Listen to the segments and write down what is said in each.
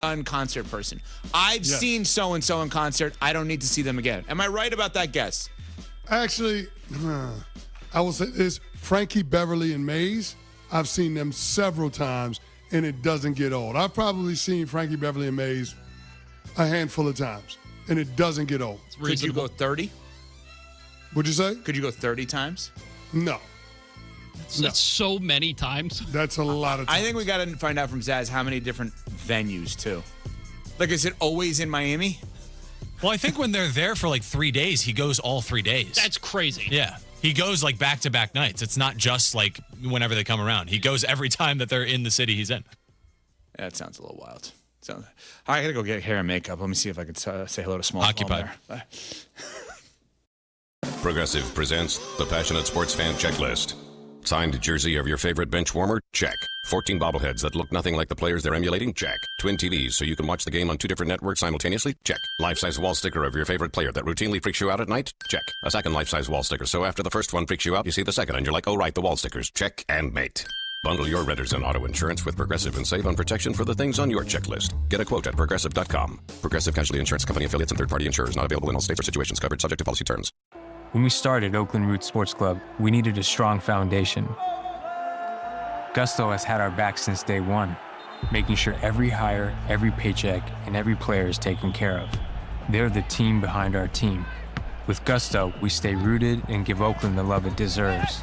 concert person. I've seen so-and-so in concert. I don't need to see them again. Am I right about that guess? Actually, I will say this. Frankie Beverly and Maze, I've seen them several times, and it doesn't get old. I've probably seen Frankie Beverly and Maze a handful of times, and it doesn't get old. Could you go 30? What'd you say? Could you go 30 times? No. That's so many times. That's a lot of times. I think we got to find out from Zaz how many different venues, too. Like, is it always in Miami? Well, I think when they're there for like 3 days, he goes all 3 days. That's crazy. Yeah. He goes like back-to-back nights. It's not just like whenever they come around. He goes every time that they're in the city he's in. That sounds a little wild. I got to go get hair and makeup. Let me see if I can say hello to Small. Occupied. Bye. Progressive presents the Passionate Sports Fan Checklist. Signed jersey of your favorite bench warmer? Check. 14 bobbleheads that look nothing like the players they're emulating? Check. Twin TVs so you can watch the game on 2 different networks simultaneously? Check. Life-size wall sticker of your favorite player that routinely freaks you out at night? Check. A second life-size wall sticker so after the first one freaks you out, you see the second and you're like, oh right, the wall stickers. Check and mate. Bundle your renters and auto insurance with Progressive and save on protection for the things on your checklist. Get a quote at Progressive.com. Progressive Casualty Insurance Company affiliates and third-party insurers not available in all states or situations covered subject to policy terms. When we started Oakland Roots Sports Club, we needed a strong foundation. Gusto has had our back since day one, making sure every hire, every paycheck, and every player is taken care of. They're the team behind our team. With Gusto, we stay rooted and give Oakland the love it deserves.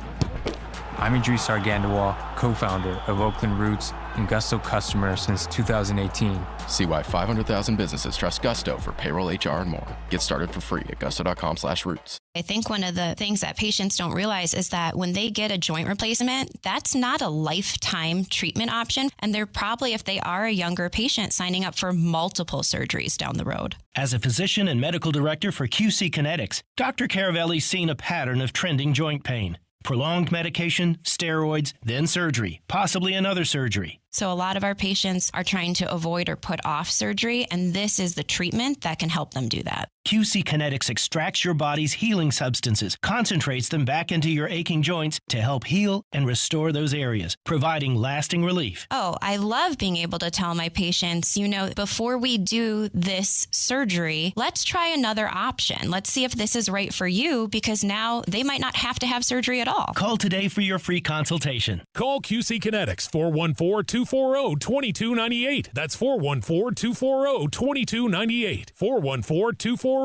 I'm Idris Argandawal, co-founder of Oakland Roots and Gusto customer since 2018. See why 500,000 businesses trust Gusto for payroll, HR, and more. Get started for free at gusto.com/roots. I think one of the things that patients don't realize is that when they get a joint replacement, that's not a lifetime treatment option. And they're probably, if they are a younger patient, signing up for multiple surgeries down the road. As a physician and medical director for QC Kinetics, Dr. Caravelli's seen a pattern of trending joint pain. Prolonged medication, steroids, then surgery, possibly another surgery. So a lot of our patients are trying to avoid or put off surgery, and this is the treatment that can help them do that. QC Kinetics extracts your body's healing substances, concentrates them back into your aching joints to help heal and restore those areas, providing lasting relief. Oh, I love being able to tell my patients, before we do this surgery, let's try another option. Let's see if this is right for you, because now they might not have to have surgery at all. Call today for your free consultation. Call QC Kinetics, 414-240-2298. That's 414-240-2298. 414-240-2298.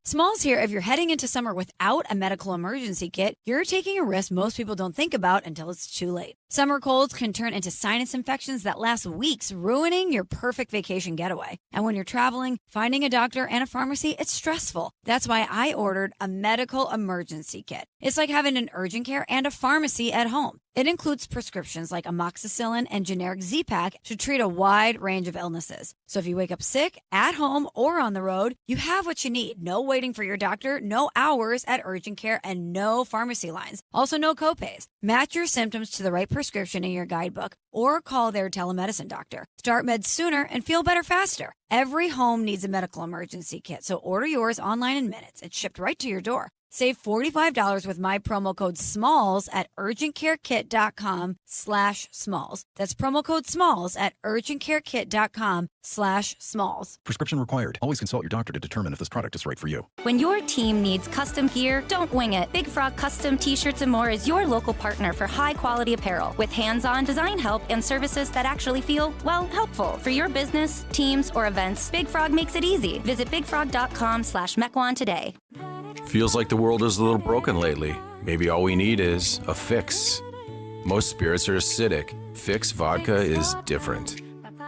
Smalls here. If you're heading into summer without a medical emergency kit, you're taking a risk most people don't think about until it's too late. Summer colds can turn into sinus infections that last weeks, ruining your perfect vacation getaway. And when you're traveling, finding a doctor and a pharmacy, it's stressful. That's why I ordered a medical emergency kit. It's like having an urgent care and a pharmacy at home. It includes prescriptions like amoxicillin and generic Z-Pak to treat a wide range of illnesses. So if you wake up sick, at home, or on the road, you have what you need. No waiting for your doctor, no hours at urgent care, and no pharmacy lines. Also, no copays. Match your symptoms to the right prescription in your guidebook or call their telemedicine doctor. Start meds sooner and feel better faster. Every home needs a medical emergency kit, so order yours online in minutes. It's shipped right to your door. Save $45 with my promo code SMALLS at urgentcarekit.com/smalls. That's promo code SMALLS at urgentcarekit.com/smalls. Prescription required. Always consult your doctor to determine if this product is right for you. When your team needs custom gear, don't wing it. Big Frog Custom T-Shirts and More is your local partner for high-quality apparel with hands-on design help and services that actually feel, helpful. For your business, teams, or events, Big Frog makes it easy. Visit bigfrog.com/Mequon today. Feels like the world is a little broken lately. Maybe all we need is a fix. Most spirits are acidic. Fix Vodka is different.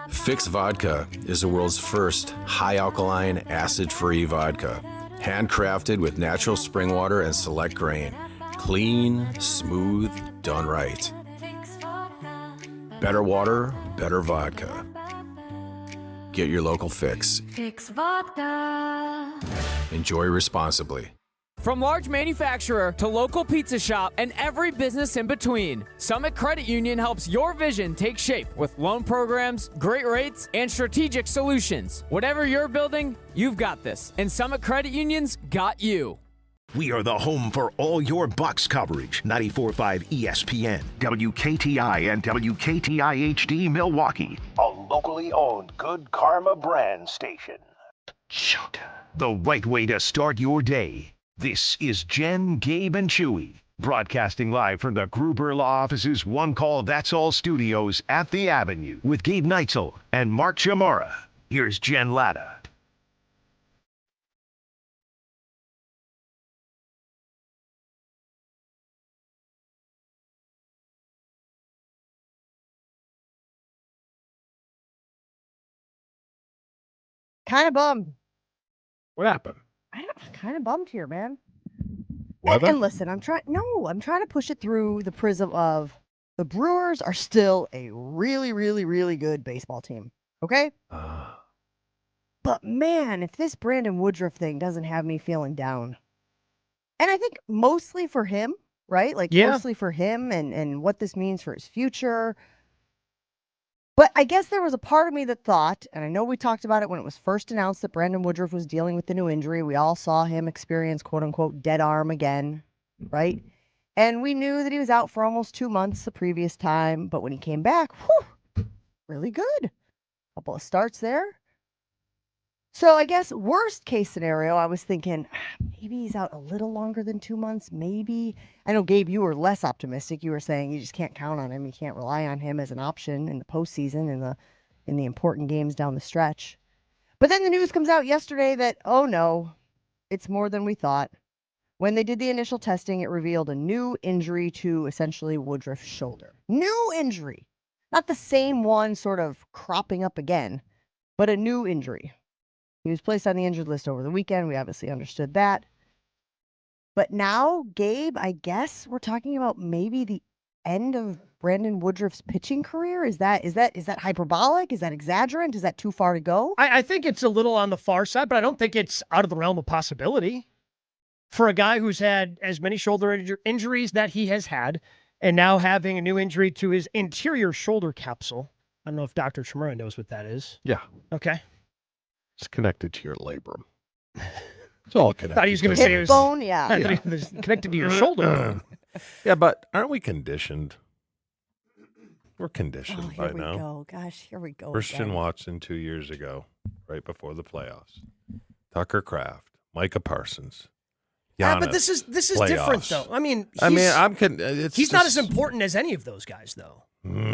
Fix Vodka is the world's first high-alkaline, acid-free vodka. Handcrafted with natural spring water and select grain. Clean, smooth, done right. Better water, better vodka. Get your local fix. Fix Vodka. Enjoy responsibly. From large manufacturer to local pizza shop and every business in between, Summit Credit Union helps your vision take shape with loan programs, great rates, and strategic solutions. Whatever you're building, you've got this. And Summit Credit Union's got you. We are the home for all your Bucks coverage. 94.5 ESPN, WKTI and WKTI HD Milwaukee. locally owned Good Karma brand station. The right way to start your day. This is Jen, Gabe, and Chewy, broadcasting live from the Gruber Law Office's One Call That's All studios at the Avenue with Gabe Neitzel and Mark Chamora. Here's Jen Latta. Kind of bummed. What happened? I'm kind of bummed here, man. Weather? And listen, I'm trying to push it through the prism of the Brewers are still a really, really, really good baseball team. Okay? But man, if this Brandon Woodruff thing doesn't have me feeling down. And I think mostly for him, right? Like mostly for him and what this means for his future. But I guess there was a part of me that thought, and I know we talked about it when it was first announced that Brandon Woodruff was dealing with the new injury. We all saw him experience, quote unquote, dead arm again, right? And we knew that he was out for almost 2 months the previous time. But when he came back, really good. Couple of starts there. So I guess worst case scenario, I was thinking maybe he's out a little longer than 2 months. Maybe. I know, Gabe, you were less optimistic. You were saying you just can't count on him. You can't rely on him as an option in the postseason in the important games down the stretch. But then the news comes out yesterday that, oh no, it's more than we thought. When they did the initial testing, it revealed a new injury to essentially Woodruff's shoulder. New injury. Not the same one sort of cropping up again, but a new injury. He was placed on the injured list over the weekend. We obviously understood that. But now, Gabe, I guess we're talking about maybe the end of Brandon Woodruff's pitching career. Is that hyperbolic? Is that exaggerant? Is that too far to go? I think it's a little on the far side, but I don't think it's out of the realm of possibility. For a guy who's had as many shoulder injuries that he has had, and now having a new injury to his anterior shoulder capsule. I don't know if Dr. Chamura knows what that is. Yeah. Okay. It's connected to your labrum. It's all connected. Thought he was going to say it was bone. Yeah. I thought it was connected to your shoulder. Yeah, but aren't we conditioned? We're conditioned Here by we now. go. Gosh, here we go. Christian again. Watson 2 years ago, right before the playoffs. Tucker Kraft, Micah Parsons. Yeah, but this is different though. I mean, he's not as important as any of those guys though,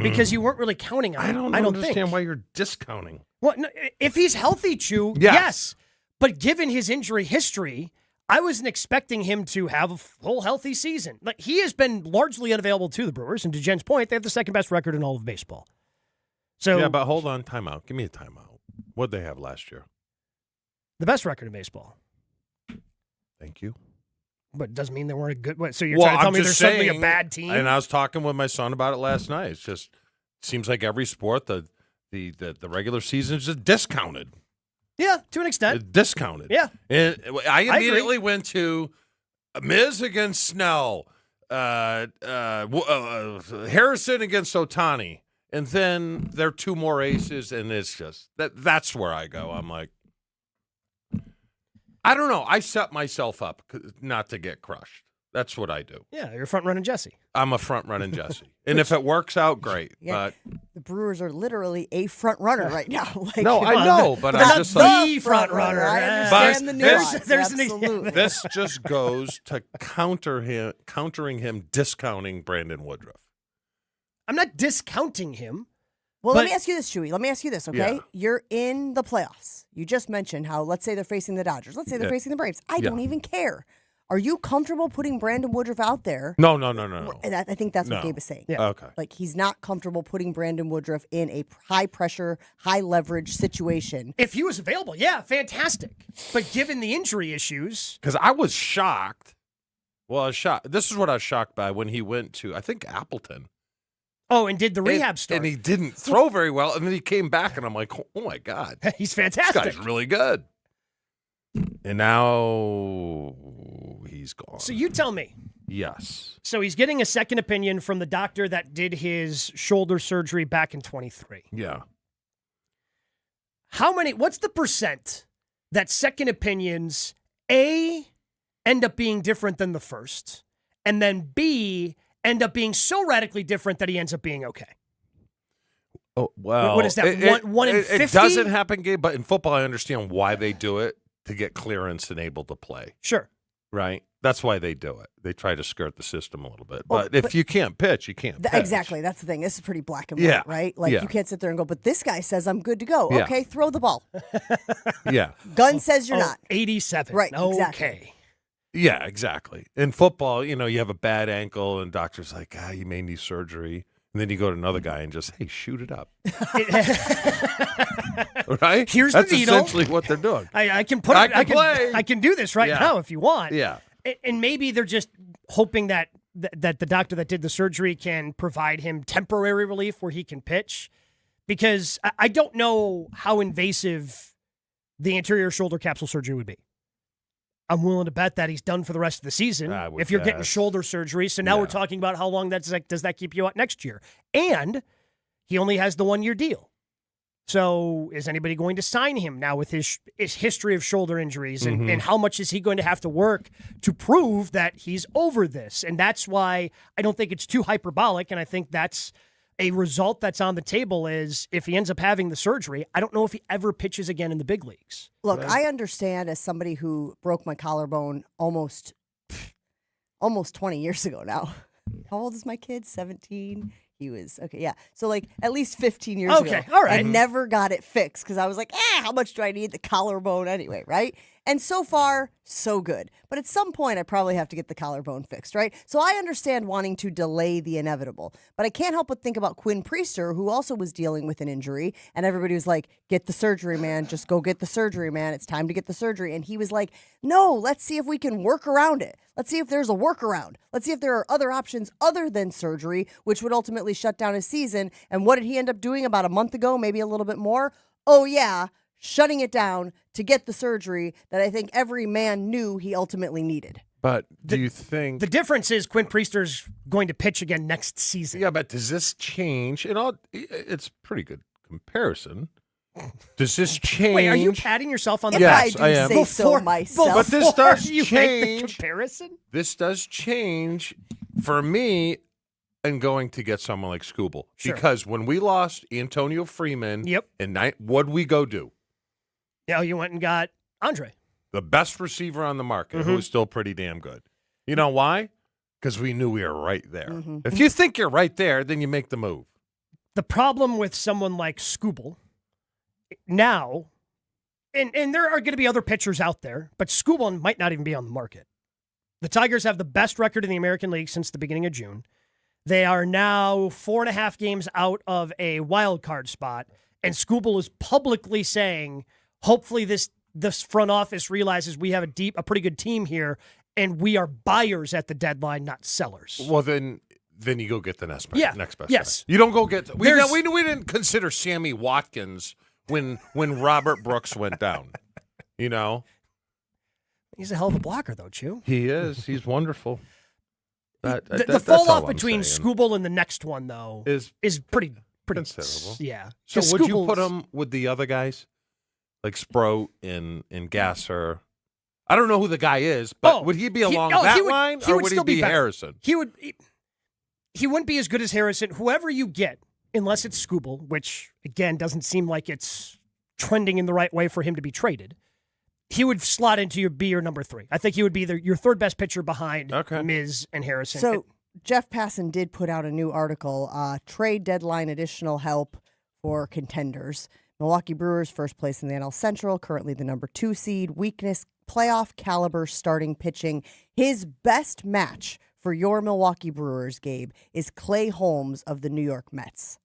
because you weren't really counting on him. I don't understand why you're discounting. Well, no, if he's healthy, Chew, yes. But given his injury history, I wasn't expecting him to have a full healthy season. Like he has been largely unavailable to the Brewers, and to Jen's point, they have the second best record in all of baseball. So yeah, but hold on, timeout. Give me a timeout. What'd they have last year? The best record in baseball. Thank you. But it doesn't mean they weren't a good one. So you're trying to tell me they're suddenly a bad team? And I was talking with my son about it last night. It's just seems like every sport, the regular season is just discounted. Yeah, to an extent. Discounted. Yeah. And I immediately went to Miz against Snell, Harrison against Ohtani, and then there are two more aces, and it's just that's where I go. I'm like, I don't know. I set myself up not to get crushed. That's what I do. Yeah, you're front running Jesse. I'm a front running Jesse. And if it works out, great. Yeah, but the Brewers are literally a front runner right now. Like, no, I know, but I'm just like the front runner. I understand the nuance. This just goes to countering him, discounting Brandon Woodruff. I'm not discounting him. Well, let me ask you this, Chewy. Let me ask you this, okay? Yeah. You're in the playoffs. You just mentioned how, let's say they're facing the Dodgers. Let's say they're facing the Braves. I don't even care. Are you comfortable putting Brandon Woodruff out there? No. And I think that's what Gabe is saying. Yeah. Okay. Like, he's not comfortable putting Brandon Woodruff in a high-pressure, high-leverage situation. If he was available, yeah, fantastic. But given the injury issues... Because I was shocked. Well, I was shocked. This is what I was shocked by when he went to, I think, Appleton. Oh, and did the rehab start. And he didn't throw very well, and then he came back, and I'm like, oh, my God. He's fantastic. This guy's really good. And now he's gone. So you tell me. Yes. So he's getting a second opinion from the doctor that did his shoulder surgery back in 23. Yeah. What's the percent that second opinions, A, end up being different than the first, and then B, end up being so radically different that he ends up being okay? Oh, well. What is that? One in 50? It doesn't happen, Gabe, but in football, I understand why they do it, to get clearance and able to play. Sure. Right? That's why they do it. They try to skirt the system a little bit. But if you can't pitch, you can't pitch. Exactly. That's the thing. This is pretty black and white, right? Like, you can't sit there and go, but this guy says I'm good to go. Yeah. Okay, throw the ball. Yeah. Gun says you're not. 87. Right, Okay. exactly. Yeah, exactly. In football, you have a bad ankle, and doctor's like, you may need surgery. And then you go to another guy and just, hey, shoot it up. Right? Here's That's the needle. essentially what they're doing. I can put it. I can play. I can do this right now if you want. Yeah. And maybe they're just hoping that the doctor that did the surgery can provide him temporary relief where he can pitch, because I don't know how invasive the anterior shoulder capsule surgery would be. I'm willing to bet that he's done for the rest of the season if you're getting shoulder surgery. So now we're talking about how long does that keep you out next year? And he only has the 1-year deal. So is anybody going to sign him now with his history of shoulder injuries? And how much is he going to have to work to prove that he's over this? And that's why I don't think it's too hyperbolic. And I think that's a result that's on the table is if he ends up having the surgery, I don't know if he ever pitches again in the big leagues. Look, I understand as somebody who broke my collarbone almost 20 years ago now. How old is my kid? 17? He was, okay, yeah. So, like, at least 15 years ago. Okay, all right. I never got it fixed because I was like, how much do I need the collarbone anyway, right? And so far, so good. But at some point, I probably have to get the collarbone fixed, right? So I understand wanting to delay the inevitable. But I can't help but think about Quinn Priester, who also was dealing with an injury. And everybody was like, get the surgery, man. Just go get the surgery, man. It's time to get the surgery. And he was like, no, let's see if we can work around it. Let's see if there's a workaround. Let's see if there are other options other than surgery, which would ultimately shut down his season. And what did he end up doing about a month ago, maybe a little bit more? Oh, yeah, shutting it down to get the surgery that I think every man knew he ultimately needed. But do you think... The difference is Quinn Priester's going to pitch again next season. Yeah, but does this change? It's pretty good comparison. Does this change? Wait, are you patting yourself on the back? Yes, I am. Say so myself. But this does you change. make the comparison? This does change for me in going to get someone like Scooble. Sure. Because when we lost Antonio Freeman, what'd we go do? Yeah, you went and got Andre. The best receiver on the market, who is still pretty damn good. You know why? Because we knew we were right there. If you think you're right there, then you make the move. The problem with someone like Scooble now, and there are going to be other pitchers out there, but Scooble might not even be on the market. The Tigers have the best record in the American League since the beginning of June. They are now 4.5 games out of a wild card spot, and Scooble is publicly saying, hopefully this front office realizes we have a pretty good team here, and we are buyers at the deadline, not sellers. Well, then you go get the next best. Yes. Guy. You don't go get. We didn't consider Sammy Watkins when Robert Brooks went down. You know, he's a hell of a blocker, though, Chew. He is. He's wonderful. The fall off between Scooble and the next one, though, is pretty considerable. Yeah. So would you put him with the other guys, like Sproat and Gasser? I don't know who the guy is, but would he be along that line, or would he be Harrison? He wouldn't be as good as Harrison. Whoever you get, unless it's Scooble, which, again, doesn't seem like it's trending in the right way for him to be traded, he would slot into your number 3. I think he would be your third best pitcher behind Miz and Harrison. So Jeff Passan did put out a new article, Trade Deadline Additional Help for Contenders. Milwaukee Brewers, first place in the NL Central, currently the number 2 seed. Weakness, playoff caliber starting pitching. His best match for your Milwaukee Brewers, Gabe, is Clay Holmes of the New York Mets.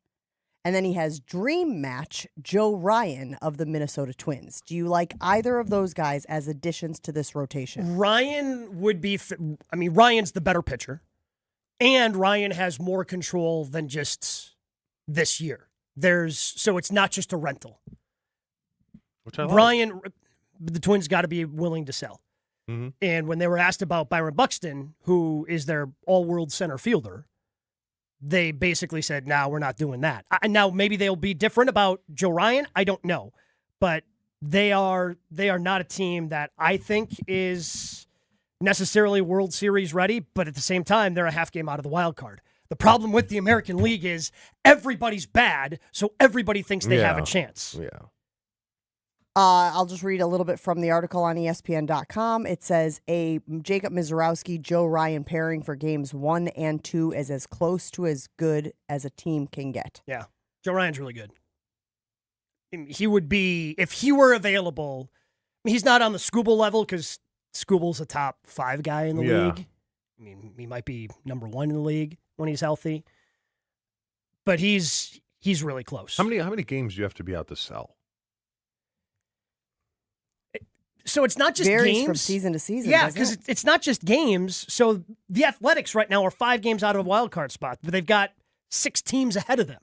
And then he has dream match Joe Ryan of the Minnesota Twins. Do you like either of those guys as additions to this rotation? Ryan would be, Ryan's the better pitcher. And Ryan has more control than just this year. So it's not just a rental. Which I like. Ryan, the Twins got to be willing to sell. Mm-hmm. And when they were asked about Byron Buxton, who is their all-world center fielder, they basically said, no, we're not doing that. Now, maybe they'll be different about Joe Ryan. I don't know. But they are not a team that I think is necessarily World Series ready, but at the same time, they're a half game out of the wild card. The problem with the American League is everybody's bad, so everybody thinks they have a chance. Yeah. I'll just read a little bit from the article on ESPN.com. It says a Jacob Misiorowski, Joe Ryan pairing for games 1 and 2 is as close to as good as a team can get. Yeah, Joe Ryan's really good. He would be, if he were available, he's not on the Skubal level because Skubal's a top 5 guy in the league. I mean, he might be number 1 in the league when he's healthy, but he's really close. How many games do you have to be out to sell? So it's not just varies games from season to season. Yeah, because it's not just games. So the Athletics right now are 5 games out of a wild card spot, but they've got 6 teams ahead of them.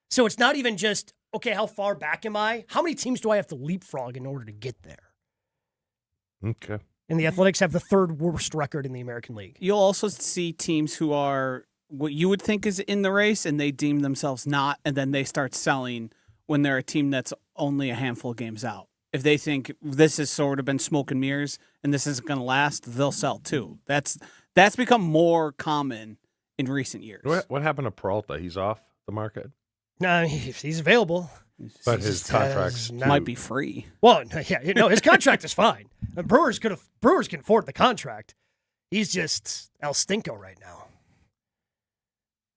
So it's not even just, okay, how far back am I? How many teams do I have to leapfrog in order to get there? Okay. And the Athletics have the 3rd worst record in the American League. You'll also see teams who are what you would think is in the race, and they deem themselves not, and then they start selling when they're a team that's only a handful of games out. If they think this has sort of been smoke and mirrors and this isn't going to last, they'll sell too. That's become more common in recent years. What happened to Peralta? He's off the market? No, he's available. But his contracts might be free. Well, yeah, no, his contract is fine. The Brewers can afford the contract. He's just El Stinko right now.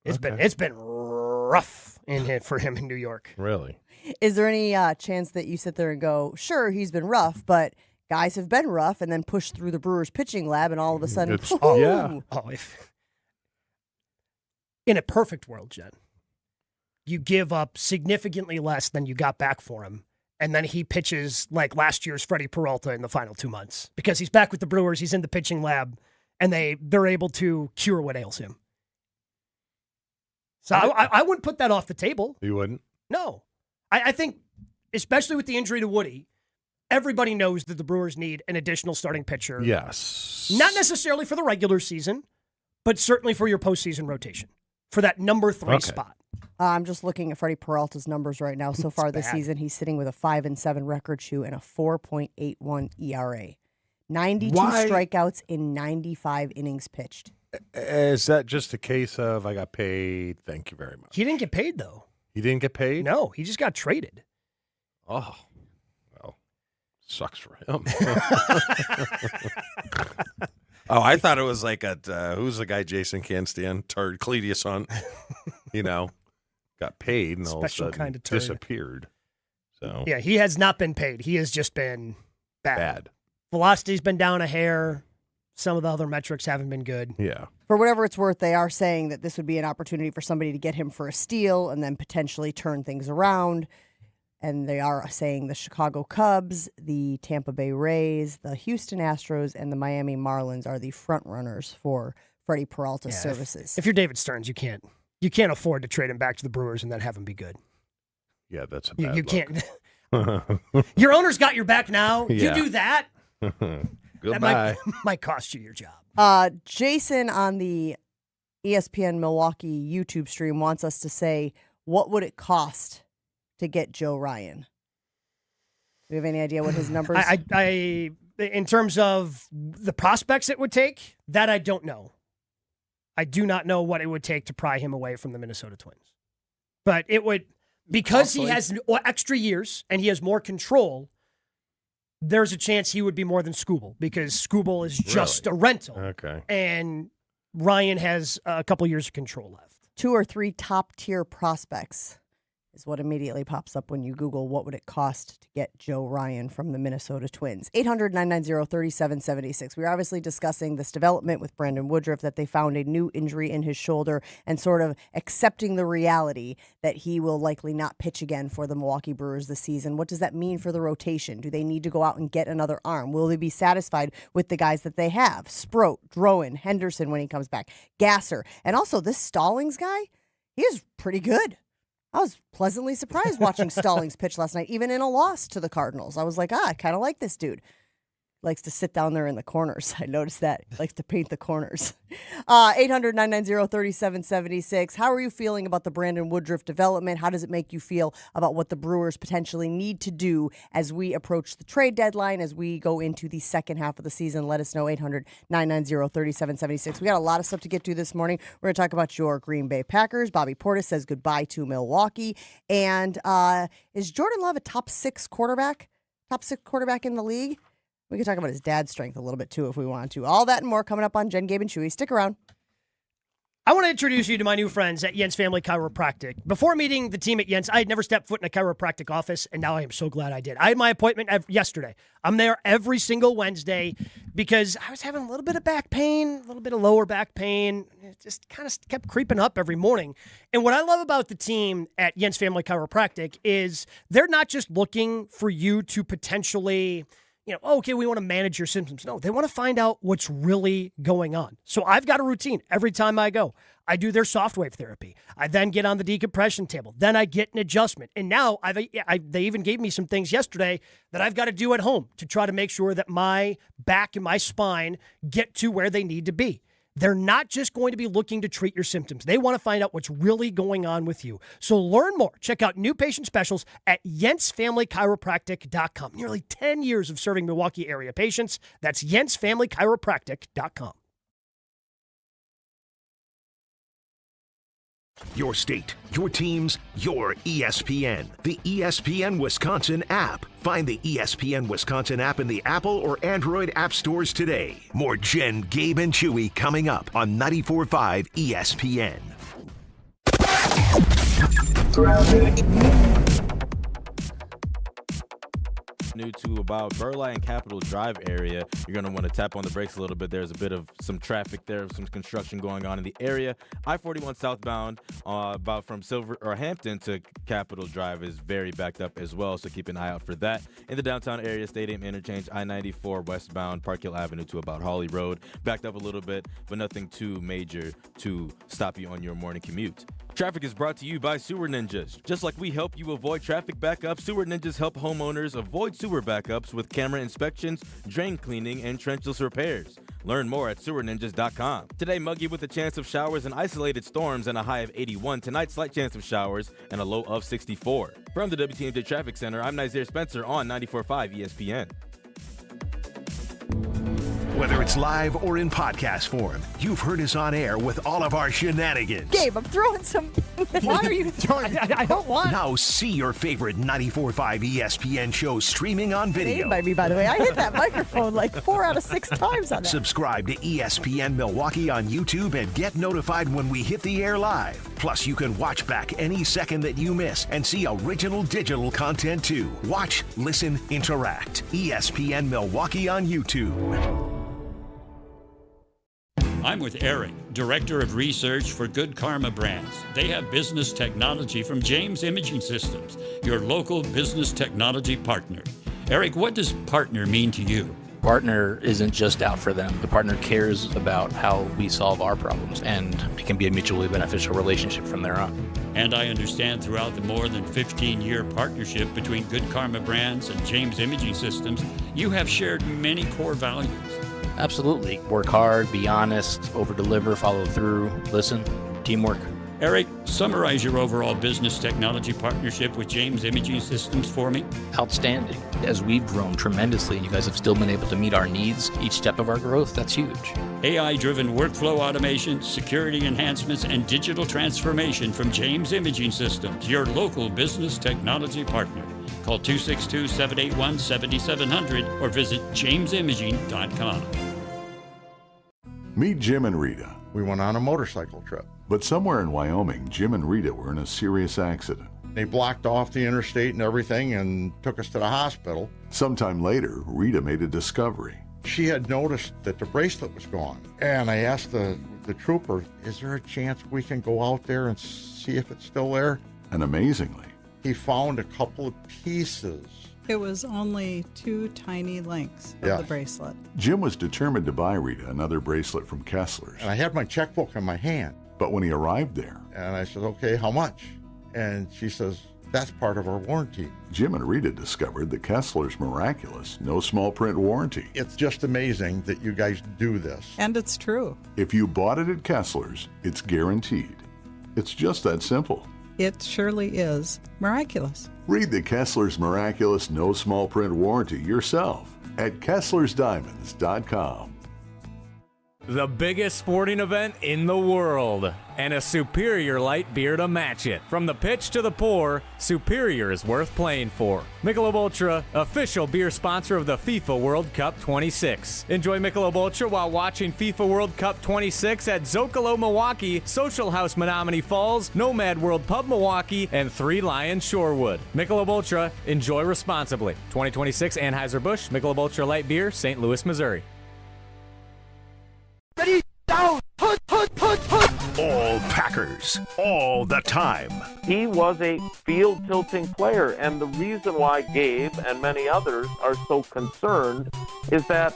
It's been rough for him in New York. Really? Is there any chance that you sit there and go, sure, he's been rough, but guys have been rough, and then push through the Brewers pitching lab, and all of a sudden, in a perfect world, Jen, you give up significantly less than you got back for him, and then he pitches like last year's Freddie Peralta in the final 2 months because he's back with the Brewers, he's in the pitching lab, and they're able to cure what ails him. So I wouldn't put that off the table. You wouldn't? No. I think, especially with the injury to Woody, everybody knows that the Brewers need an additional starting pitcher. Yes. Not necessarily for the regular season, but certainly for your postseason rotation, for that number 3 spot. I'm just looking at Freddie Peralta's numbers right now. So far this season, he's sitting with a 5-7 record shoe and a 4.81 ERA. 92 strikeouts in 95 innings pitched. Is that just a case of I got paid? Thank you very much. He didn't get paid, though. He didn't get paid? No, he just got traded. Oh, well, sucks for him. Oh, I thought it was like who's the guy Jason can't stand? Cledius Hunt. Got paid and all of a sudden kind of turd. Disappeared. So yeah, he has not been paid. He has just been bad. Velocity's been down a hair. Some of the other metrics haven't been good. Yeah. For whatever it's worth, they are saying that this would be an opportunity for somebody to get him for a steal and then potentially turn things around. And they are saying the Chicago Cubs, the Tampa Bay Rays, the Houston Astros, and the Miami Marlins are the front runners for Freddie Peralta's services. If you're David Stearns, you can't afford to trade him back to the Brewers and then have him be good. Yeah, that's a bad You look. can't. Your owner's got your back now. Yeah. You do that. Goodbye. That might cost you your job. Jason on the ESPN Milwaukee YouTube stream wants us to say, what would it cost to get Joe Ryan? Do we have any idea what his numbers? I in terms of the prospects it would take, that I don't know. I do not know what it would take to pry him away from the Minnesota Twins. But it would, because he has extra years and he has more control, there's a chance he would be more than Skubal because Skubal is just a rental. Okay. And Ryan has a couple years of control left. 2 or 3 top-tier prospects is what immediately pops up when you Google what would it cost to get Joe Ryan from the Minnesota Twins. 800-990-3776. We were obviously discussing this development with Brandon Woodruff that they found a new injury in his shoulder and sort of accepting the reality that he will likely not pitch again for the Milwaukee Brewers this season. What does that mean for the rotation? Do they need to go out and get another arm? Will they be satisfied with the guys that they have? Sproat, Drowan, Henderson when he comes back, Gasser. And also this Stallings guy, he is pretty good. I was pleasantly surprised watching Stallings pitch last night, even in a loss to the Cardinals. I was like, I kind of like this dude. likes to sit down there in the corners. I noticed that. He likes to paint the corners. 800-990-3776. How are you feeling about the Brandon Woodruff development? How does it make you feel about what the Brewers potentially need to do as we approach the trade deadline, as we go into the second half of the season? Let us know, 800-990-3776. We got a lot of stuff to get to this morning. We're going to talk about your Green Bay Packers. Bobby Portis says goodbye to Milwaukee. And is Jordan Love a top six quarterback in the league? We can talk about his dad's strength a little bit, too, if we want to. All that and more coming up on Jen, Gabe, and Chewy. Stick around. I want to introduce you to my new friends at Jens Family Chiropractic. Before meeting the team at Jens, I had never stepped foot in a chiropractic office, and now I am so glad I did. I had my appointment yesterday. I'm there every single Wednesday because I was having a little bit of back pain, a little bit of lower back pain. It just kind of kept creeping up every morning. And what I love about the team at Jens Family Chiropractic is they're not just looking for you to potentially, okay, we want to manage your symptoms. No, they want to find out what's really going on. So I've got a routine every time I go. I do their soft wave therapy. I then get on the decompression table. Then I get an adjustment. And now they even gave me some things yesterday that I've got to do at home to try to make sure that my back and my spine get to where they need to be. They're not just going to be looking to treat your symptoms. They want to find out what's really going on with you. So learn more. Check out new patient specials at jensfamilychiropractic.com. Nearly 10 years of serving Milwaukee area patients. That's jensfamilychiropractic.com. Your state, your teams, your ESPN. The ESPN Wisconsin app. Find the ESPN Wisconsin app in the Apple or Android app stores today. More Jen, Gabe, and Chewy coming up on 94.5 ESPN. New to about Burleigh and Capitol Drive area, you're going to want to tap on the brakes a little bit. There's a bit of some traffic there, some construction going on in the area. I-41 southbound about from Hampton to Capitol Drive is very backed up as well, so keep an eye out for that. In the downtown area, Stadium Interchange, I-94 westbound, Park Hill Avenue to about Hawley Road. Backed up a little bit, but nothing too major to stop you on your morning commute. Traffic is brought to you by Sewer Ninjas. Just like we help you avoid traffic backups, Sewer Ninjas help homeowners avoid sewer backups with camera inspections, drain cleaning, and trenchless repairs. Learn more at sewerninjas.com. Today, muggy with a chance of showers and isolated storms and a high of 81. Tonight, slight chance of showers and a low of 64. From the WTMJ Traffic Center, I'm Nazir Spencer on 94.5 ESPN. Whether it's live or in podcast form, you've heard us on air with all of our shenanigans. Gabe, I'm throwing some. Why are you throwing? I don't want. Now see your favorite 94.5 ESPN show streaming on video. By me, by the way. I hit that microphone like 4 out of 6 times on that. Subscribe to ESPN Milwaukee on YouTube and get notified when we hit the air live. Plus, you can watch back any second that you miss and see original digital content too. Watch, listen, interact. ESPN Milwaukee on YouTube. I'm with Eric, Director of Research for Good Karma Brands. They have business technology from James Imaging Systems, your local business technology partner. Eric, what does partner mean to you? Partner isn't just out for them. The partner cares about how we solve our problems, and it can be a mutually beneficial relationship from there on. And I understand throughout the more than 15-year partnership between Good Karma Brands and James Imaging Systems, you have shared many core values. Absolutely. Work hard, be honest, over-deliver, follow through, listen, teamwork. Eric, summarize your overall business technology partnership with James Imaging Systems for me. Outstanding. As we've grown tremendously and you guys have still been able to meet our needs each step of our growth, that's huge. AI-driven workflow automation, security enhancements, and digital transformation from James Imaging Systems, your local business technology partner. Call 262-781-7700 or visit jamesimaging.com. Meet Jim and Rita. We went on a motorcycle trip. But somewhere in Wyoming, Jim and Rita were in a serious accident. They blocked off the interstate and everything and took us to the hospital. Sometime later, Rita made a discovery. She had noticed that the bracelet was gone. And I asked the trooper, is there a chance we can go out there and see if it's still there? And amazingly, he found a couple of pieces. It was only 2 tiny links of the bracelet. Jim was determined to buy Rita another bracelet from Kessler's. And I had my checkbook in my hand. But when he arrived there, and I said, okay, how much? And she says, That's part of our warranty. Jim and Rita discovered the Kessler's miraculous no small print warranty. It's just amazing that you guys do this. And it's true. If you bought it at Kessler's, it's guaranteed. It's just that simple. It surely is miraculous. Read the Kessler's miraculous no small print warranty yourself at Kessler'sDiamonds.com. The biggest sporting event in the world, and a superior light beer to match it. From the pitch to the pour, Superior is worth playing for. Michelob Ultra, official beer sponsor of the FIFA World Cup 26. Enjoy Michelob Ultra while watching FIFA World Cup 26 at Zocalo Milwaukee, Social House Menominee Falls, Nomad World Pub Milwaukee, and Three Lions Shorewood. Michelob Ultra, enjoy responsibly. 2026 Anheuser-Busch, Michelob Ultra Light Beer, St. Louis, Missouri. Ready, down, put. All Packers, all the time. He was a field-tilting player, and the reason why Gabe and many others are so concerned is that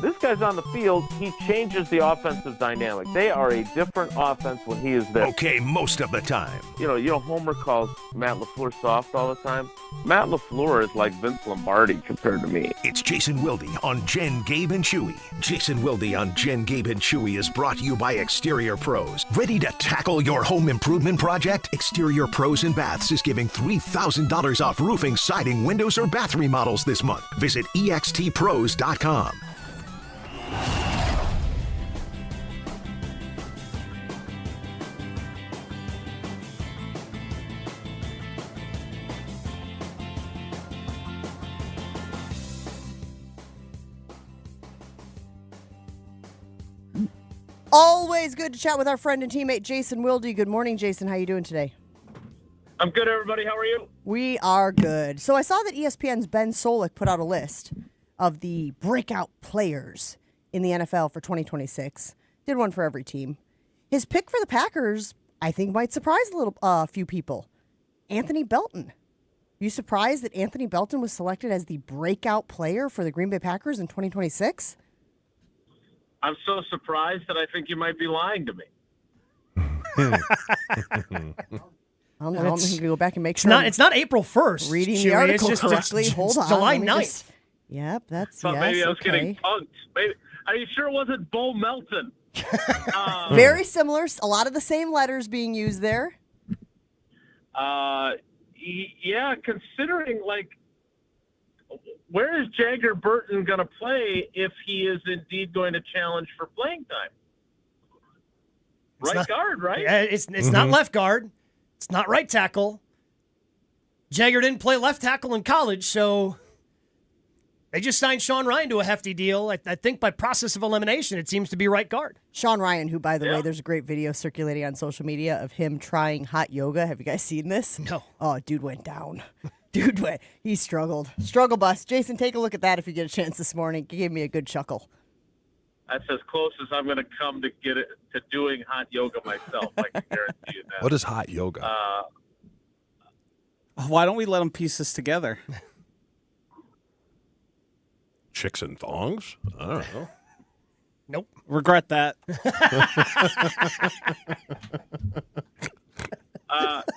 this guy's on the field, he changes the offensive dynamic. They are a different offense when he is there. Okay, most of the time. You know, Homer calls Matt LaFleur soft all the time. Matt LaFleur is like Vince Lombardi compared to me. It's Jason Wilde on Jen, Gabe, and Chewy. Jason Wilde on Jen, Gabe, and Chewy is brought to you by Exterior Pros. Ready to tackle your home improvement project? Exterior Pros and Baths is giving $3,000 off roofing, siding, windows, or bath remodels this month. Visit extpros.com. Always good to chat with our friend and teammate Jason Wilde. Good morning, Jason. How you doing today? I'm good, everybody. How are you? We are good. So I saw that ESPN's Ben Solik put out a list of the breakout players in the NFL for 2026. Did one for every team. His pick for the Packers, I think, might surprise a few people. Anthony Belton. Are you surprised that Anthony Belton was selected as the breakout player for the Green Bay Packers in 2026? I'm so surprised that I think you might be lying to me. I don't know. You can go back and make sure. It's not April 1st. Reading Chewy. the article it's correctly. Hold on. July 9th. Yep, that's Thought yes. maybe I was okay. getting punked. Maybe, are you sure it wasn't Bo Melton? Very similar. A lot of the same letters being used there. Yeah, considering, where is Jagger Burton going to play if he is indeed going to challenge for playing time? Right guard, right? Yeah, it's not left guard. It's not right tackle. Jagger didn't play left tackle in college, so they just signed Sean Ryan to a hefty deal. I think by process of elimination, it seems to be right guard. Sean Ryan, who, by the way, there's a great video circulating on social media of him trying hot yoga. Have you guys seen this? No. Oh, dude went down. He struggled. Struggle bus. Jason, take a look at that if you get a chance this morning. He gave me a good chuckle. That's as close as I'm going to come to get it to doing hot yoga myself. I can guarantee you that. What is hot yoga? Why don't we let them piece this together? Chicks and thongs? I don't know. Nope. Regret that.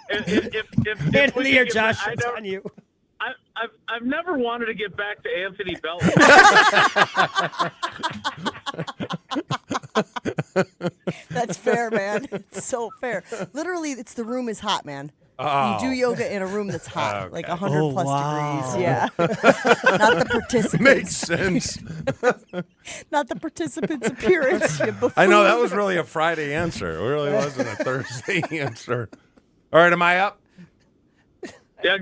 If Anthony or Josh, it's on you. I've never wanted to get back to Anthony Belton. That's fair, man. It's so fair. Literally, it's the room is hot, man. Oh. You do yoga in a room that's hot, Okay. like 100 plus degrees. Yeah. Not the participants. Makes sense. Not the participants' appearance. You buffoon. I know that was really a Friday answer. It really wasn't a Thursday answer. All right, am I up? Yeah,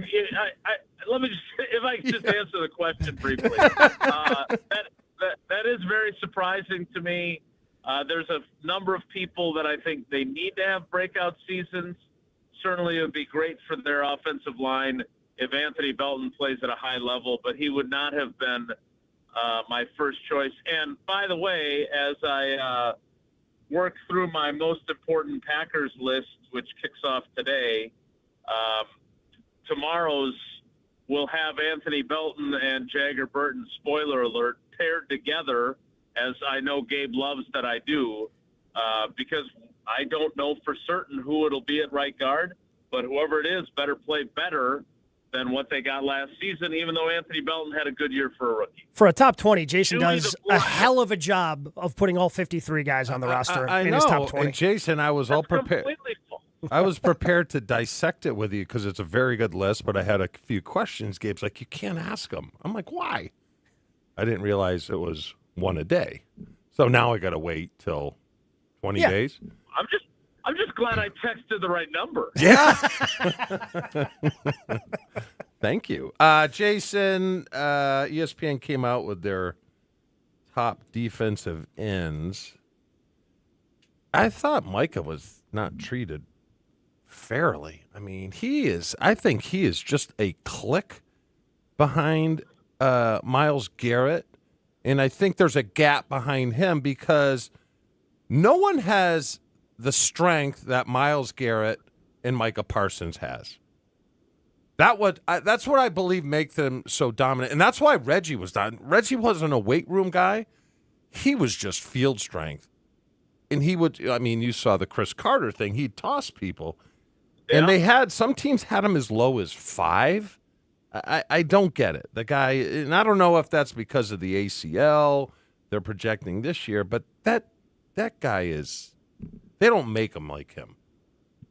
let me just, if I can just answer the question briefly. That is very surprising to me. There's a number of people that I think they need to have breakout seasons. Certainly it would be great for their offensive line if Anthony Belton plays at a high level, but he would not have been my first choice. And by the way, as I work through my most important Packers list, which kicks off today, tomorrow's will have Anthony Belton and Jagger Burton, spoiler alert, paired together, as I know Gabe loves that I do, because I don't know for certain who it'll be at right guard, but whoever it is better play better than what they got last season, even though Anthony Belton had a good year for a rookie. For a top 20, Jason does a hell of a job of putting all 53 guys on the roster in his top 20. And Jason, I was all prepared. Completely full. I was prepared to dissect it with you because it's a very good list, but I had a few questions. Gabe's like, you can't ask them. I'm like, why? I didn't realize it was one a day. So now I got to wait till 20 days. I'm just glad I texted the right number. Yeah. Thank you. Jason, ESPN came out with their top defensive ends. I thought Micah was not treated fairly. I mean, I think he is just a click behind Myles Garrett. And I think there's a gap behind him because no one has the strength that Myles Garrett and Micah Parsons has. That's what I believe makes them so dominant. And that's why Reggie was dominant. Reggie wasn't a weight room guy. He was just field strength. And you saw the Chris Carter thing. He'd toss people. Yeah. And some teams had him as low as 5. I don't get it. The guy, and I don't know if that's because of the ACL they're projecting this year, but that guy is, they don't make him like him.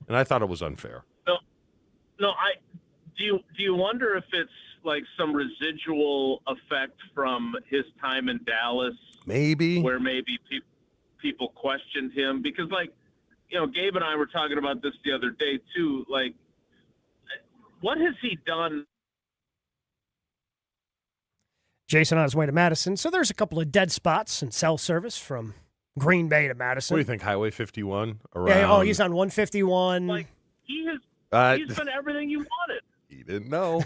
And I thought it was unfair. Do you wonder if it's like some residual effect from his time in Dallas? Maybe. Where maybe people questioned him because, Gabe and I were talking about this the other day too. Like, what has he done? Jason on his way to Madison. So there's a couple of dead spots in cell service from Green Bay to Madison. What do you think, Highway 51? He's on 151. Like, he's been everything you wanted. He didn't know.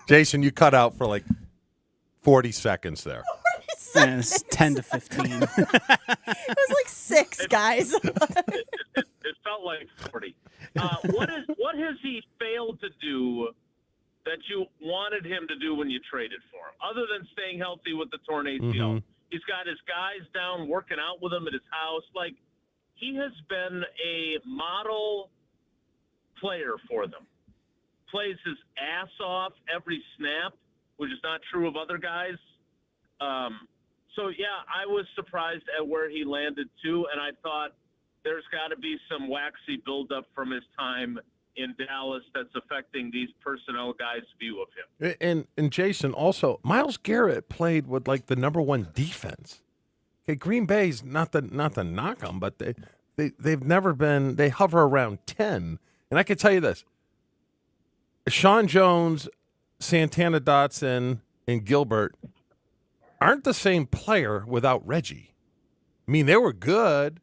Jason, you cut out for like 40 seconds there. It's 10 to 15. It was like 6, guys. It felt like 40. What has he failed to do that you wanted him to do when you traded for him, other than staying healthy with the torn ACL? Mm-hmm. He's got his guys down working out with him at his house. Like, he has been a model player for them. Plays his ass off every snap, which is not true of other guys. I was surprised at where he landed too, and I thought there's got to be some waxy buildup from his time in Dallas that's affecting these personnel guys' view of him. And Jason, also, Myles Garrett played with like the number 1 defense. Okay, Green Bay's not to knock them, but they've never been. They hover around 10, and I can tell you this: Sean Jones, Santana Dotson, and Gilbert aren't the same player without Reggie. I mean, they were good,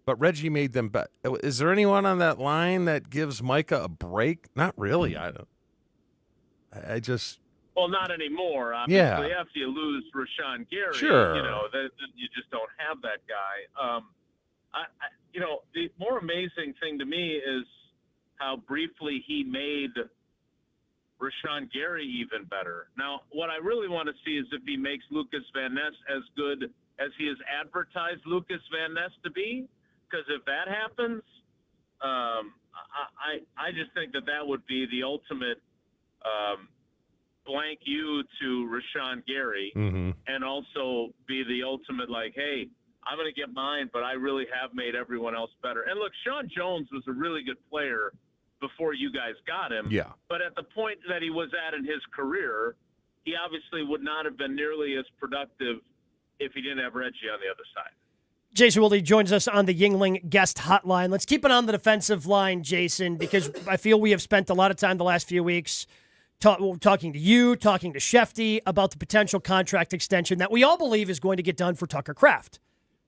but Reggie made them better. Is there anyone on that line that gives Micah a break? Not really. I just. Well, not anymore. Obviously, after you lose Rashawn Gary, sure. You just don't have that guy. The more amazing thing to me is how briefly he made Rashawn Gary even better. Now, what I really want to see is if he makes Lucas Van Ness as good as he has advertised Lucas Van Ness to be, because if that happens, I just think that would be the ultimate blank you to Rashawn Gary, mm-hmm. and also be the ultimate like, hey, I'm going to get mine, but I really have made everyone else better. And look, Sean Jones was a really good player before you guys got him. Yeah. But at the point that he was at in his career, he obviously would not have been nearly as productive if he didn't have Reggie on the other side. Jason Wilde joins us on the Yingling guest hotline. Let's keep it on the defensive line, Jason, because I feel we have spent a lot of time the last few weeks talking to you, talking to Shefty about the potential contract extension that we all believe is going to get done for Tucker Kraft.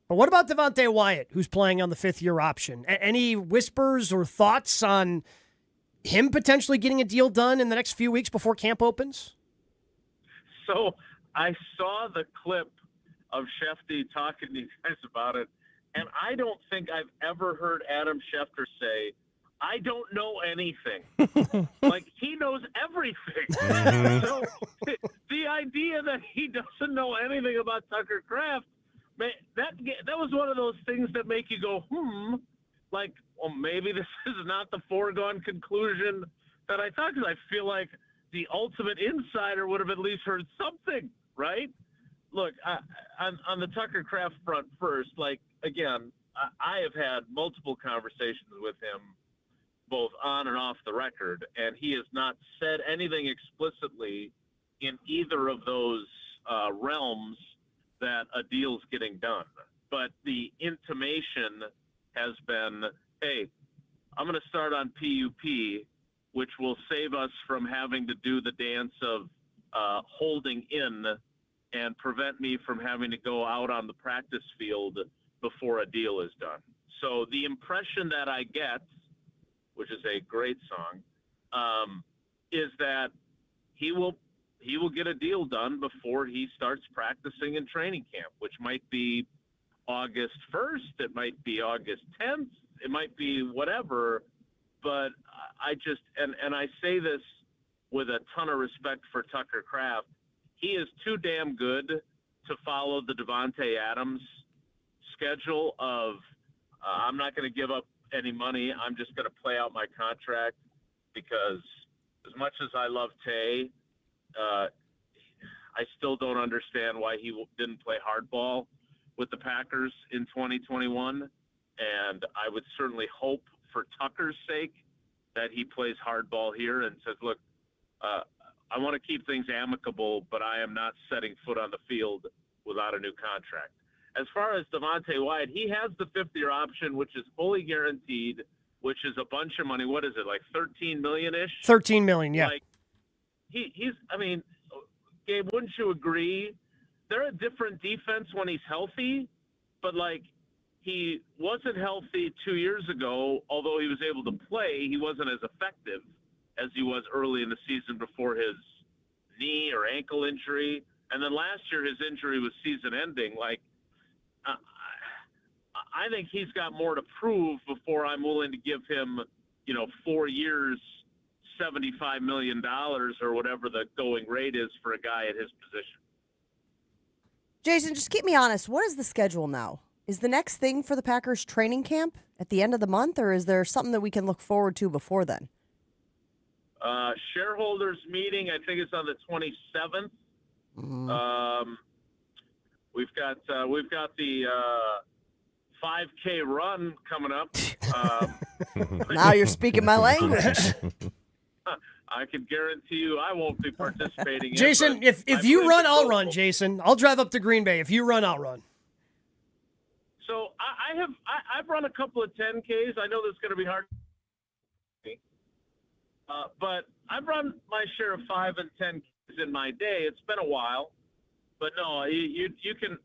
But what about Devontae Wyatt, who's playing on the 5th-year option? Any whispers or thoughts on him potentially getting a deal done in the next few weeks before camp opens? So I saw the clip of Shefty talking to you guys about it, and I don't think I've ever heard Adam Schefter say, I don't know anything. Like, he knows everything. Mm-hmm. So the idea that he doesn't know anything about Tucker Kraft, man, that was one of those things that make you go, like, well, maybe this is not the foregone conclusion that I thought, because I feel like the ultimate insider would have at least heard something, right? Look, on the Tucker Kraft front first, like, again, I have had multiple conversations with him, both on and off the record, and he has not said anything explicitly in either of those realms that a deal's getting done. But the intimation has been, hey, I'm going to start on PUP, which will save us from having to do the dance of holding in and prevent me from having to go out on the practice field before a deal is done. So the impression that I get, which is a great song, is that he will get a deal done before he starts practicing in training camp, which might be August 1st, it might be August 10th, it might be whatever. But I just, and I say this with a ton of respect for Tucker Kraft, he is too damn good to follow the Devontae Adams schedule of I'm not going to give up any money. I'm just going to play out my contract, because as much as I love Tay, I still don't understand why he didn't play hardball with the Packers in 2021. And I would certainly hope for Tucker's sake that he plays hardball here and says, look, I want to keep things amicable, but I am not setting foot on the field without a new contract. As far as Devontae Wyatt, he has the fifth-year option, which is fully guaranteed, which is a bunch of money. What is it, like $13 million-ish? $13 million, yeah. Like, he's, I mean, Gabe, wouldn't you agree? They're a different defense when he's healthy, but, like, he wasn't healthy 2 years ago. Although he was able to play, he wasn't as effective as he was early in the season before his knee or ankle injury. And then last year his injury was season-ending. Like, I think he's got more to prove before I'm willing to give him, 4 years, $75 million or whatever the going rate is for a guy at his position. Jason, just keep me honest. What is the schedule now? Is the next thing for the Packers training camp at the end of the month, or is there something that we can look forward to before then? Shareholders meeting, I think it's on the 27th. We've got the 5K run coming up. Now you're speaking my language. I can guarantee you I won't be participating. Jason, if you run, I'll run, Jason. I'll drive up to Green Bay. If you run, I'll run. So I've run a couple of 10Ks. I know this is going to be hard. But I've run my share of 5 and 10Ks in my day. It's been a while. But no, you can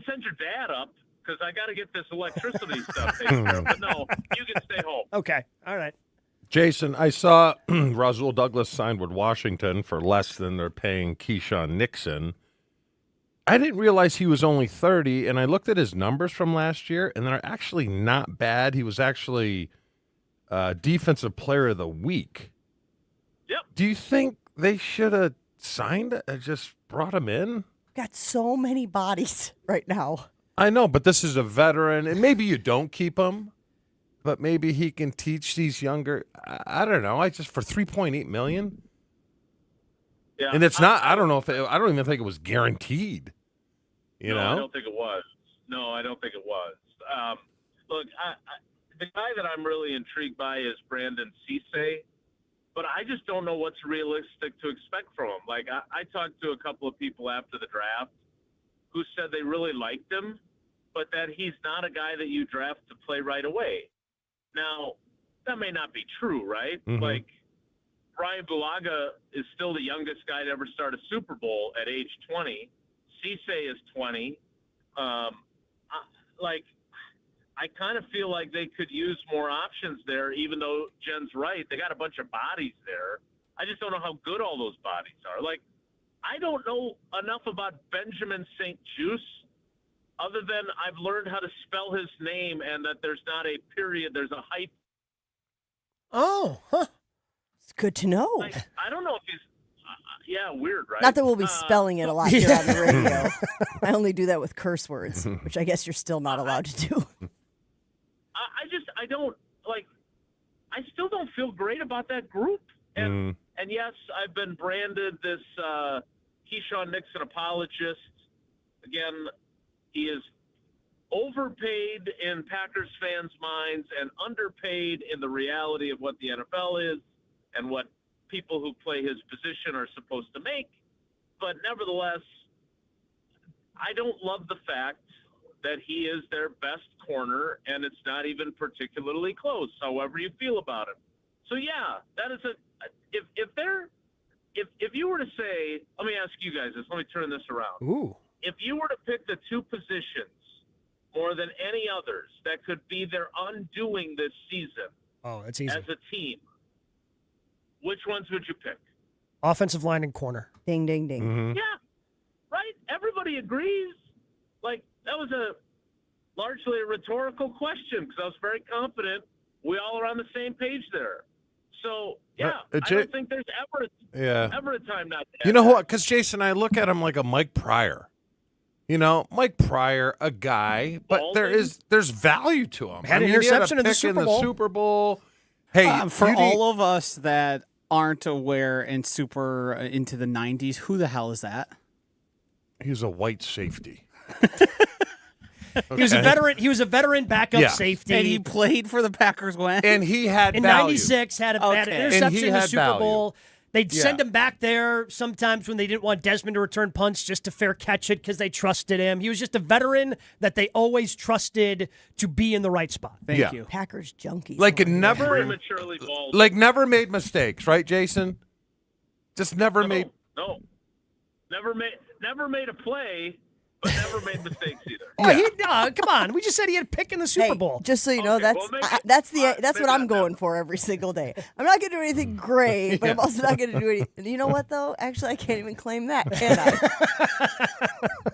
send your dad up, because I got to get this electricity stuff taken care of. But no, you can stay home. Okay. All right. Jason, I saw Rasul Douglas signed with Washington for less than they're paying Keyshawn Nixon. I didn't realize he was only 30, and I looked at his numbers from last year, and they're actually not bad. He was actually Defensive Player of the Week. Yep. Do you think they should have signed it and just brought him in? Got so many bodies right now. I know, but this is a veteran, and maybe you don't keep him, but maybe he can teach these younger. I don't know. For $3.8 million. Yeah, and it's not. I don't know if I don't even think it was guaranteed. You know, I don't think it was. No, I don't think it was. Look, the guy that I'm really intrigued by is Brandon Cisse, but I just don't know what's realistic to expect from him. Like, I talked to a couple of people after the draft who said they really liked him, but that he's not a guy that you draft to play right away. Now, that may not be true, right? Mm-hmm. Like, Brian Bulaga is still the youngest guy to ever start a Super Bowl at age 20. Cisse is 20. I kind of feel like they could use more options there, even though Jen's right. They got a bunch of bodies there. I just don't know how good all those bodies are. Like, I don't know enough about Benjamin St. Juste other than I've learned how to spell his name and that there's not a period, there's a hyphen. Oh, huh. It's good to know. I don't know if he's, weird, right? Not that we'll be spelling it a lot here on the radio. I only do that with curse words, which I guess you're still not allowed to do. great about that group. And yes, I've been branded this Keyshawn Nixon apologist. Again, he is overpaid in Packers fans' minds and underpaid in the reality of what the NFL is and what people who play his position are supposed to make. But nevertheless, I don't love the fact that he is their best corner, and it's not even particularly close, however you feel about him. So yeah, that is if you were to say, let me ask you guys this, let me turn this around. Ooh. If you were to pick the two positions more than any others that could be their undoing this season that's easy. as a team, which ones would you pick? Offensive line and corner. Ding, ding, ding. Yeah, right? Everybody agrees. Like, that was largely a rhetorical question because I was very confident we all are on the same page there. So, yeah, I don't think there's ever a time not to have You know that. what? Because, Jason, I look at him like a Mike Pryor. Mike Pryor, a guy, but there's value to him. Had an interception in the pick Super Bowl. Super Bowl. Hey, for all of us that aren't aware and super into the 90s, who the hell is that? He's a white safety. He was a veteran. He was a veteran backup safety, and he played for the Packers when. And he had in value. '96 had an interception in the Super Bowl. They'd send him back there sometimes when they didn't want Desmond to return punts just to fair catch it because they trusted him. He was just a veteran that they always trusted to be in the right spot. Thank you. Packers junkies. Prematurely bald. Never made mistakes, right, Jason? Just never made. No. Never made a play, but never made mistakes either. Come on. We just said he had a pick in the Super Bowl. Just so you know, that's what I'm going for every single day. I'm not going to do anything great, but I'm also not going to do anything. You know what, though? Actually, I can't even claim that, can I?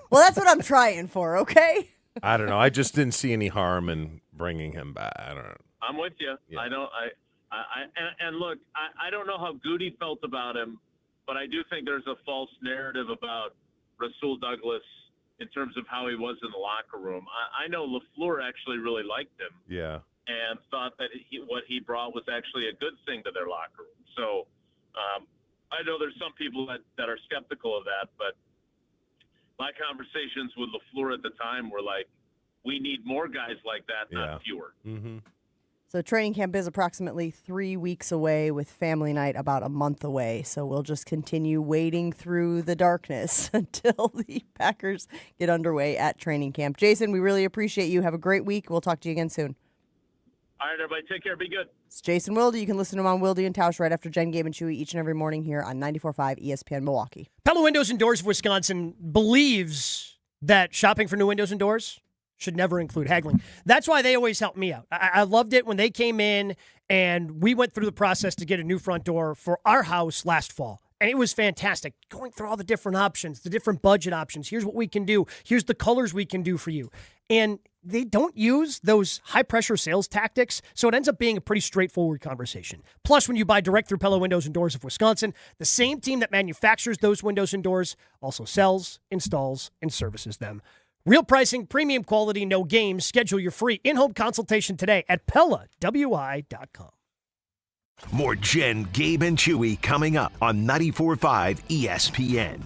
Well, that's what I'm trying for, okay? I don't know. I just didn't see any harm in bringing him back. I don't know. I'm with you. Yeah. And look, I don't know how Goody felt about him, but I do think there's a false narrative about Rasul Douglas in terms of how he was in the locker room. I know LaFleur actually really liked him. Yeah. And thought that what he brought was actually a good thing to their locker room. So I know there's some people that are skeptical of that, but my conversations with LaFleur at the time were like, we need more guys like that, not fewer. Mm-hmm. So training camp is approximately 3 weeks away with family night about a month away. So we'll just continue wading through the darkness until the Packers get underway at training camp. Jason, we really appreciate you. Have a great week. We'll talk to you again soon. All right, everybody, take care. Be good. It's Jason Wilde. You can listen to him on Wilde and Tausch right after Jen, Gabe, and Chewy each and every morning here on 94.5 ESPN Milwaukee. Pella Windows and Doors of Wisconsin believes that shopping for new windows and doors should never include haggling. That's why they always help me out. I loved it when they came in and we went through the process to get a new front door for our house last fall. And it was fantastic. Going through all the different options, the different budget options. Here's what we can do. Here's the colors we can do for you. And they don't use those high-pressure sales tactics, so it ends up being a pretty straightforward conversation. Plus, when you buy direct through Pella Windows and Doors of Wisconsin, the same team that manufactures those windows and doors also sells, installs, and services them. Real pricing, premium quality, no games. Schedule your free in-home consultation today at PellaWI.com. More Jen, Gabe, and Chewy coming up on 94.5 ESPN.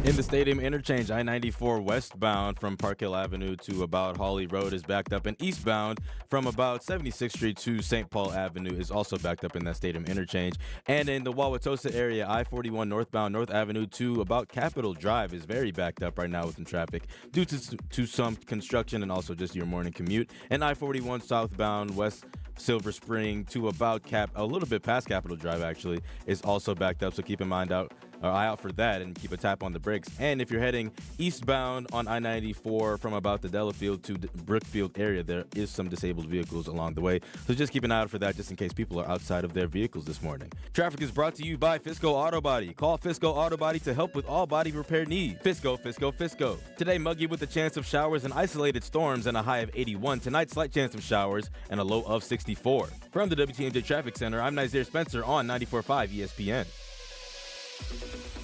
In the stadium interchange, I-94 westbound from Park Hill Avenue to about Hawley Road is backed up, and eastbound from about 76th Street to St. Paul Avenue is also backed up in that stadium interchange. And in the Wauwatosa area, I-41 northbound North Avenue to about Capitol Drive is very backed up right now with some traffic due to some construction and also just your morning commute. And I-41 southbound West Silver Spring to about a little bit past Capitol Drive actually is also backed up, so keep an eye out for that and keep a tap on the brakes. And if you're heading eastbound on I-94 from about the Delafield to Brookfield area, there is some disabled vehicles along the way, so just keep an eye out for that just in case people are outside of their vehicles this morning. Traffic is brought to you by Fisco Auto Body. Call Fisco Auto Body to help with all body repair needs. Fisco. Today, muggy with a chance of showers and isolated storms and a high of 81. Tonight, slight chance of showers and a low of 64. From the WTMJ Traffic Center, I'm Nazir Spencer on 94.5 ESPN.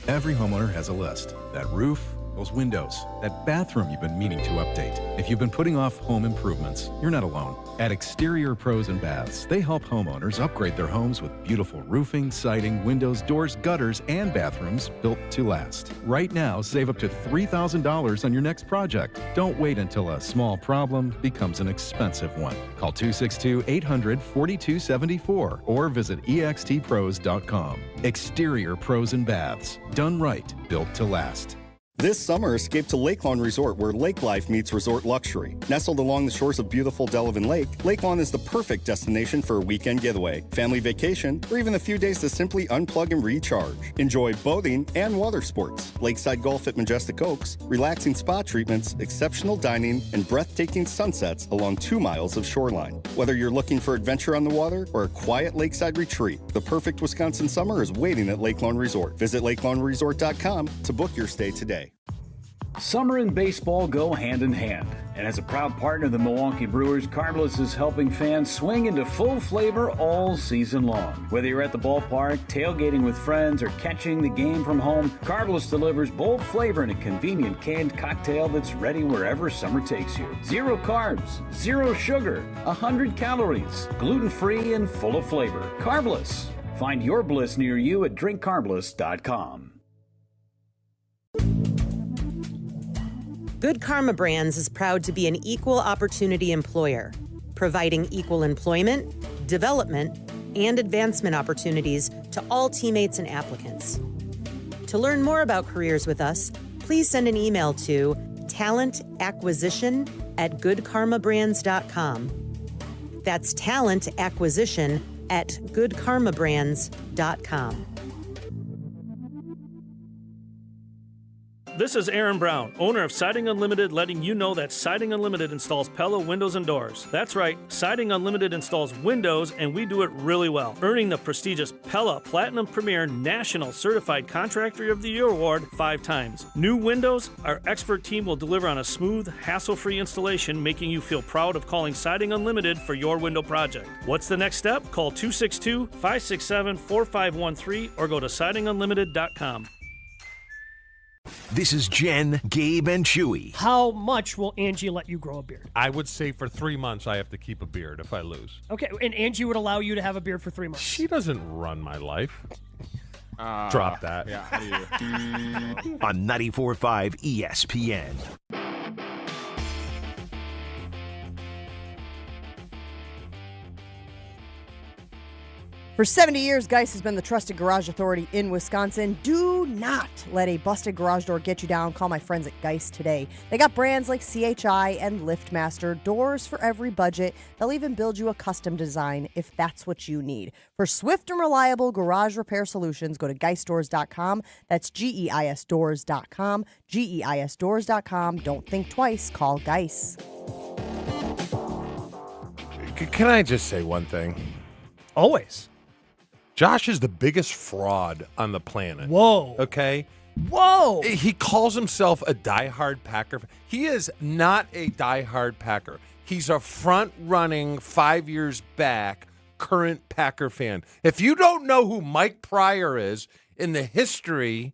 Every homeowner has a list. That roof, those windows, that bathroom you've been meaning to update. If you've been putting off home improvements, you're not alone. At Exterior Pros and Baths, they help homeowners upgrade their homes with beautiful roofing, siding, windows, doors, gutters, and bathrooms built to last. Right now, save up to $3,000 on your next project. Don't wait until a small problem becomes an expensive one. Call 262-800-4274 or visit extpros.com. Exterior Pros and Baths. Done right, built to last. This summer, escape to Lakelon Resort, where lake life meets resort luxury. Nestled along the shores of beautiful Delavan Lake, Lakelon is the perfect destination for a weekend getaway, family vacation, or even a few days to simply unplug and recharge. Enjoy boating and water sports, lakeside golf at Majestic Oaks, relaxing spa treatments, exceptional dining, and breathtaking sunsets along 2 miles of shoreline. Whether you're looking for adventure on the water or a quiet lakeside retreat, the perfect Wisconsin summer is waiting at Lakelon Resort. Visit lakelonresort.com to book your stay today. Summer and baseball go hand in hand, and as a proud partner of the Milwaukee Brewers, Carbless is helping fans swing into full flavor all season long. Whether you're at the ballpark, tailgating with friends, or catching the game from home, Carbless delivers bold flavor in a convenient canned cocktail that's ready wherever summer takes you. 0 carbs, 0 sugar, 100 calories, gluten-free and full of flavor. Carbless. Find your bliss near you at drinkcarbless.com. Good Karma Brands is proud to be an equal opportunity employer, providing equal employment, development, and advancement opportunities to all teammates and applicants. To learn more about careers with us, please send an email to talentacquisition@goodkarmabrands.com. That's talentacquisition@goodkarmabrands.com. This is Aaron Brown, owner of Siding Unlimited, letting you know that Siding Unlimited installs Pella windows and doors. That's right, Siding Unlimited installs windows, and we do it really well, earning the prestigious Pella Platinum Premier National Certified Contractor of the Year Award 5 times. New windows, our expert team will deliver on a smooth, hassle-free installation, making you feel proud of calling Siding Unlimited for your window project. What's the next step? Call 262-567-4513 or go to sidingunlimited.com. This is Jen, Gabe, and Chewy. How much will Angie let you grow a beard? I would say for 3 months I have to keep a beard if I lose. Okay, and Angie would allow you to have a beard for 3 months. She doesn't run my life. Drop that. Yeah, how do you? On 94.5 ESPN. For 70 years, Geist has been the trusted garage authority in Wisconsin. Do not let a busted garage door get you down. Call my friends at Geist today. They got brands like CHI and LiftMaster, doors for every budget. They'll even build you a custom design if that's what you need. For swift and reliable garage repair solutions, go to geistdoors.com. That's GEISdoors.com. GEISdoors.com. Don't think twice. Call Geist. Can I just say one thing? Always. Josh is the biggest fraud on the planet. Whoa. Okay? Whoa. He calls himself a diehard Packer. He is not a diehard Packer. He's a front-running, 5 years back, current Packer fan. If you don't know who Mike Pryor is in the history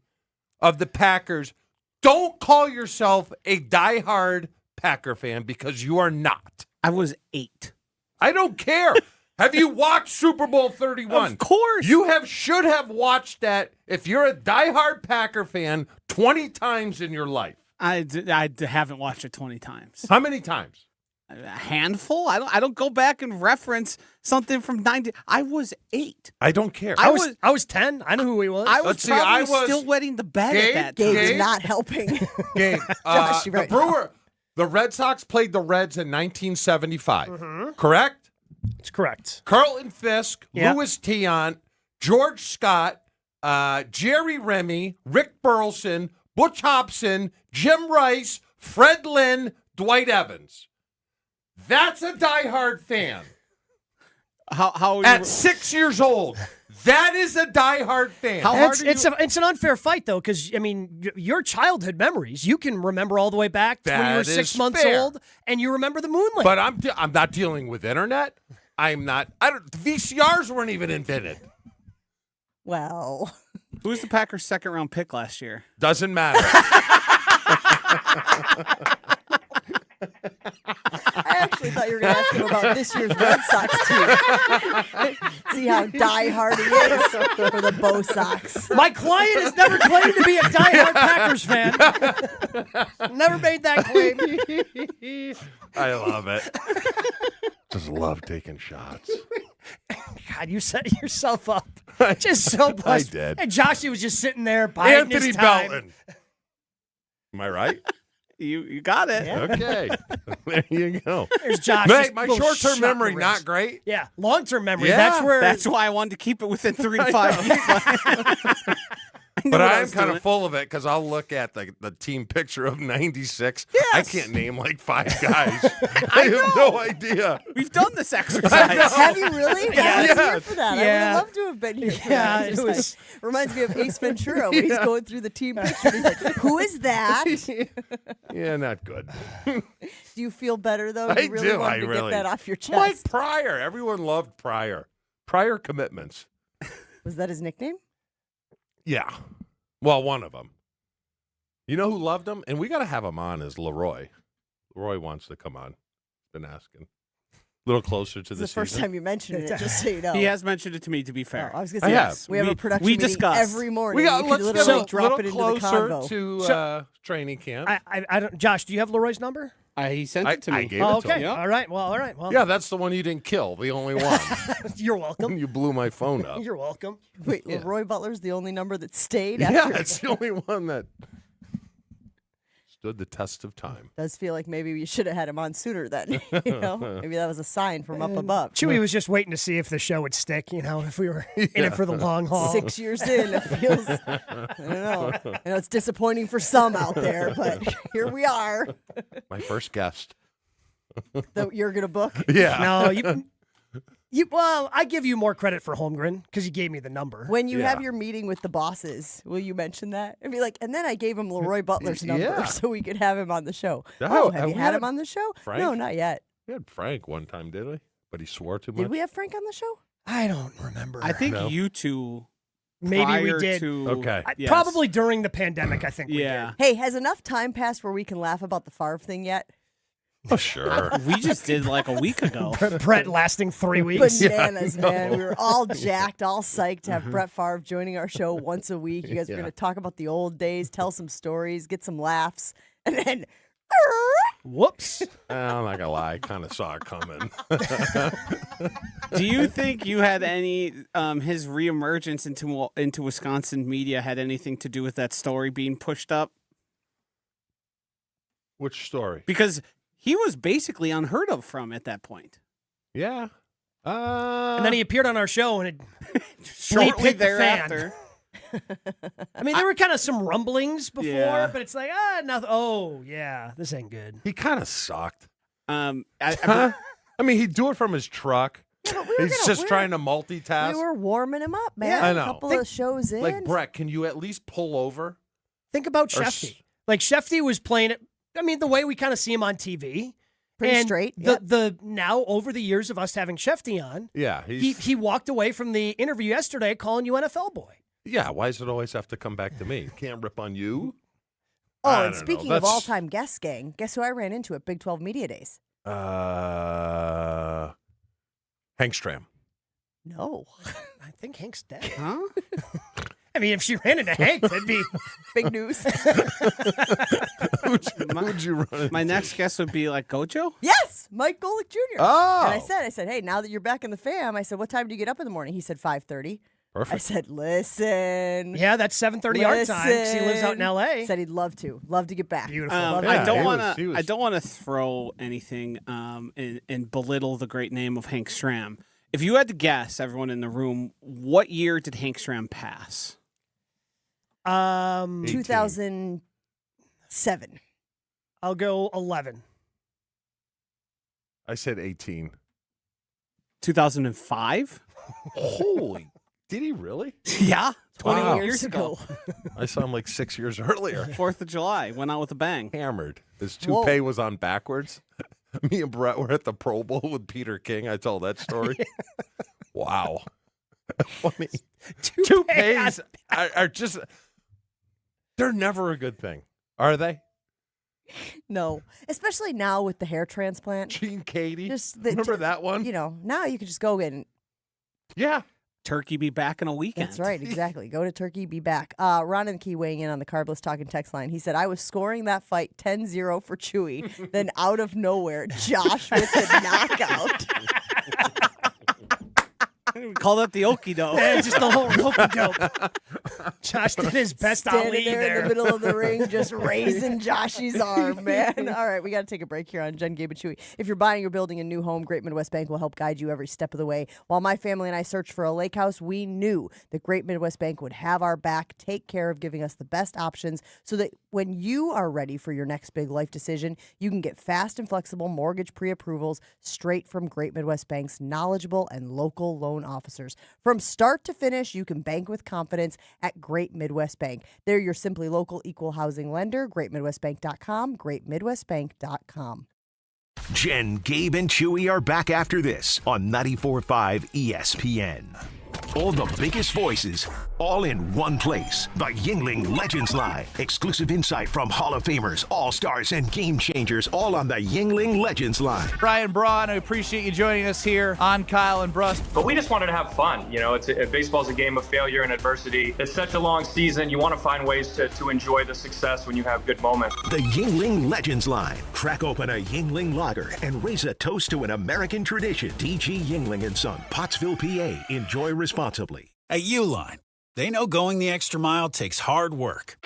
of the Packers, don't call yourself a diehard Packer fan because you are not. I was 8. I don't care. Have you watched Super Bowl 31? Of course. You should have watched that if you're a diehard Packer fan 20 times in your life. I haven't watched it 20 times. How many times? A handful? I don't go back and reference something from 90. I was 8. I don't care. I was 10. I know who he was. I was still wetting the bed at that time. Gabe's not helping. Gabe, Josh, the Red Sox played the Reds in 1975, correct? It's correct. Carlton Fisk, Yep. Louis Tiant, George Scott, Jerry Remy, Rick Burleson, Butch Hobson, Jim Rice, Fred Lynn, Dwight Evans. That's a diehard fan. How at 6 years old? That is a diehard fan. It's an unfair fight, though, because, I mean, your childhood memories, you can remember all the way back to when you were 6 months old, and you remember the moonlight. But I'm not dealing with internet. VCRs weren't even invented. Well. Who was the Packers' second-round pick last year? Doesn't matter. I actually thought you were going to ask him about this year's Red Sox team. See how diehard he is for the Bo Sox. My client has never claimed to be a diehard Packers fan. Never made that claim. I love it. Just love taking shots. God, you set yourself up. Just so blessed. I did. And Joshy was just sitting there biding Anthony his time. Belton. Am I right? You got it. Yeah. Okay. There you go. There's Josh. My short-term shot in memory, the not wrist. great. Yeah, long-term memory. Yeah. That's why I wanted to keep it within 3 to 5 years. But I'm kind of full of it because I'll look at the team picture of 96. Yes. I can't name like 5 guys. I have no idea. We've done this exercise. Have you really? Yeah. I was here for that. I would Yeah. have loved to have been here for Yeah, that it exercise. was- Reminds me of Ace Ventura when he's going through the team picture. He's like, who is that? Yeah, not good. Do you feel better, though? I You really do. wanted I to really. get that off your chest. Mike Pryor. Everyone loved Pryor. Pryor commitments. Was that his nickname? Yeah. Well, one of them. You know who loved him? And we got to have him on is Leroy. Leroy wants to come on. Been asking. A little closer to It's the the first season. time you mentioned it, just so you know. He has mentioned it to me, to be fair. Oh, I was going to say, have. we have a production we meeting discussed. every morning. We got, you let's could get literally a drop little it into the closer convo. to training camp. I don't. Josh, do you have Leroy's number? He sent it to me. I gave Oh, it to okay. him. All right. Well. Yeah, that's the one you didn't kill. The only one. You're welcome. You blew my phone up. You're welcome. Wait, Yeah. Leroy Butler's the only number that stayed Yeah, after. it's the only one that stood the test of time. Does feel like maybe we should have had him on sooner then. You know, maybe that was a sign from up above. Chewy was just waiting to see if the show would stick. You know, if we were in it for the long haul. 6 years in, it feels. I don't know. I know it's disappointing for some out there, but here we are. My first guest. That you're gonna book. Yeah. No, well, I give you more credit for Holmgren because you gave me the number. When you Yeah. have your meeting with the bosses, will you mention that? And be like, and then I gave him Leroy Butler's number Yeah. so we could have him on the show. Yeah, Oh, have we you had had him on the show? Frank? No, not yet. We had Frank one time, did we? But he swore too much. Did we have Frank on the show? I don't remember. I think No. you two. Maybe we prior did. To, Okay. Yes. Probably during the pandemic. I think. We Yeah. Hey, has enough time passed where we can laugh about the Favre thing yet? Oh, sure. We just did like a week ago. did. Brett lasting 3 weeks. Bananas, man. We were all jacked, all psyched to have Brett Favre joining our show once a week. You guys were Yeah. going to talk about the old days, tell some stories, get some laughs, and then Whoops. I'm not gonna lie, I kind of saw it coming. Do you think you had any his reemergence into Wisconsin media had anything to do with that story being pushed up? Which story? Because he was basically unheard of from at that point. Yeah. And then he appeared on our show and it Shortly hit the fan. thereafter. I mean, there were kind of some rumblings before, Yeah. but it's like, nothing. Oh, yeah, this ain't good. He kind of sucked. I mean, he'd do it from his truck. He's just trying to multitask. we were warming him up, man. Yeah, I know. A couple of shows in. Like, Brett, can you at least pull over? Think about Or Shefty. Like, Shefty was playing it, I mean, the way we kind of see him on TV. Pretty and straight, The now, over the years of us having Shefty on, Yeah, he walked away from the interview yesterday calling you NFL boy. Yeah, why does it always have to come back to me? Can't rip on you? Oh, I and don't know. speaking of That's- all-time guest gang, guess who I ran into at Big 12 Media Days? Hank Stram. No. I think Hank's dead. Huh? I mean, if she ran into Hank, that'd be big news. Who'd you run into? My next guess would be like Gojo? Yes, Mike Golick Jr. Oh. And I said, hey, now that you're back in the fam, I said, what time do you get up in the morning? He said 5:30. Perfect. I said, listen. Yeah, that's 7:30 our time because he lives out in L.A. Said he'd love to get back. Beautiful. I don't want to throw anything and belittle the great name of Hank Stram. If you had to guess, everyone in the room, what year did Hank Stram pass? 2007. I'll go 11. I said 18. 2005? Holy. Did he really? Yeah. 20 Wow. years ago. I saw him like 6 years earlier. 4th of July. Went out with a bang. Hammered. His Whoa. toupee was on backwards. Me and Brett were at the Pro Bowl with Peter King. I told that story. Wow. Funny. Toupees are just, they're never a good thing. Are they? No, especially now with the hair transplant. Gene Katie. Just Remember that one? You know, now you can just go in. Yeah. Turkey be back in a weekend. That's right, exactly. Go to Turkey, be back. Ron and Key weighing in on the Carbless Talking text line. He said, I was scoring that fight 10-0 for Chewy. Then out of nowhere, Josh with a knockout. We call that the okie doke. Yeah, just the whole okie doke. Josh did his best Standing Ali there in the middle of the ring, just raising Joshy's arm, man. All right, we got to take a break here on Jen, Gabe, and Chewy. If you're buying or building a new home, Great Midwest Bank will help guide you every step of the way. While my family and I searched for a lake house, we knew that Great Midwest Bank would have our back, take care of giving us the best options so that when you are ready for your next big life decision, you can get fast and flexible mortgage pre-approvals straight from Great Midwest Bank's knowledgeable and local loan officers. From start to finish, you can bank with confidence at Great Midwest Bank. They're your simply local equal housing lender. GreatMidwestBank.com. GreatMidwestBank.com. Jen, Gabe, and Chewy are back after this on 94.5 ESPN. All the biggest voices, all in one place. The Yingling Legends Line. Exclusive insight from Hall of Famers, All-Stars, and Game Changers, all on the Yingling Legends Line. Brian Braun, I appreciate you joining us here on Kyle and Bruss. But we just wanted to have fun. You know, baseball's a game of failure and adversity. It's such a long season. You want to find ways to enjoy the success when you have good moments. The Yingling Legends Line. Crack open a Yingling lager and raise a toast to an American tradition. D.G. Yingling & Son, Pottsville, PA. Enjoy responsibly. At Uline, they know going the extra mile takes hard work.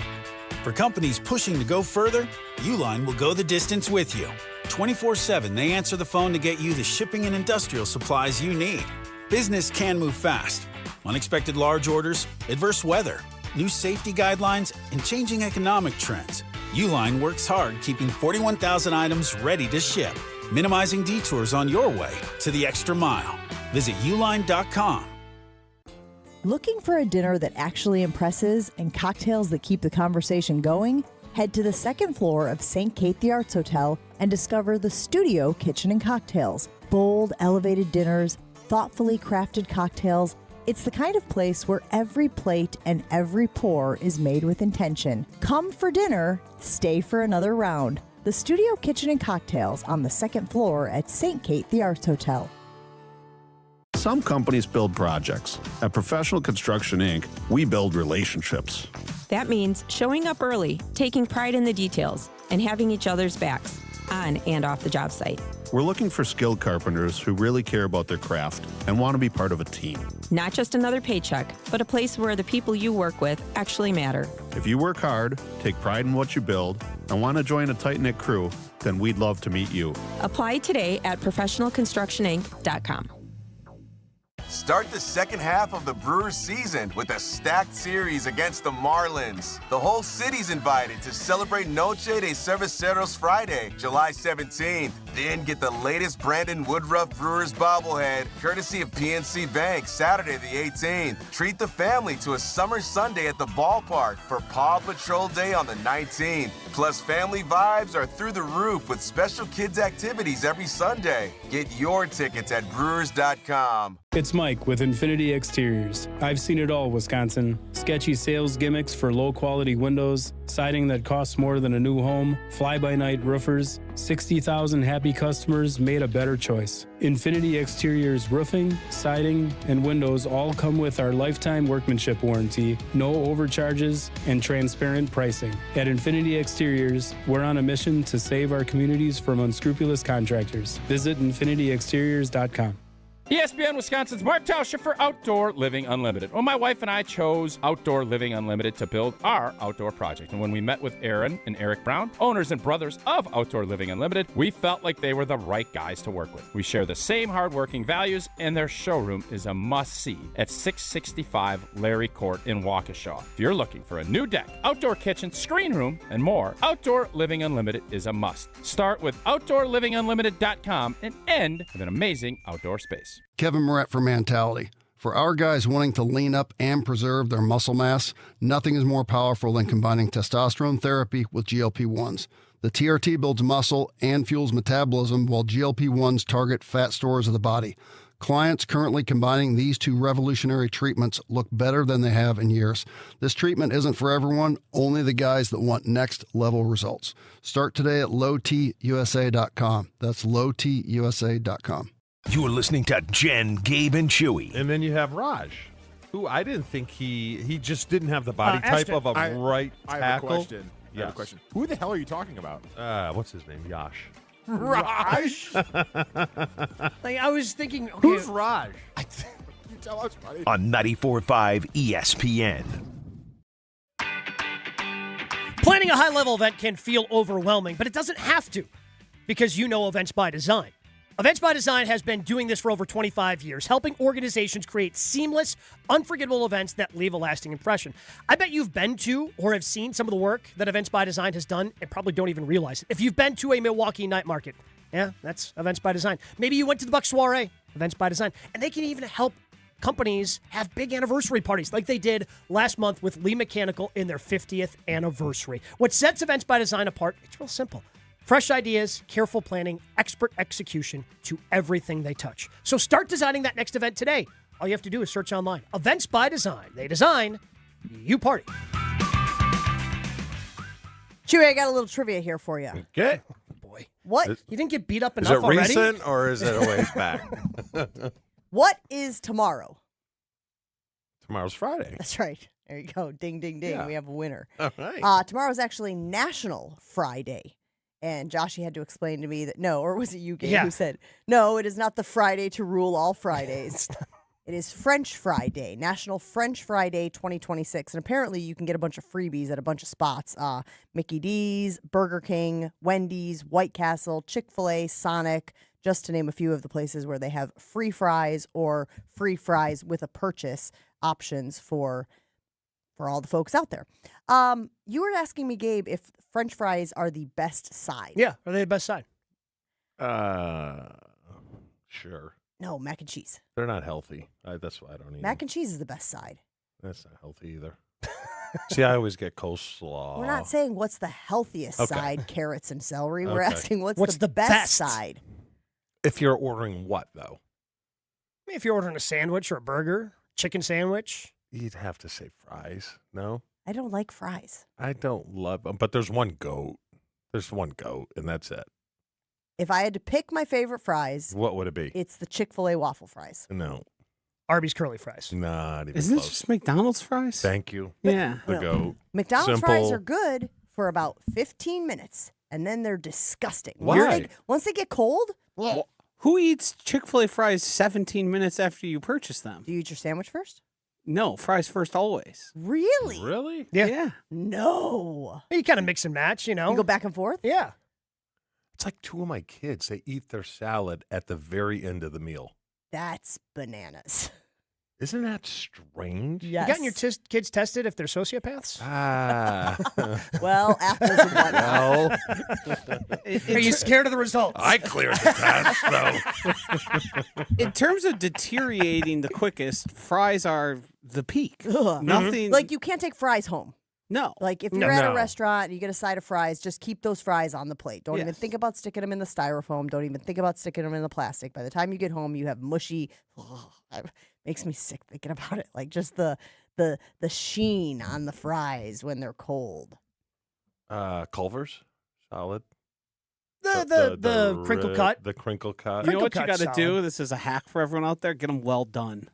For companies pushing to go further, Uline will go the distance with you. 24/7, they answer the phone to get you the shipping and industrial supplies you need. Business can move fast. Unexpected large orders, adverse weather, new safety guidelines, and changing economic trends. Uline works hard keeping 41,000 items ready to ship, minimizing detours on your way to the extra mile. Visit uline.com. Looking for a dinner that actually impresses and cocktails that keep the conversation going? Head to the second floor of St. Kate the Arts Hotel and discover the Studio Kitchen and Cocktails. Bold, elevated dinners, thoughtfully crafted cocktails. It's the kind of place where every plate and every pour is made with intention. Come for dinner, stay for another round. The Studio Kitchen and Cocktails on the second floor at St. Kate the Arts Hotel. Some companies build projects. At Professional Construction, Inc., we build relationships. That means showing up early, taking pride in the details, and having each other's backs, on and off the job site. We're looking for skilled carpenters who really care about their craft and want to be part of a team. Not just another paycheck, but a place where the people you work with actually matter. If you work hard, take pride in what you build, and want to join a tight-knit crew, then we'd love to meet you. Apply today at professionalconstructioninc.com. Start the second half of the Brewers season with a stacked series against the Marlins. The whole city's invited to celebrate Noche de Cerveceros Friday, July 17th. Then get the latest Brandon Woodruff Brewers bobblehead, courtesy of PNC Bank, Saturday the 18th. Treat the family to a summer Sunday at the ballpark for Paw Patrol Day on the 19th. Plus, family vibes are through the roof with special kids activities every Sunday. Get your tickets at brewers.com. It's Mike with Infinity Exteriors. I've seen it all, Wisconsin. Sketchy sales gimmicks for low-quality windows, siding that costs more than a new home, fly-by-night roofers. 60,000 happy customers made a better choice. Infinity Exteriors roofing, siding, and windows all come with our lifetime workmanship warranty, no overcharges, and transparent pricing. At Infinity Exteriors, we're on a mission to save our communities from unscrupulous contractors. Visit infinityexteriors.com. ESPN Wisconsin's Mark Tauscher for Outdoor Living Unlimited. Well, my wife and I chose Outdoor Living Unlimited to build our outdoor project. And when we met with Aaron and Eric Brown, owners and brothers of Outdoor Living Unlimited, we felt like they were the right guys to work with. We share the same hardworking values, and their showroom is a must-see at 665 Larry Court in Waukesha. If you're looking for a new deck, outdoor kitchen, screen room, and more, Outdoor Living Unlimited is a must. Start with OutdoorLivingUnlimited.com and end with an amazing outdoor space. Kevin Moret for Mentality. For our guys wanting to lean up and preserve their muscle mass, nothing is more powerful than combining testosterone therapy with GLP-1s. The TRT builds muscle and fuels metabolism while GLP-1s target fat stores of the body. Clients currently combining these two revolutionary treatments look better than they have in years. This treatment isn't for everyone, only the guys that want next-level results. Start today at lowtusa.com. That's lowtusa.com. You're listening to Jen, Gabe, and Chewy. And then you have Raj, who I didn't think he just didn't have the body type of a right tackle. I have a question. Yes. I have a question. Who the hell are you talking about? What's his name? Yash. Raj? Like, I was thinking, okay, Who's Raj? You tell us, buddy. On 94.5 ESPN. planning a high-level event can feel overwhelming, but it doesn't have to, because you know Events by Design. Events by Design has been doing this for over 25 years, helping organizations create seamless, unforgettable events that leave a lasting impression. I bet you've been to or have seen some of the work that Events by Design has done and probably don't even realize it. If you've been to a Milwaukee night market, yeah, that's Events by Design. Maybe you went to the Buck Soiree, Events by Design. And they can even help companies have big anniversary parties like they did last month with Lee Mechanical in their 50th anniversary. What sets Events by Design apart, it's real simple. Fresh ideas, careful planning, expert execution to everything they touch. So start designing that next event today. All you have to do is search online. Events by Design. They design, you party. Chewy, I got a little trivia here for you. Okay. Boy. What? You didn't get beat up Is enough it already? recent or is it a ways back? What is tomorrow? Tomorrow's Friday. That's right. There you go. Ding, ding, ding. Yeah. We have a winner. All right. Tomorrow's actually National Friday. And Joshy had to explain to me that no, or was it you, Gabe, who said, no, it is not the Friday to rule all Fridays. It is French Friday, National French Friday 2026. And apparently you can get a bunch of freebies at a bunch of spots. Mickey D's, Burger King, Wendy's, White Castle, Chick-fil-A, Sonic, just to name a few of the places where they have free fries or free fries with a purchase options for all the folks out there. You were asking me, Gabe, if French fries are the best side. Yeah, are they the best side? Sure. No, mac and cheese. They're not healthy. That's why I don't eat Mac and cheese is the best side. That's not healthy either. See, I always get coleslaw. We're not saying what's the healthiest side, carrots and celery. We're Okay. asking what's the best side. If you're ordering what, though? I mean, if you're ordering a sandwich or a burger, chicken sandwich. You'd have to say fries, no? I don't like fries. I don't love them, but there's one goat. There's one goat, and that's it. If I had to pick my favorite fries, What would it be? it's the Chick-fil-A waffle fries. No. Arby's curly fries. Not even Isn't close. it just McDonald's fries? Thank you. Yeah. The goat. McDonald's Simple. fries are good for about 15 minutes, and then they're disgusting. Why? Once they get cold, Who eats Chick-fil-A fries 17 minutes after you purchase them? do you eat your sandwich first? No, fries first always. Really? Really? Yeah. No. You kind of mix and match, you know. You go back and forth? Yeah. It's like two of my kids. They eat their salad at the very end of the meal. That's bananas. Isn't that strange? Yes. You gotten your kids tested if they're sociopaths? Ah. Well, apples and whatnot. Well, Are you scared of the results? I cleared the test, though. In terms of deteriorating the quickest, fries are the peak. Ugh. Nothing. Like, you can't take fries home. No. Like, if you're at a No. restaurant and you get a side of fries, just keep those fries on the plate. Don't even Yes. think about sticking them in the styrofoam. Don't even think about sticking them in the plastic. By the time you get home, you have mushy. Makes me sick thinking about it. Like, just the sheen on the fries when they're cold. Culver's, solid. The crinkle cut. The crinkle cut. You know what you Crinkle got to cut's do? solid. This is a hack for everyone out there. Get them well done.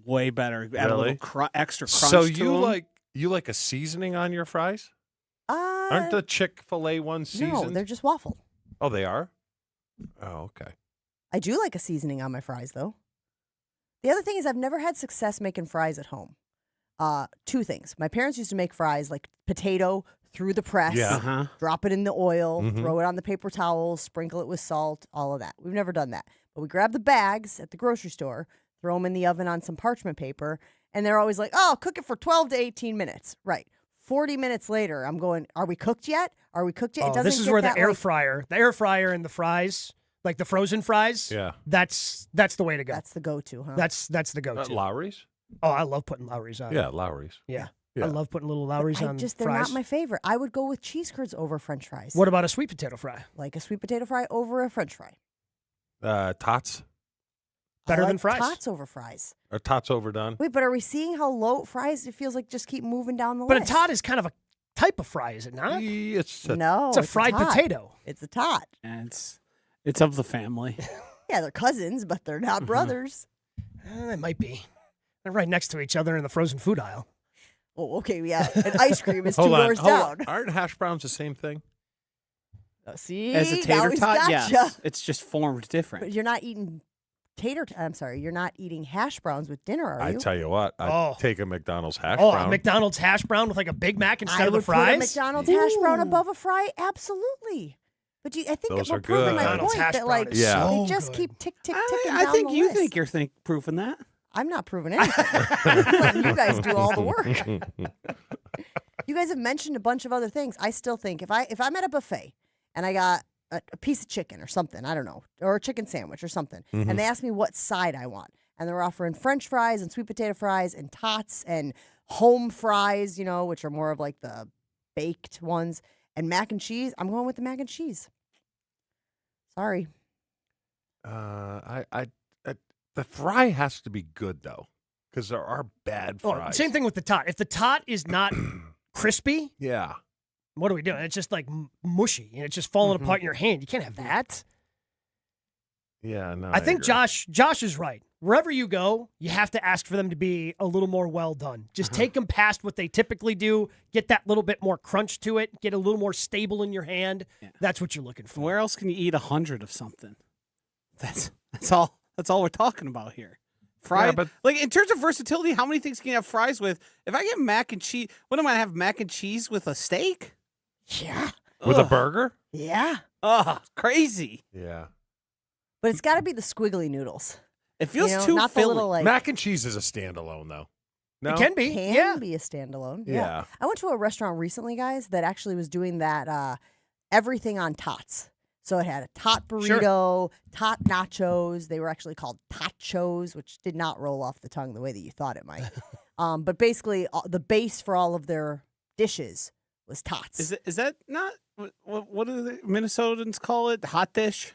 Way better. Add a Really? little extra crunch So to you like a seasoning on your fries? Uh, Aren't the Chick-fil-A ones seasoned? No, they're just waffle. Oh, they are? Oh, okay. I do like a seasoning on my fries, though. The other thing is I've never had success making fries at home. Two things. My parents used to make fries like potato through the press, Yeah. drop it in the oil, Mhm. throw it on the paper towels, sprinkle it with salt, all of that. We've never done that. But we grab the bags at the grocery store, throw them in the oven on some parchment paper, and they're always like, oh, cook it for 12 to 18 minutes. Right. 40 minutes later, I'm going, are we cooked yet? Are we cooked yet? It Oh, doesn't this is get where the that, air like- fryer and the fries, like the frozen fries. Yeah. That's the way to go. That's the go-to, huh? That's the go-to. Lowry's? Oh, I love putting Lowry's on. Yeah, Lowry's. Yeah. Yeah. I love putting little Lowry's on they're fries. not my favorite. I would go with cheese curds over French fries. What about a sweet potato fry? Like a sweet potato fry over a French fry. Tots? Better I like than fries. Tots over fries. Are tots overdone? Wait, but are we seeing how low fries? It feels like just keep moving down the But list. a tot is kind of a type of fry, is it not? No, it's a fried tot. potato. It's a tot. And it's of the family. Yeah, they're cousins, but they're not brothers. They might be. They're right next to each other in the frozen food aisle. Oh, okay, yeah. And ice cream is two Hold on, doors hold down. on. Aren't hash browns the same thing? See, As a now tater he's tot, gotcha. yes. It's just formed different. But you're not eating you're not eating hash browns with dinner, are I you? tell you what, I'd take a McDonald's hash Oh, brown. a McDonald's hash brown with like a Big Mac instead I of the would put fries? a McDonald's hash brown above a fry, absolutely. But I think Those we're are proving good. my McDonald's point hash that brown like is so they just keep ticking I down think the you list. think you're proving that. I'm not proving anything. I'm letting you guys do all the work. You guys have mentioned a bunch of other things. I still think if I'm at a buffet and I got a piece of chicken or something, I don't know, or a chicken sandwich or something, and they ask me what side I want, and they're offering French fries and sweet potato fries and tots and home fries, which are more of like the baked ones, and mac and cheese, I'm going with the mac and cheese. Sorry. The fry has to be good though, because there are bad fries. Same thing with the tot. If the tot is not crispy, Yeah. what are we doing? It's just like mushy and it's just falling apart in your hand. You can't have that. Yeah, no. I think agree. Josh is right. Wherever you go, you have to ask for them to be a little more well done. Just take them past what they typically do, get that little bit more crunch to it, get a little more stable in your hand. Yeah. That's what you're looking for. Where else can you eat 100 of something? That's all. That's all we're talking about here. Fries, Yeah, but- like in terms of versatility, how many things can you have fries with? If I get mac and cheese, what am I gonna have mac and cheese with a steak? Yeah. With a burger? Yeah. Oh, crazy. Yeah. But it's got to be the squiggly noodles. It feels You know, too not the filling. little, like- Mac and cheese is a standalone though. No? It can be. Can be a standalone. Yeah. I went to a restaurant recently, guys, that actually was doing that everything on tots. So it had a tot burrito, tot nachos. They were actually called tachos, which did not roll off the tongue the way that you thought it might. But basically, the base for all of their dishes was tots. Is that not what do the Minnesotans call it? Hot dish?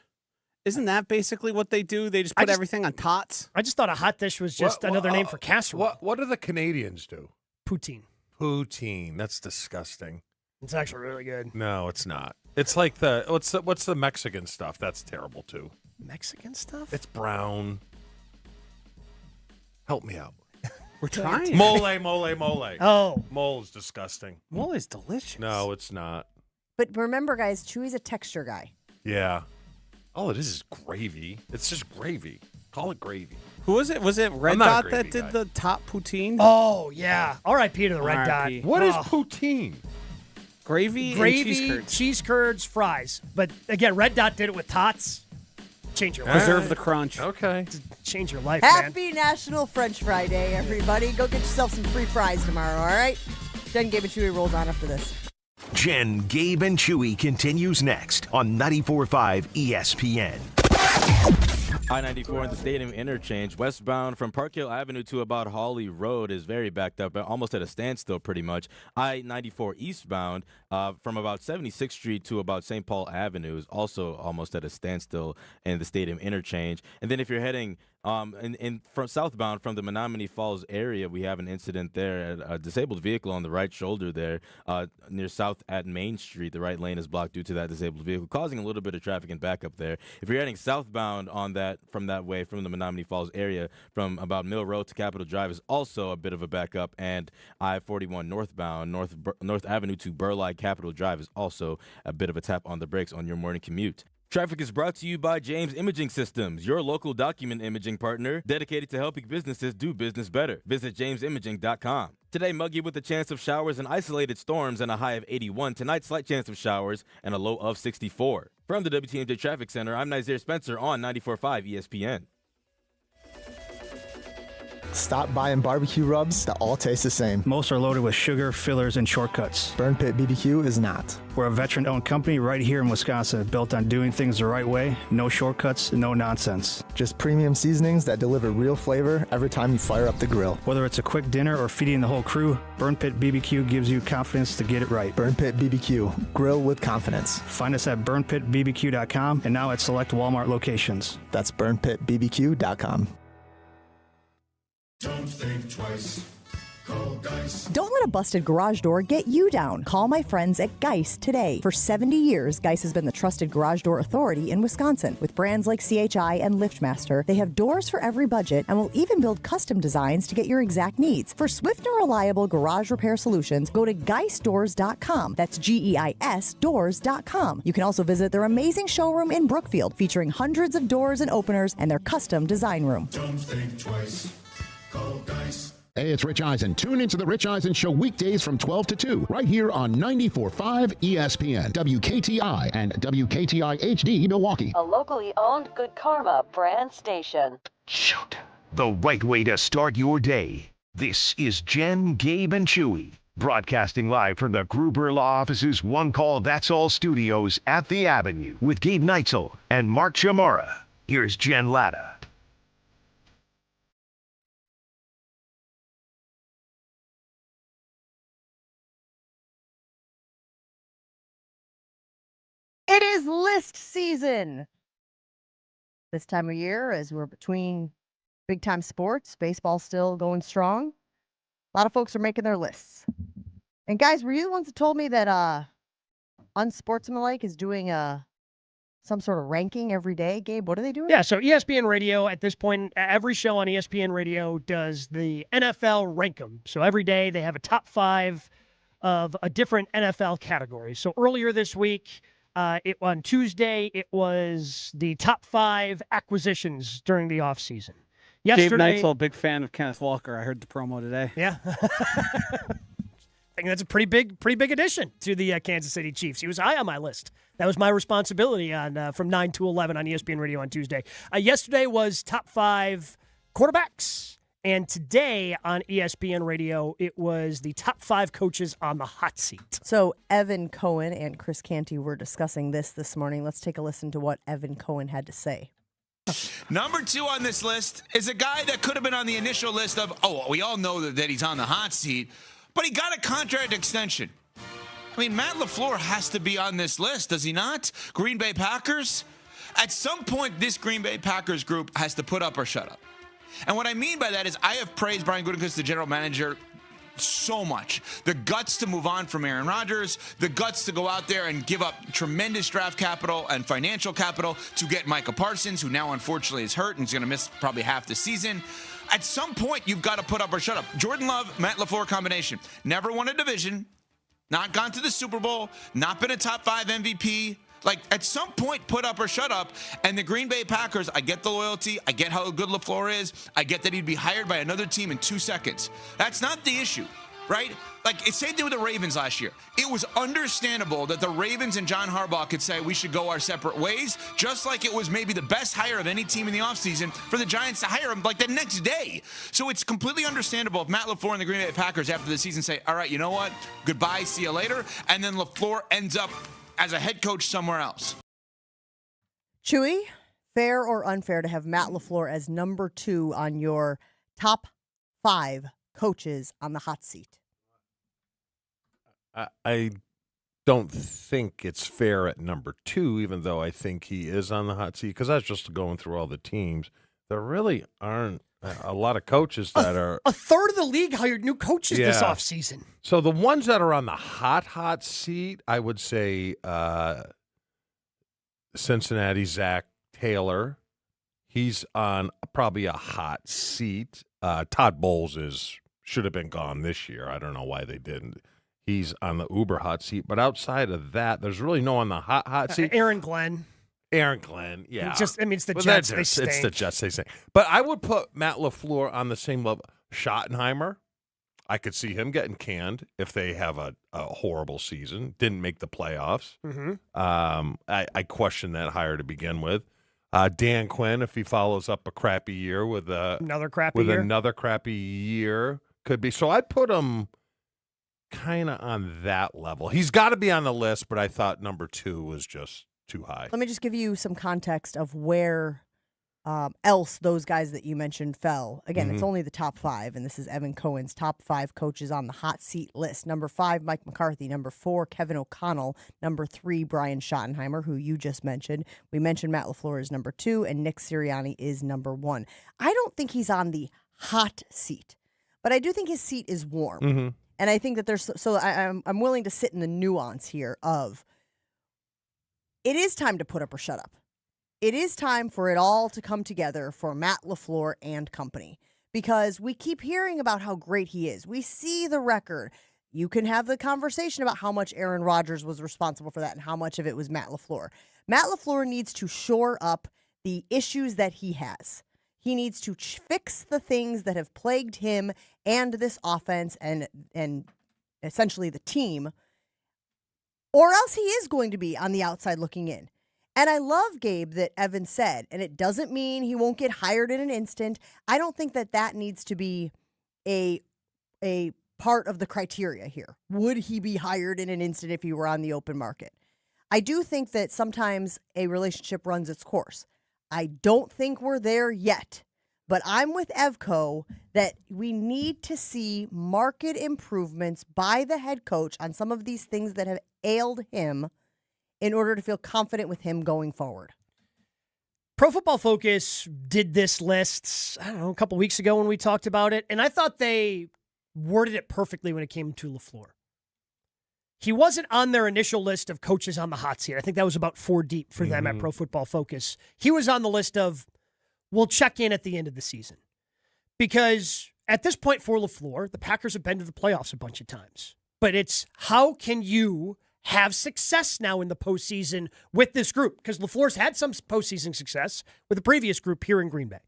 Isn't that basically what they do? They just put everything on tots. I just thought a hot dish was just another name for casserole. What do the Canadians do? Poutine. Poutine. That's disgusting. It's actually really good. No, it's not. It's like what's the Mexican stuff? That's terrible too. Mexican stuff? It's brown. Help me out. We're trying. Mole. Oh. Mole is disgusting. Mole is delicious. No, it's not. But remember, guys, Chewy's a texture guy. Yeah. All it is gravy. It's just gravy. Call it gravy. Who was it? Was it Red I'm not a Dot that gravy did guy. the top poutine? Oh, yeah. R.I.P. to the Red R.I.P. Dot. What is Oh. poutine? Gravy, Gravy, and cheese curds, fries. But again, Red Dot did it with tots. Change your life. Preserve the crunch. Okay. Change your life, man. Happy National French Fry Day, everybody. Go get yourself some free fries tomorrow, all right? Jen, Gabe, and Chewy rolls on after this. Jen, Gabe, and Chewy continues next on 94.5 ESPN. I-94 in the Stadium Interchange, westbound from Park Hill Avenue to about Hawley Road is very backed up, almost at a standstill pretty much. I-94 eastbound from about 76th Street to about St. Paul Avenue is also almost at a standstill in the Stadium Interchange. And then if you're heading from southbound from the Menominee Falls area, we have an incident there. A disabled vehicle on the right shoulder there near South at Main Street. The right lane is blocked due to that disabled vehicle, causing a little bit of traffic and backup there. If you're heading southbound from that way from the Menominee Falls area, from about Mill Road to Capitol Drive is also a bit of a backup, and I-41 northbound, North Avenue to Burleigh Capitol Drive is also a bit of a tap on the brakes on your morning commute. Traffic is brought to you by James Imaging Systems, your local document imaging partner dedicated to helping businesses do business better. Visit jamesimaging.com. Today, muggy with a chance of showers and isolated storms and a high of 81. Tonight, slight chance of showers and a low of 64. From the WTMJ Traffic Center, I'm Nazir Spencer on 94.5 ESPN. Stop buying barbecue rubs that all taste the same. Most are loaded with sugar, fillers, and shortcuts. Burn Pit BBQ is not. We're a veteran-owned company right here in Wisconsin, built on doing things the right way, no shortcuts, no nonsense. Just premium seasonings that deliver real flavor every time you fire up the grill. Whether it's a quick dinner or feeding the whole crew, Burn Pit BBQ gives you confidence to get it right. Burn Pit BBQ, grill with confidence. Find us at burnpitbbq.com and now at select Walmart locations. That's burnpitbbq.com. think twice. Call Geist. Don't let a busted garage door get you down. Call my friends at Geist today. For 70 years, Geist has been the trusted garage door authority in Wisconsin. With brands like CHI and LiftMaster, they have doors for every budget and will even build custom designs to get your exact needs. For swift and reliable garage repair solutions, go to geistdoors.com. That's GEIS doors.com. You can also visit their amazing showroom in Brookfield, featuring hundreds of doors and openers and their custom design room. Don't think twice. Call Geist. Hey, it's Rich Eisen. Tune into the Rich Eisen Show weekdays from 12 to 2, right here on 94.5 ESPN, WKTI, and WKTI HD Milwaukee. A locally owned Good Karma brand station. Shoot. The right way to start your day. This is Jen, Gabe, and Chewy, broadcasting live from the Gruber Law Office's One Call That's All studios at the Avenue with Gabe Neitzel and Mark Chamara. Here's Jen Latta. It is list season. This time of year, as we're between big time sports, baseball still going strong. A lot of folks are making their lists. And guys, were you the ones that told me that Unsportsmanlike is doing some sort of ranking every day? Gabe, what are they doing? Yeah, so ESPN Radio at this point, every show on ESPN Radio does the NFL rank 'em. So every day they have a top 5 of a different NFL category. So earlier this week, on Tuesday, it was the top 5 acquisitions during the offseason. Yesterday, Gabe Neitzel, big fan of Kenneth Walker. I heard the promo today. Yeah. I think that's a pretty big addition to the Kansas City Chiefs. He was high on my list. That was my responsibility on from 9 to 11 on ESPN Radio on Tuesday. Yesterday was top 5 quarterbacks. And today on ESPN Radio, it was the top 5 coaches on the hot seat. So Evan Cohen and Chris Canty were discussing this morning. Let's take a listen to what Evan Cohen had to say. Number 2 on this list is a guy that could have been on the initial list of, we all know that he's on the hot seat, but he got a contract extension. I mean, Matt LaFleur has to be on this list, does he not? Green Bay Packers? At some point, this Green Bay Packers group has to put up or shut up. And what I mean by that is I have praised Brian Gutekunst, the general manager, so much. The guts to move on from Aaron Rodgers, the guts to go out there and give up tremendous draft capital and financial capital to get Micah Parsons, who now unfortunately is hurt and is going to miss probably half the season. At some point, you've got to put up or shut up. Jordan Love, Matt LaFleur combination. Never won a division, not gone to the Super Bowl, not been a top 5 MVP. Like, at some point, put up or shut up. And the Green Bay Packers, I get the loyalty. I get how good LaFleur is. I get that he'd be hired by another team in 2 seconds. That's not the issue, right? Like, it's same thing with the Ravens last year. It was understandable that the Ravens and John Harbaugh could say we should go our separate ways, just like it was maybe the best hire of any team in the offseason for the Giants to hire him like the next day. So it's completely understandable if Matt LaFleur and the Green Bay Packers after the season say, all right, you know what? Goodbye, see you later. And then LaFleur ends up as a head coach somewhere else. Chewy, fair or unfair to have Matt LaFleur as number 2 on your top 5 coaches on the hot seat? I don't think it's fair at number 2, even though I think he is on the hot seat, because I was just going through all the teams. There really aren't a lot of coaches that are... A third of the league hired new coaches this offseason. So the ones that are on the hot seat, I would say Cincinnati, Zach Taylor. He's on probably a hot seat. Todd Bowles should have been gone this year. I don't know why they didn't. He's on the uber hot seat. But outside of that, there's really no on the hot seat. Aaron Glenn, yeah. It's the Jets. They stink. It's the Jets. They stink. But I would put Matt LaFleur on the same level. Schottenheimer, I could see him getting canned if they have a horrible season. Didn't make the playoffs. Mm-hmm. I question that hire to begin with. Dan Quinn, if he follows up a crappy year with another crappy year, could be. So I'd put him kind of on that level. He's got to be on the list, but I thought number 2 was just too high. Let me just give you some context of where else those guys that you mentioned fell. Again, It's only the top 5, and this is Evan Cohen's top 5 coaches on the hot seat list. Number 5, Mike McCarthy. Number 4, Kevin O'Connell. Number 3, Brian Schottenheimer, who you just mentioned. We mentioned Matt LaFleur is number 2, and Nick Sirianni is number 1. I don't think he's on the hot seat, but I do think his seat is warm. Mm-hmm. And I think that I'm willing to sit in the nuance here of it is time to put up or shut up. It is time for it all to come together for Matt LaFleur and company, because we keep hearing about how great he is. We see the record. You can have the conversation about how much Aaron Rodgers was responsible for that and how much of it was Matt LaFleur. Matt LaFleur needs to shore up the issues that he has. He needs to fix the things that have plagued him and this offense and essentially the team, or else he is going to be on the outside looking in. And I love, Gabe, that Evan said, and it doesn't mean he won't get hired in an instant. I don't think that needs to be a part of the criteria here. Would he be hired in an instant if he were on the open market? I do think that sometimes a relationship runs its course. I don't think we're there yet, but I'm with Evco that we need to see market improvements by the head coach on some of these things that have ailed him in order to feel confident with him going forward. Pro Football Focus did this list, I don't know, a couple weeks ago when we talked about it, and I thought they worded it perfectly when it came to LaFleur. He wasn't on their initial list of coaches on the hot seat. I think that was about 4 deep for them at Pro Football Focus. He was on the list of, we'll check in at the end of the season. Because at this point for LaFleur, the Packers have been to the playoffs a bunch of times. But it's how can you have success now in the postseason with this group? Because LaFleur's had some postseason success with the previous group here in Green Bay.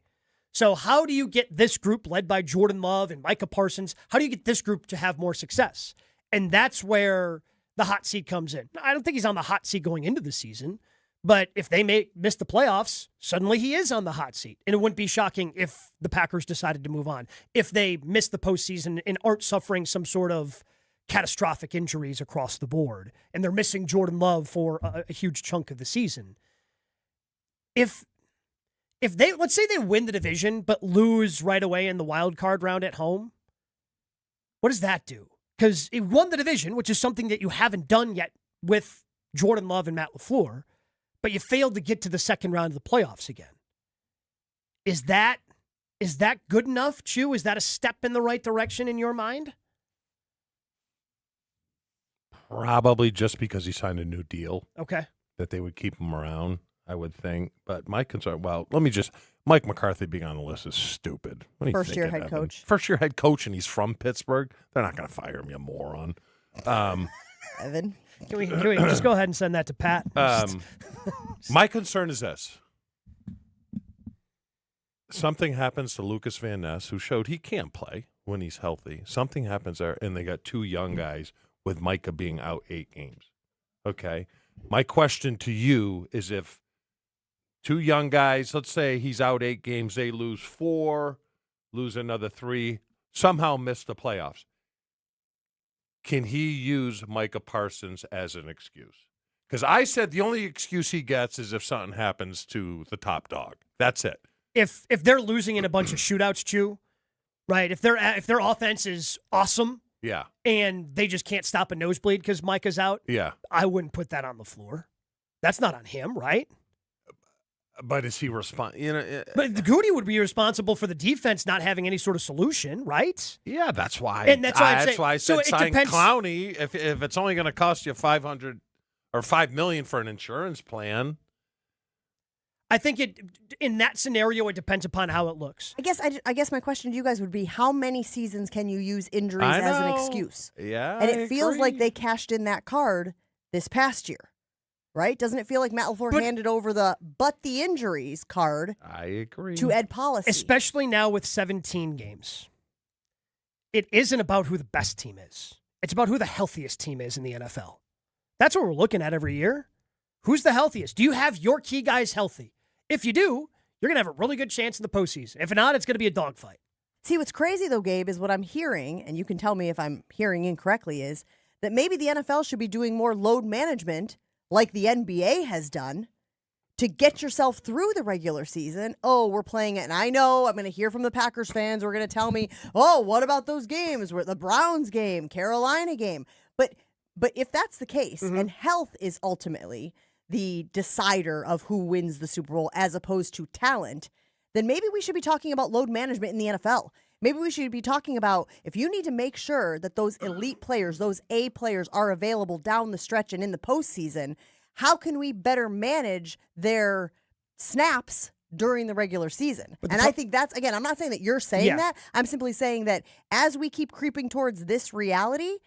So how do you get this group led by Jordan Love and Micah Parsons? How do you get this group to have more success? And that's where the hot seat comes in. I don't think he's on the hot seat going into the season, but if they miss the playoffs, suddenly he is on the hot seat. And it wouldn't be shocking if the Packers decided to move on. If they miss the postseason and aren't suffering some sort of catastrophic injuries across the board, and they're missing Jordan Love for a huge chunk of the season. If they, let's say they win the division, but lose right away in the wild card round at home, what does that do? Because it won the division, which is something that you haven't done yet with Jordan Love and Matt LaFleur, but you failed to get to the second round of the playoffs again. Is that good enough, Chew? Is that a step in the right direction in your mind? Probably just because he signed a new deal. Okay. That they would keep him around, I would think. But my concern, Mike McCarthy being on the list is stupid. First-year head coach. First-year head coach, and he's from Pittsburgh. They're not going to fire him, you moron. Evan? Can we just go ahead and send that to Pat? My concern is this. Something happens to Lucas Van Ness, who showed he can't play when he's healthy. Something happens there, and they got 2 young guys with Micah being out 8 games. Okay? My question to you is if 2 young guys, let's say he's out 8 games, they lose 4, lose another 3, somehow miss the playoffs. Can he use Micah Parsons as an excuse? Because I said the only excuse he gets is if something happens to the top dog. That's it. If they're losing in a bunch of shootouts, Chew, right? If their offense is awesome, yeah, and they just can't stop a nosebleed because Micah's out, yeah, I wouldn't put that on LaFleur. That's not on him, right? But is he responsible? But Goody would be responsible for the defense not having any sort of solution, right? Yeah, that's why. And that's why I said sign Clowney if it's only going to cost you $500 or $5 million for an insurance plan. I think in that scenario, it depends upon how it looks. I guess my question to you guys would be, how many seasons can you use injuries as an excuse? Yeah, and it feels like they cashed in that card this past year, right? Doesn't it feel like Matt LaFleur handed over the injuries card? I agree. To Ed Policy, especially now with 17 games. It isn't about who the best team is. It's about who the healthiest team is in the NFL. That's what we're looking at every year. Who's the healthiest? Do you have your key guys healthy? If you do, you're going to have a really good chance in the postseason. If not, it's going to be a dogfight. See, what's crazy, though, Gabe, is what I'm hearing, and you can tell me if I'm hearing incorrectly, is that maybe the NFL should be doing more load management like the NBA has done to get yourself through the regular season. Oh, we're playing it. And I know I'm going to hear from the Packers fans who are going to tell me, oh, what about those games? The Browns game, Carolina game. But if that's the case, and health is ultimately the decider of who wins the Super Bowl as opposed to talent, then maybe we should be talking about load management in the NFL. Maybe we should be talking about if you need to make sure that those elite players, those A players are available down the stretch and in the postseason, how can we better manage their snaps during the regular season? And I think that's, again, I'm not saying that you're saying that. I'm simply saying that as we keep creeping towards this reality,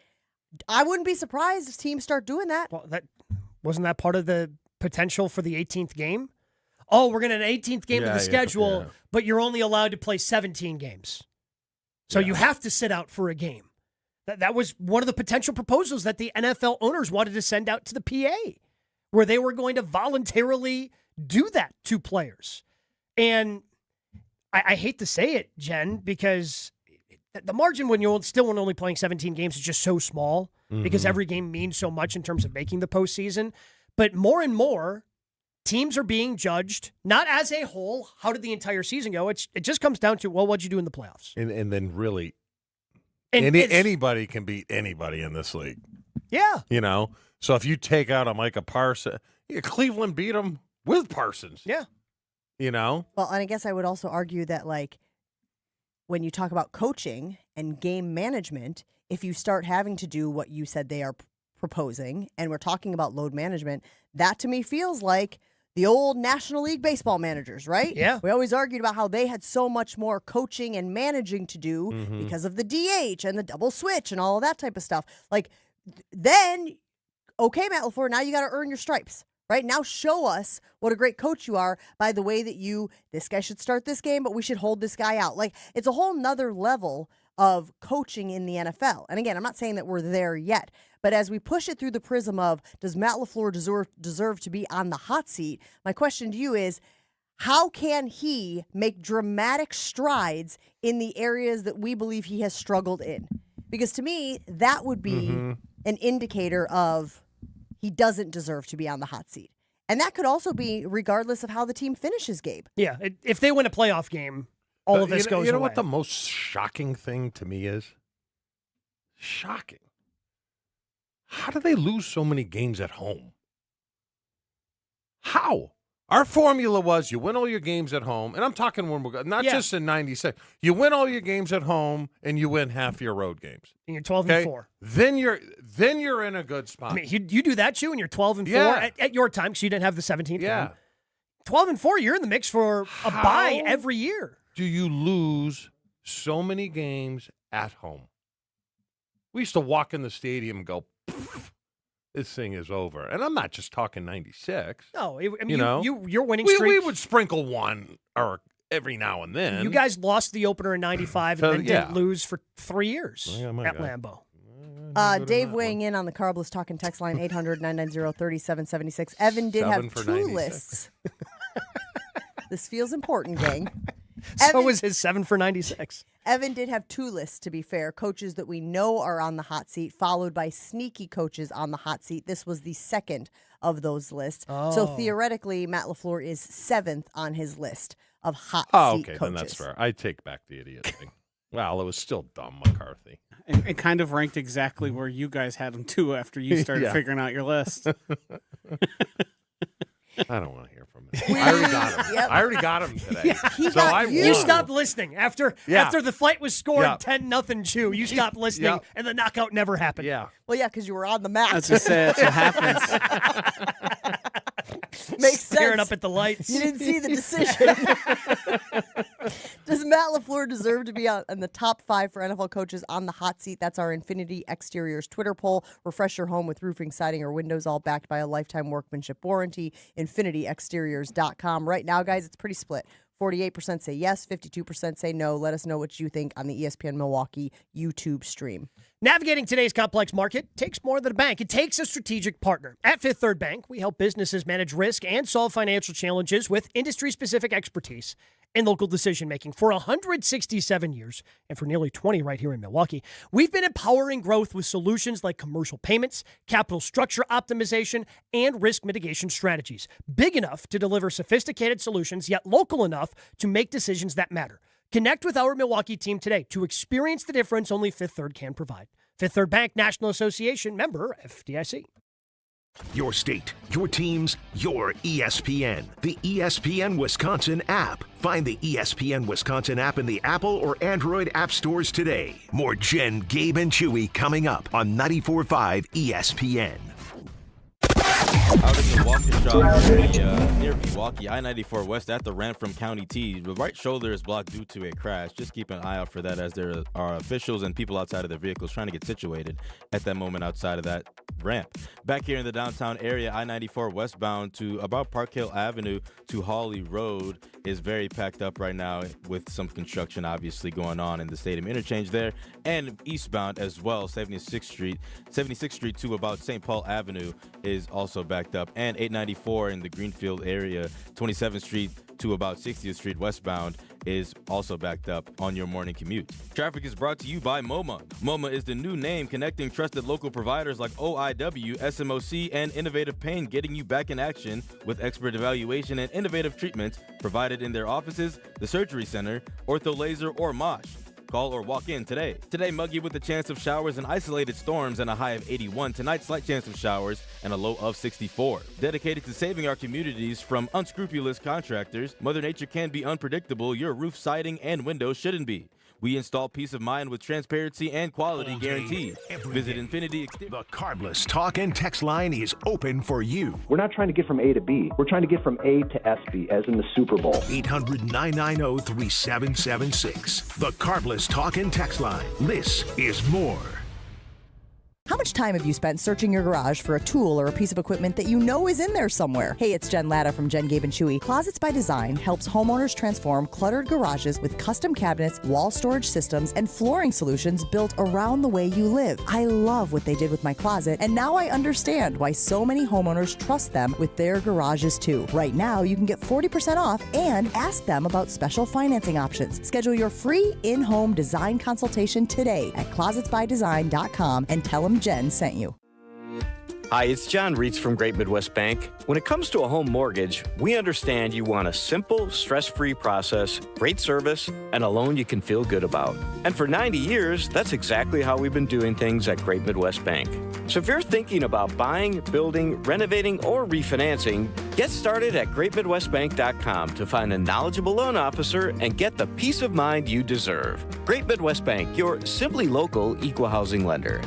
I wouldn't be surprised if teams start doing that. Well, wasn't that part of the potential for the 18th game? Oh, we're going to an 18th game of the schedule, but you're only allowed to play 17 games. So you have to sit out for a game. That was one of the potential proposals that the NFL owners wanted to send out to the PA, where they were going to voluntarily do that to players. And I hate to say it, Jen, because the margin when you're still only playing 17 games is just so small because every game means so much in terms of making the postseason. But more and more, teams are being judged not as a whole. How did the entire season go? It just comes down to, well, what'd you do in the playoffs? And then really, anybody can beat anybody in this league. Yeah. You know? So if you take out a Micah Parsons, Cleveland beat them with Parsons. Yeah. You know? Well, and I guess I would also argue that, like, when you talk about coaching and game management, if you start having to do what you said they are proposing, and we're talking about load management, that to me feels like the old National League baseball managers, right? Yeah. We always argued about how they had so much more coaching and managing to do because of the DH and the double switch and all of that type of stuff. Like, then, okay, Matt LaFleur, now you got to earn your stripes, right? Now show us what a great coach you are by the way that this guy should start this game, but we should hold this guy out. Like, it's a whole nother level of coaching in the NFL. And again, I'm not saying that we're there yet, but as we push it through the prism of, does Matt LaFleur deserve to be on the hot seat? My question to you is, how can he make dramatic strides in the areas that we believe he has struggled in? Because to me, that would be an indicator of he doesn't deserve to be on the hot seat. And that could also be regardless of how the team finishes, Gabe. Yeah, if they win a playoff game, all of this goes away. You know what the most shocking thing to me is? Shocking. How do they lose so many games at home? How? Our formula was you win all your games at home, and I'm talking when we're not just in 96. You win all your games at home, and you win half your road games. And you're 12-4. Then you're in a good spot. I mean, you do that too, and you're 12-4 at your time, because you didn't have the 17th game. 12-4, you're in the mix for a bye every year. Do you lose so many games at home? We used to walk in the stadium and go, this thing is over. And I'm not just talking 96. No, I mean, your winning streak. We would sprinkle one or every now and then. You guys lost the opener in 95 and then didn't lose for 3 years at Lambeau. Dave weighing in on the Carbless Talking text line, 800-990-3776. Evan did have 2 lists. This feels important, gang. So was his 7 for 96. Evan did have 2 lists, to be fair. Coaches that we know are on the hot seat, followed by sneaky coaches on the hot seat. This was the second of those lists. Oh. So theoretically, Matt LaFleur is 7th on his list of hot seat coaches. Then that's fair. I take back the idiot thing. Well, it was still dumb, McCarthy. It kind of ranked exactly where you guys had him, too, after you started figuring out your list. I don't want to hear from him. I already got him. I already got him today. You stopped listening after the fight was scored 10-0 Chew. You stopped listening, and the knockout never happened. Yeah. Well, because you were on the mat. That's what happens. Makes Staring sense. up at the lights. You didn't see the decision. Does Matt LaFleur deserve to be in the top 5 for NFL coaches on the hot seat? That's our Infinity Exteriors Twitter poll. Refresh your home with roofing, siding, or windows, all backed by a lifetime workmanship warranty. InfinityExteriors.com. Right now, guys, it's pretty split. 48% say yes, 52% say no. Let us know what you think on the ESPN Milwaukee YouTube stream. Navigating today's complex market takes more than a bank. It takes a strategic partner. At Fifth Third Bank, we help businesses manage risk and solve financial challenges with industry-specific expertise and local decision-making. For 167 years, and for nearly 20 right here in Milwaukee, we've been empowering growth with solutions like commercial payments, capital structure optimization, and risk mitigation strategies. Big enough to deliver sophisticated solutions, yet local enough to make decisions that matter. Connect with our Milwaukee team today to experience the difference only Fifth Third can provide. Fifth Third Bank National Association, member FDIC. Your state, your teams, your ESPN. The ESPN Wisconsin app. Find the ESPN Wisconsin app in the Apple or Android app stores today. More Jen, Gabe, and Chewy coming up on 94.5 ESPN. Out in the Waukesha area near Milwaukee, I-94 West at the ramp from County T. The right shoulder is blocked due to a crash. Just keep an eye out for that, as there are officials and people outside of their vehicles trying to get situated at that moment outside of that ramp. Back here in the downtown area, I-94 westbound to about Park Hill Avenue to Hawley Road is very packed up right now, with some construction obviously going on in the stadium interchange there. And eastbound as well, 76th Street to about St. Paul Avenue is also backed up. And 894 in the Greenfield area, 27th Street to about 60th Street westbound is also backed up on your morning commute. Traffic is brought to you by MoMA. MoMA is the new name connecting trusted local providers like OIW, SMOC, and Innovative Pain, getting you back in action with expert evaluation and innovative treatments provided in their offices, the surgery center, ortho laser, or MOSH. Call or walk in today. Today, muggy with a chance of showers and isolated storms and a high of 81. Tonight, slight chance of showers and a low of 64. Dedicated to saving our communities from unscrupulous contractors, Mother Nature can be unpredictable. Your roof, siding, and windows shouldn't be. We install peace of mind with transparency and quality guaranteed. Visit Infinity Exterior. The Carbless Talk and Text line is open for you. We're not trying to get from A to B. We're trying to get from A to SB, as in the Super Bowl. 800-990-3776. The Carbless Talk and Text line. This is more. How much time have you spent searching your garage for a tool or a piece of equipment that you know is in there somewhere? Hey, it's Jen Latta from Jen, Gabe, and Chewy. Closets by Design helps homeowners transform cluttered garages with custom cabinets, wall storage systems, and flooring solutions built around the way you live. I love what they did with my closet, and now I understand why so many homeowners trust them with their garages too. Right now, you can get 40% off and ask them about special financing options. Schedule your free in-home design consultation today at closetsbydesign.com and tell them Jen sent you. Hi, it's John Reitz from Great Midwest Bank. When it comes to a home mortgage, we understand you want a simple, stress-free process, great service, and a loan you can feel good about. And for 90 years, that's exactly how we've been doing things at Great Midwest Bank. So if you're thinking about buying, building, renovating, or refinancing, get started at greatmidwestbank.com to find a knowledgeable loan officer and get the peace of mind you deserve. Great Midwest Bank, your simply local equal housing lender.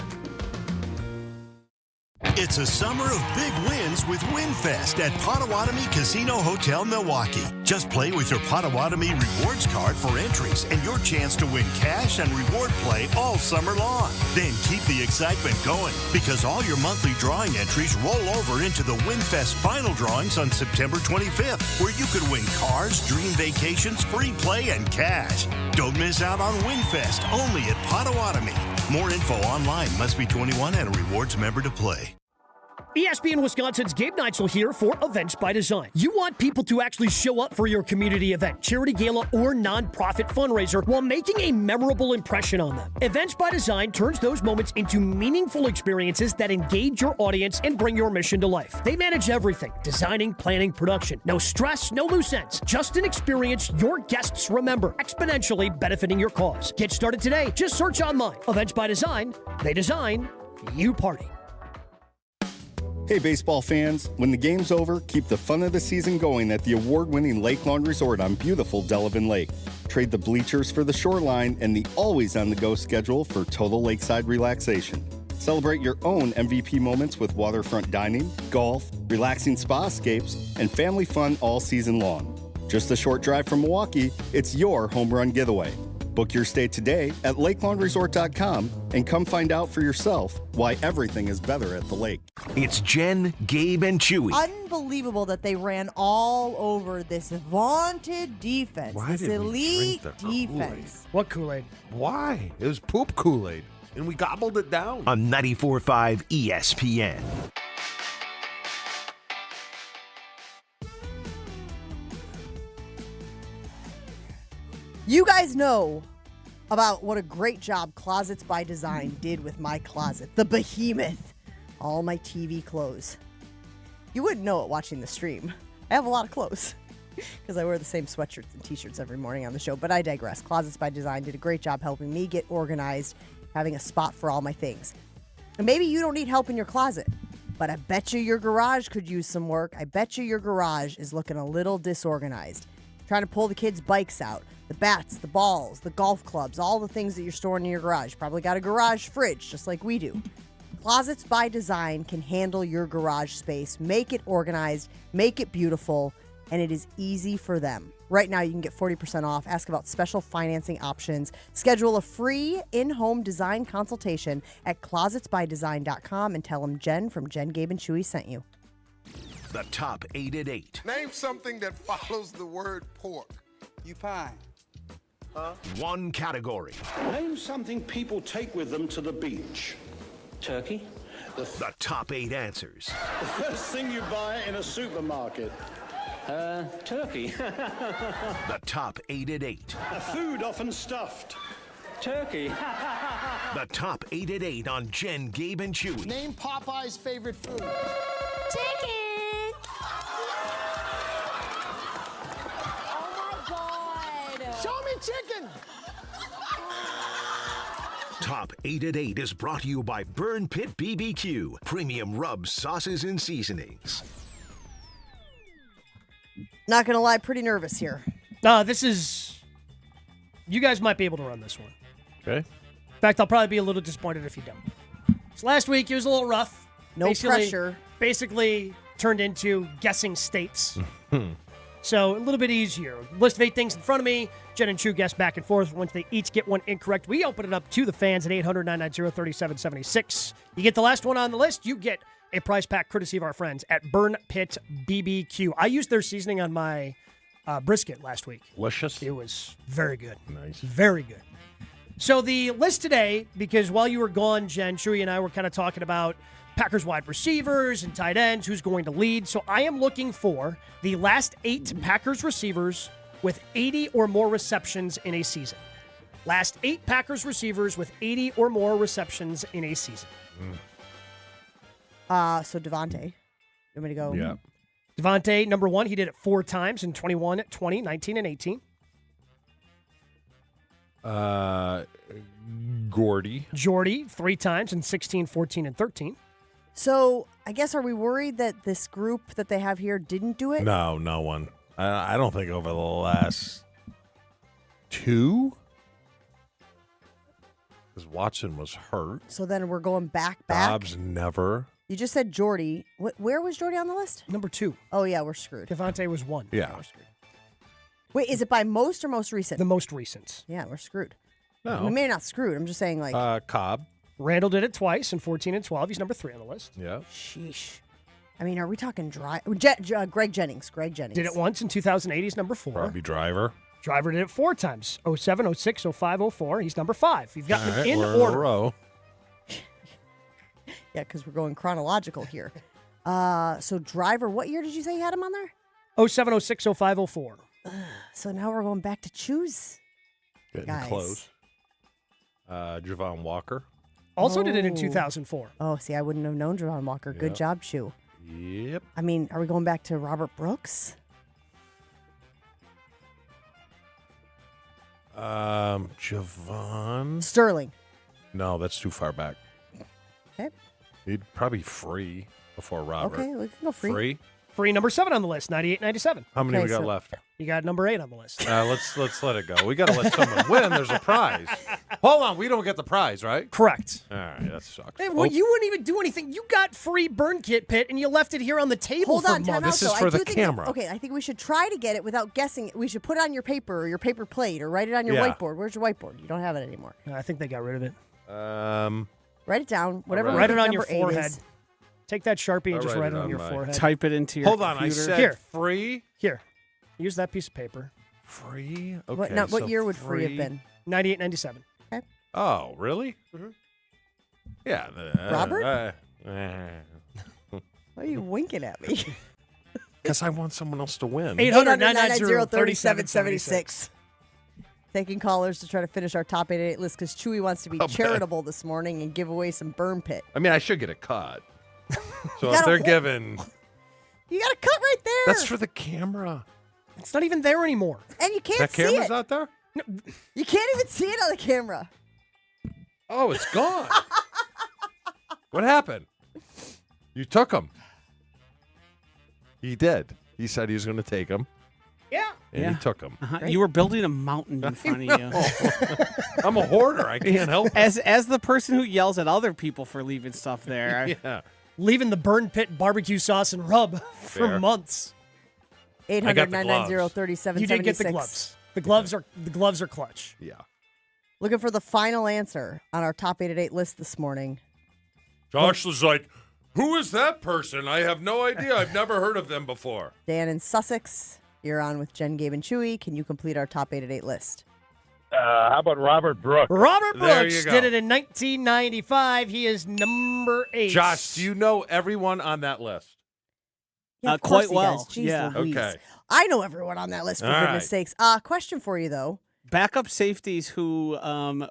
It's a summer of big wins with WinFest at Potawatomi Casino Hotel, Milwaukee. Just play with your Potawatomi rewards card for entries and your chance to win cash and reward play all summer long. Then keep the excitement going, because all your monthly drawing entries roll over into the WinFest final drawings on September 25th, where you could win cars, dream vacations, free play, and cash. Don't miss out on WinFest, only at Potawatomi. More info online. Must be 21 and a rewards member to play. ESPN Wisconsin's Gabe Neitzel here for Events by Design. You want people to actually show up for your community event, charity gala, or nonprofit fundraiser while making a memorable impression on them. Events by Design turns those moments into meaningful experiences that engage your audience and bring your mission to life. They manage everything: designing, planning, production. No stress, no loose ends. Just an experience your guests remember, exponentially benefiting your cause. Get started today. Just search online. Events by Design. They design, you party. Hey baseball fans, when the game's over, keep the fun of the season going at the award-winning Lake Lawn Resort on beautiful Delavan Lake. Trade the bleachers for the shoreline and the always-on-the-go schedule for total lakeside relaxation. Celebrate your own MVP moments with waterfront dining, golf, relaxing spa escapes, and family fun all season long. Just a short drive from Milwaukee, it's your home run getaway. Book your stay today at lakelawnresort.com and come find out for yourself why everything is better at the lake. It's Jen, Gabe, and Chewy. Unbelievable that they ran all over this vaunted defense, this elite defense. What Kool-Aid? Why? It was poop Kool-Aid, and we gobbled it down. On 94.5 ESPN. You guys know about what a great job Closets by Design did with my closet, the behemoth, all my TV clothes. You wouldn't know it watching the stream. I have a lot of clothes because I wear the same sweatshirts and t-shirts every morning on the show, but I digress. Closets by Design did a great job helping me get organized, having a spot for all my things. And maybe you don't need help in your closet. but I bet you your garage could use some work. I bet you your garage is looking a little disorganized. Trying to pull the kids' bikes out, the bats, the balls, the golf clubs, all the things that you're storing in your garage. Probably got a garage fridge, just like we do. Closets by Design can handle your garage space, make it organized, make it beautiful, and it is easy for them. Right now, you can get 40% off. Ask about special financing options. Schedule a free in-home design consultation at closetsbydesign.com and tell them Jen from Jen, Gabe, and Chewy sent you. The top 8 at 8. Name something that follows the word pork. You pine. Huh? One category. Name something people take with them to the beach. Turkey. The top 8 answers. The first thing you buy in a supermarket. Turkey. The top 8 at 8. A food often stuffed. Turkey. The top 8 at 8 on Jen, Gabe, and Chewy. Name Popeye's favorite food. Chicken. Show me chicken. Top 8 at 8 is brought to you by Burn Pit BBQ. Premium rubs, sauces, and seasonings. Not going to lie, pretty nervous here. This is... You guys might be able to run this one. Okay. In fact, I'll probably be a little disappointed if you don't. So last week, it was a little rough. No pressure. Basically turned into guessing states. So a little bit easier. List of 8 things in front of me. Jen and Chew guess back and forth. Once they each get one incorrect, we open it up to the fans at 800-990-3776. You get the last one on the list, you get a prize pack courtesy of our friends at Burn Pit BBQ. I used their seasoning on my brisket last week. Delicious. It was very good. Nice. Very good. So the list today, because while you were gone, Jen, Chewy and I were kind of talking about Packers wide receivers and tight ends, who's going to lead. So I am looking for the last 8 Packers receivers with 80 or more receptions in a season. Last 8 Packers receivers with 80 or more receptions in a season. So Devontae. You want me to go? Yeah. Devontae, number 1, he did it 4 times in 21, 20, 19, and 18. Jordy, 3 times in 16, 14, and 13. So I guess, are we worried that this group that they have here didn't do it? No, no one. I don't think over the last 2. Because Watson was hurt. So then we're going back. Dobbs never. You just said Jordy. Where was Jordy on the list? Number 2. Oh, yeah, we're screwed. Devontae was 1. Yeah. We're screwed. Wait, is it by most or most recent? The most recent. Yeah, we're screwed. No. We may not screwed. I'm just saying, like... Cobb. Randall did it twice in 14 and 12. He's number 3 on the list. Yeah. Sheesh. I mean, are we talking Greg Jennings. Did it once in 2008. He's number 4. Probably Driver. Driver did it 4 times. 07, 06, 05, 04. He's number 5. You've got them right, in we're order. In a row. Yeah, because we're going chronological here. So Driver, what year did you say you had him on there? 07, 06, 05, 04. So now we're going back to choose. Getting guys. close. Javon Walker. Also did it in 2004. Oh, see, I wouldn't have known Javon Walker. Good Yep. job, Chew. Yep. I mean, are we going back to Robert Brooks? Javon. Sterling. No, that's too far back. Okay. He'd probably free before Robert. Okay, we can go free. Free number 7 on the list, 98, 97. How many we got left? You got number 8 on the list. Let's let it go. We got to let someone win. There's a prize. Hold on, we don't get the prize, right? Correct. All right, that sucks. Hey, well, you wouldn't even do anything. You got free burn kit, Pitt, and you left it here on the table Hold for on, time months. out. This is for the camera. Okay, I think we should try to get it without guessing it. We should put it on your paper or your paper plate or write it on your Yeah. whiteboard. Where's your whiteboard? You don't have it anymore. I think they got rid of it. Write it down. Whatever. Write it on your number 8 forehead. is. Take that Sharpie and I'll just write write it it on on your my- forehead. Type it into your Hold on, I computer. said Here. free. Here. Use that piece of paper. Free? Okay. What year would free have been? 98, 97. Okay. Oh, really? Mm-hmm. Yeah. Robert? Why are you winking at me? Because I want someone else to win. 800-990-3776. Taking callers to try to finish our top 8 list because Chewy wants to be Okay. charitable this morning and give away some burn pit. I mean, I should get a cut. So You if gotta they're hold- giving, You got a cut right there. that's for the camera. It's not even there anymore. And you can't That see camera's it. not there? You can't even see it on the camera. Oh, it's gone. What happened? You took him. He did. He said he was going to take him. Yeah. And he took him. You were building a mountain in front of you. I'm a hoarder. I can't help it. As the person who yells at other people for leaving stuff there. Yeah. Leaving the burn pit barbecue sauce and rub for Fair. months. 800-990-3776. You did get the gloves. The gloves are clutch. Yeah. Looking for the final answer on our top 8 at 8 list this morning. Josh was like, who is that person? I have no idea. I've never heard of them before. Dan in Sussex, you're on with Jen, Gabe, and Chewy. Can you complete our top 8 at 8 list? How about Robert Brooks? Robert There Brooks you go. did it in 1995. He is number 8. Josh, do you know everyone on that list? Yeah, of quite course he well. does. Jeez Yeah. Louise. Okay. I know everyone on that list, for All goodness right. sakes. Question for you, though. Backup safeties who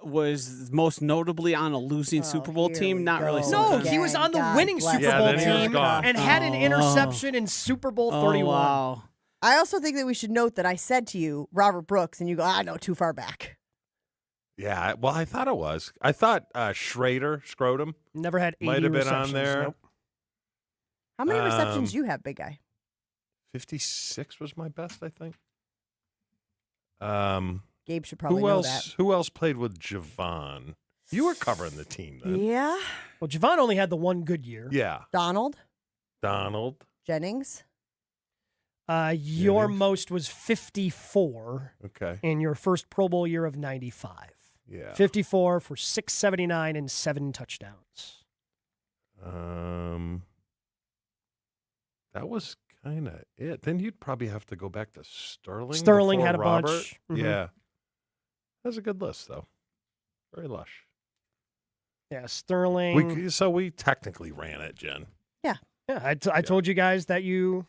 was most notably on a losing Super Bowl here team. we Not really. go. No, something. he was on the God winning bless Super Yeah, Bowl then he was team gone. and had an interception in Super Bowl 31. Oh, wow. I also think that we should note that I said to you, Robert Brooks, and you go, I know, too far back. Yeah, well, I thought it was. I thought Schrader, Scrotum, Never had 80 might have been on receptions, there. nope. How many receptions Um, do you have, big guy? 56 was my best, I think. Gabe should probably Who know else? Who else played with Javon? You were covering the team that. then. Yeah. Well, Javon only had the one good year. Yeah. Donald, Donald. Jennings. Your most was 54 Okay. in your first Pro Bowl year of 95. Yeah. 54 for 679 and 7 touchdowns. That was kind of it. Then you'd probably have to go back to Sterling. Sterling before had a Robert. bunch. Mhm. Yeah. That's a good list, though. Very lush. Yeah, Sterling. So we technically ran it, Jen. Yeah. Yeah, I told you guys that you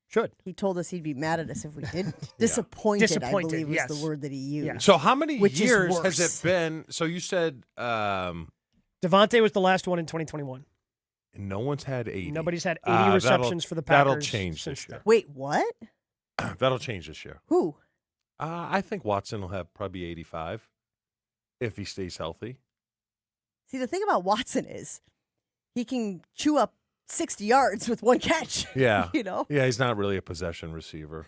should. He told us he'd be mad at us if we didn't. Disappointed, I Disappointed, believe, was yes. the word that he used. So how many Which is years has worse. it been? So you said Devontae was the last one in 2021. no one's had 80. Nobody's had 80 receptions for the Packers. That'll change since this year. Wait, what? That'll change this year. Who? I think Watson will have probably 85 if he stays healthy. See, the thing about Watson is he can chew up 60 yards with one catch. Yeah. You know? Yeah, he's not really a possession receiver.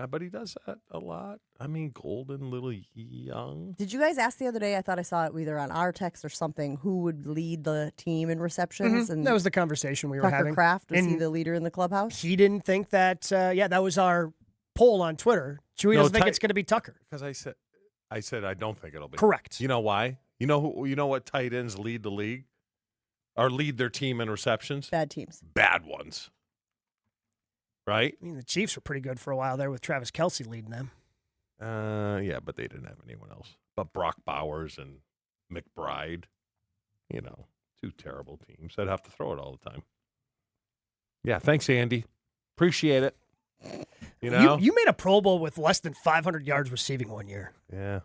But he does that a lot. I mean, Golden, little young. Did you guys ask the other day? I thought I saw it either on our text or something. Who would lead the team in receptions? Mhm. And That was the conversation we were Tucker having. Kraft, was he And the leader in the clubhouse? He didn't think that. That was our poll on Twitter. Chewy No, doesn't think it's going to be Tucker. Because I said I don't think it'll be. Correct. You know why? You know what tight ends lead the league? Or lead their team in receptions? Bad teams. Bad ones. Right? I mean, the Chiefs were pretty good for a while there with Travis Kelce leading them. Yeah, but they didn't have anyone else. But Brock Bowers and McBride, two terrible teams that have to throw it all the time. Yeah, thanks, Andy. Appreciate it. You made a Pro Bowl with less than 500 yards receiving one year. Yeah.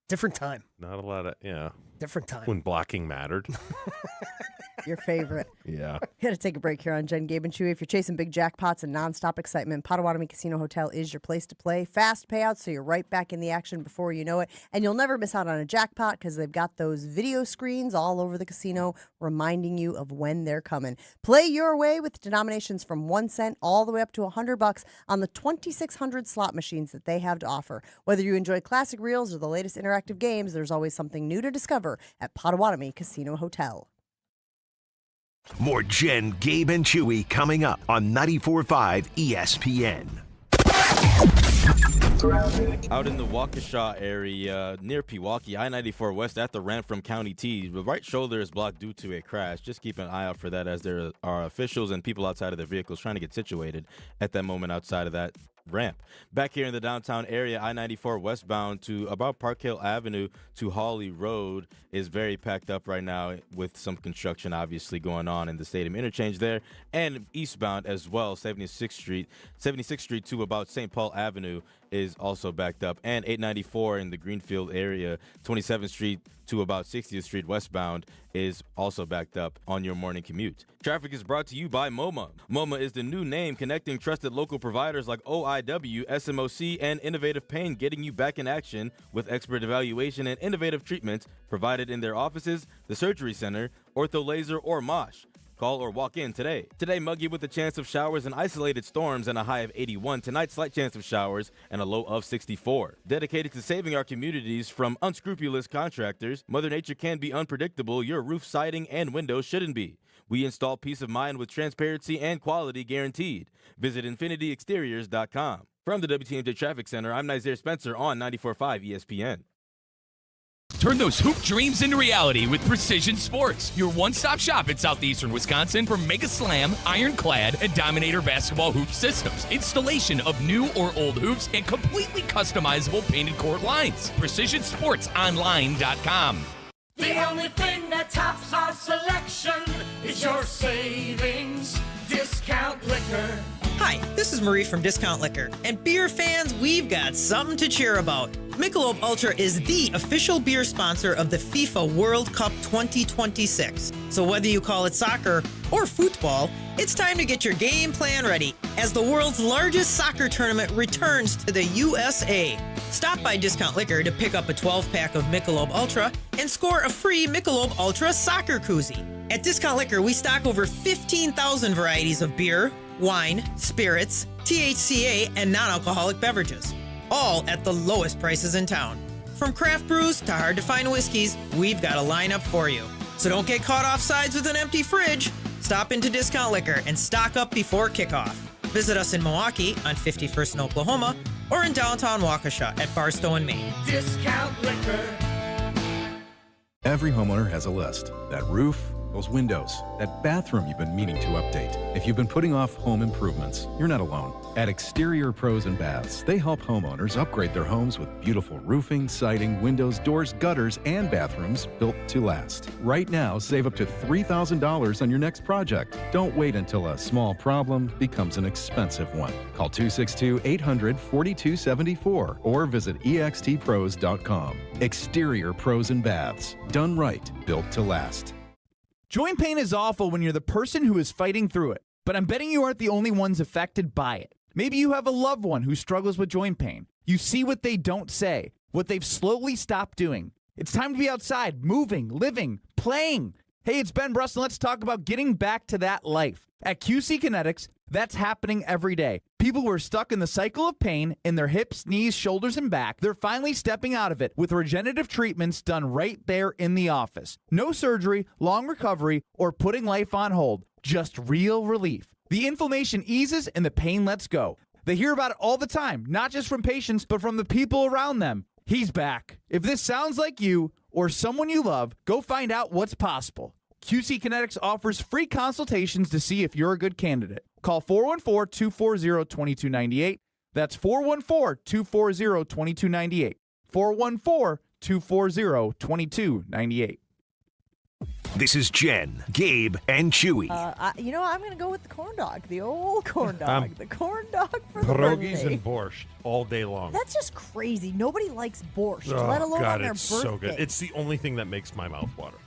Different time. Not a lot of, Different time. when blocking mattered. Your favorite. Yeah. Got to take a break here on Jen, Gabe, and Chewy. If you're chasing big jackpots and nonstop excitement, Potawatomi Casino Hotel is your place to play. Fast payouts, so you're right back in the action before you know it. And you'll never miss out on a jackpot because they've got those video screens all over the casino reminding you of when they're coming. Play your way with denominations from 1 cent all the way up to $100 on the 2,600 slot machines that they have to offer. Whether you enjoy classic reels or the latest interactive games, there's always something new to discover at Potawatomi Casino Hotel. More Jen, Gabe, and Chewy coming up on 94.5 ESPN. Out in the Waukesha area near Pewaukee, I-94 west at the ramp from County T. The right shoulder is blocked due to a crash. Just keep an eye out for that as there are officials and people outside of their vehicles trying to get situated at that moment outside of that ramp. Back here in the downtown area, I-94 westbound to about Park Hill Avenue to Hawley Road is very packed up right now with some construction obviously going on in the stadium interchange there, and eastbound as well, 76th Street to about St. Paul Avenue is also backed up, and 894 in the Greenfield area, 27th Street to about 60th Street westbound is also backed up on your morning commute. Traffic is brought to you by MoMA. MoMA is the new name connecting trusted local providers like OI LIW, SMOC, and Innovative Pain, getting you back in action with expert evaluation and innovative treatments provided in their offices, the surgery center, ortho laser, or MOSH. Call or walk in today. Today, muggy with a chance of showers and isolated storms and a high of 81. Tonight, slight chance of showers and a low of 64. Dedicated to saving our communities from unscrupulous contractors, Mother Nature can be unpredictable. Your roof, siding, and windows shouldn't be. We install peace of mind with transparency and quality guaranteed. Visit infinityexteriors.com. From the WTMJ Traffic Center, I'm Nizair Spencer on 94.5 ESPN. Turn those hoop dreams into reality with Precision Sports, your one-stop shop in southeastern Wisconsin for Mega Slam, Ironclad, and Dominator basketball hoop systems, installation of new or old hoops, and completely customizable painted court lines. PrecisionSportsOnline.com. The only thing that tops our selection is your savings discount liquor. Hi, this is Marie from Discount Liquor, and beer fans, we've got something to cheer about. Michelob Ultra is the official beer sponsor of the FIFA World Cup 2026. So whether you call it soccer or football, it's time to get your game plan ready as the world's largest soccer tournament returns to the USA. Stop by Discount Liquor to pick up a 12-pack of Michelob Ultra and score a free Michelob Ultra soccer koozie. At Discount Liquor, we stock over 15,000 varieties of beer, wine, spirits, THCA, and non-alcoholic beverages, all at the lowest prices in town. From craft brews to hard-to-find whiskeys, we've got a lineup for you. So don't get caught off sides with an empty fridge. Stop into Discount Liquor and stock up before kickoff. Visit us in Milwaukee on 51st and Oklahoma or in downtown Waukesha at Barstow and Maine. Discount Liquor. Every homeowner has a list. That roof, those windows, that bathroom you've been meaning to update. If you've been putting off home improvements, you're not alone. At Exterior Pros and Baths, they help homeowners upgrade their homes with beautiful roofing, siding, windows, doors, gutters, and bathrooms built to last. Right now, save up to $3,000 on your next project. Don't wait until a small problem becomes an expensive one. Call 262-800-4274 or visit extpros.com. Exterior Pros and Baths. Done right, built to last. Joint pain is awful when you're the person who is fighting through it, but I'm betting you aren't the only ones affected by it. Maybe you have a loved one who struggles with joint pain. You see what they don't say, what they've slowly stopped doing. It's time to be outside, moving, living, playing. Hey, it's Ben Brust, and let's talk about getting back to that life. At QC Kinetics, that's happening every day. People who are stuck in the cycle of pain in their hips, knees, shoulders, and back, they're finally stepping out of it with regenerative treatments done right there in the office. No surgery, long recovery, or putting life on hold. Just real relief. The inflammation eases and the pain lets go. They hear about it all the time, not just from patients, but from the people around them. He's back. If this sounds like you or someone you love, go find out what's possible. QC Kinetics offers free consultations to see if you're a good candidate. Call 414-240-2298. That's 414-240-2298. 414-240-2298. This is Jen, Gabe, and Chewy. I'm going to go with the corn dog, the old corn dog. The corn dog for the Pierogies birthday. and borscht all day long. That's just crazy. Nobody likes borscht, Oh, let alone God, on their it's birthday. so good. It's the only thing that makes my mouth water,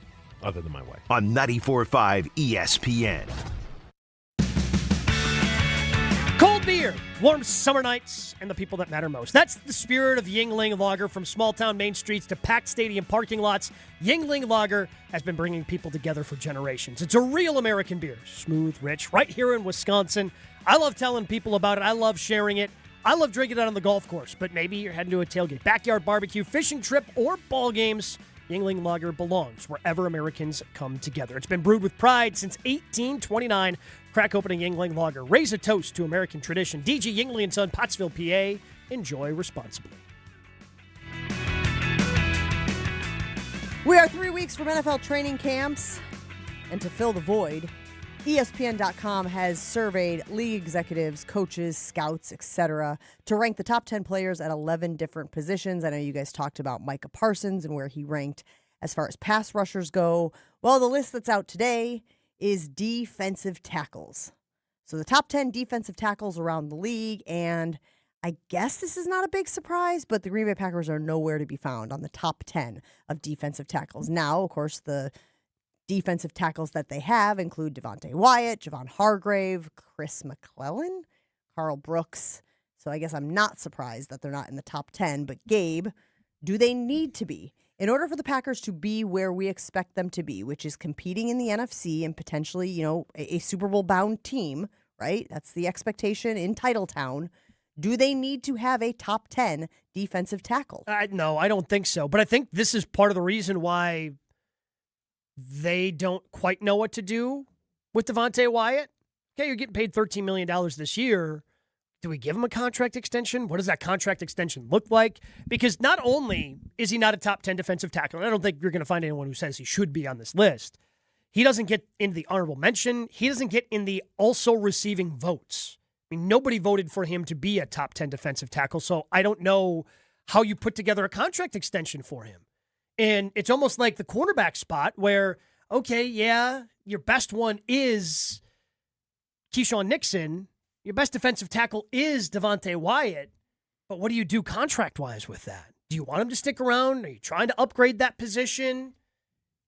other than my wife. On 94.5 ESPN. Cold beer, warm summer nights, and the people that matter most. That's the spirit of Yuengling Lager. From small-town main streets to packed stadium parking lots, Yuengling Lager has been bringing people together for generations. It's a real American beer. Smooth, rich, right here in Wisconsin. I love telling people about it. I love sharing it. I love drinking it on the golf course, but maybe you're heading to a tailgate, backyard barbecue, fishing trip, or ball games. Yuengling Lager belongs wherever Americans come together. It's been brewed with pride since 1829. Crack open a Yuengling Lager. Raise a toast to American tradition. DG Yuengling & Son, Pottsville, PA. Enjoy responsibly. We are 3 weeks from NFL training camps, and to fill the void, ESPN.com has surveyed league executives, coaches, scouts, etc., to rank the top 10 players at 11 different positions. I know you guys talked about Micah Parsons and where he ranked as far as pass rushers go. Well, the list that's out today is defensive tackles. So the top 10 defensive tackles around the league, and I guess this is not a big surprise, but the Green Bay Packers are nowhere to be found on the top 10 of defensive tackles. Now, of course, the defensive tackles that they have include Devontae Wyatt, Javon Hargrave, Chris McClellan, Carl Brooks. So I guess I'm not surprised that they're not in the top 10. But Gabe, do they need to be? In order for the Packers to be where we expect them to be, which is competing in the NFC and potentially, a Super Bowl bound team, right? That's the expectation in Titletown. Do they need to have a top 10 defensive tackle? No, I don't think so. But I think this is part of the reason why they don't quite know what to do with Devontae Wyatt. Okay, you're getting paid $13 million this year. Do we give him a contract extension? What does that contract extension look like? Because not only is he not a top 10 defensive tackle, and I don't think you're going to find anyone who says he should be on this list, he doesn't get into the honorable mention. He doesn't get in the also receiving votes. I mean, nobody voted for him to be a top 10 defensive tackle, so I don't know how you put together a contract extension for him. And it's almost like the cornerback spot where, okay, yeah, your best one is Keyshawn Nixon. Your best defensive tackle is Devontae Wyatt. But what do you do contract-wise with that? Do you want him to stick around? Are you trying to upgrade that position?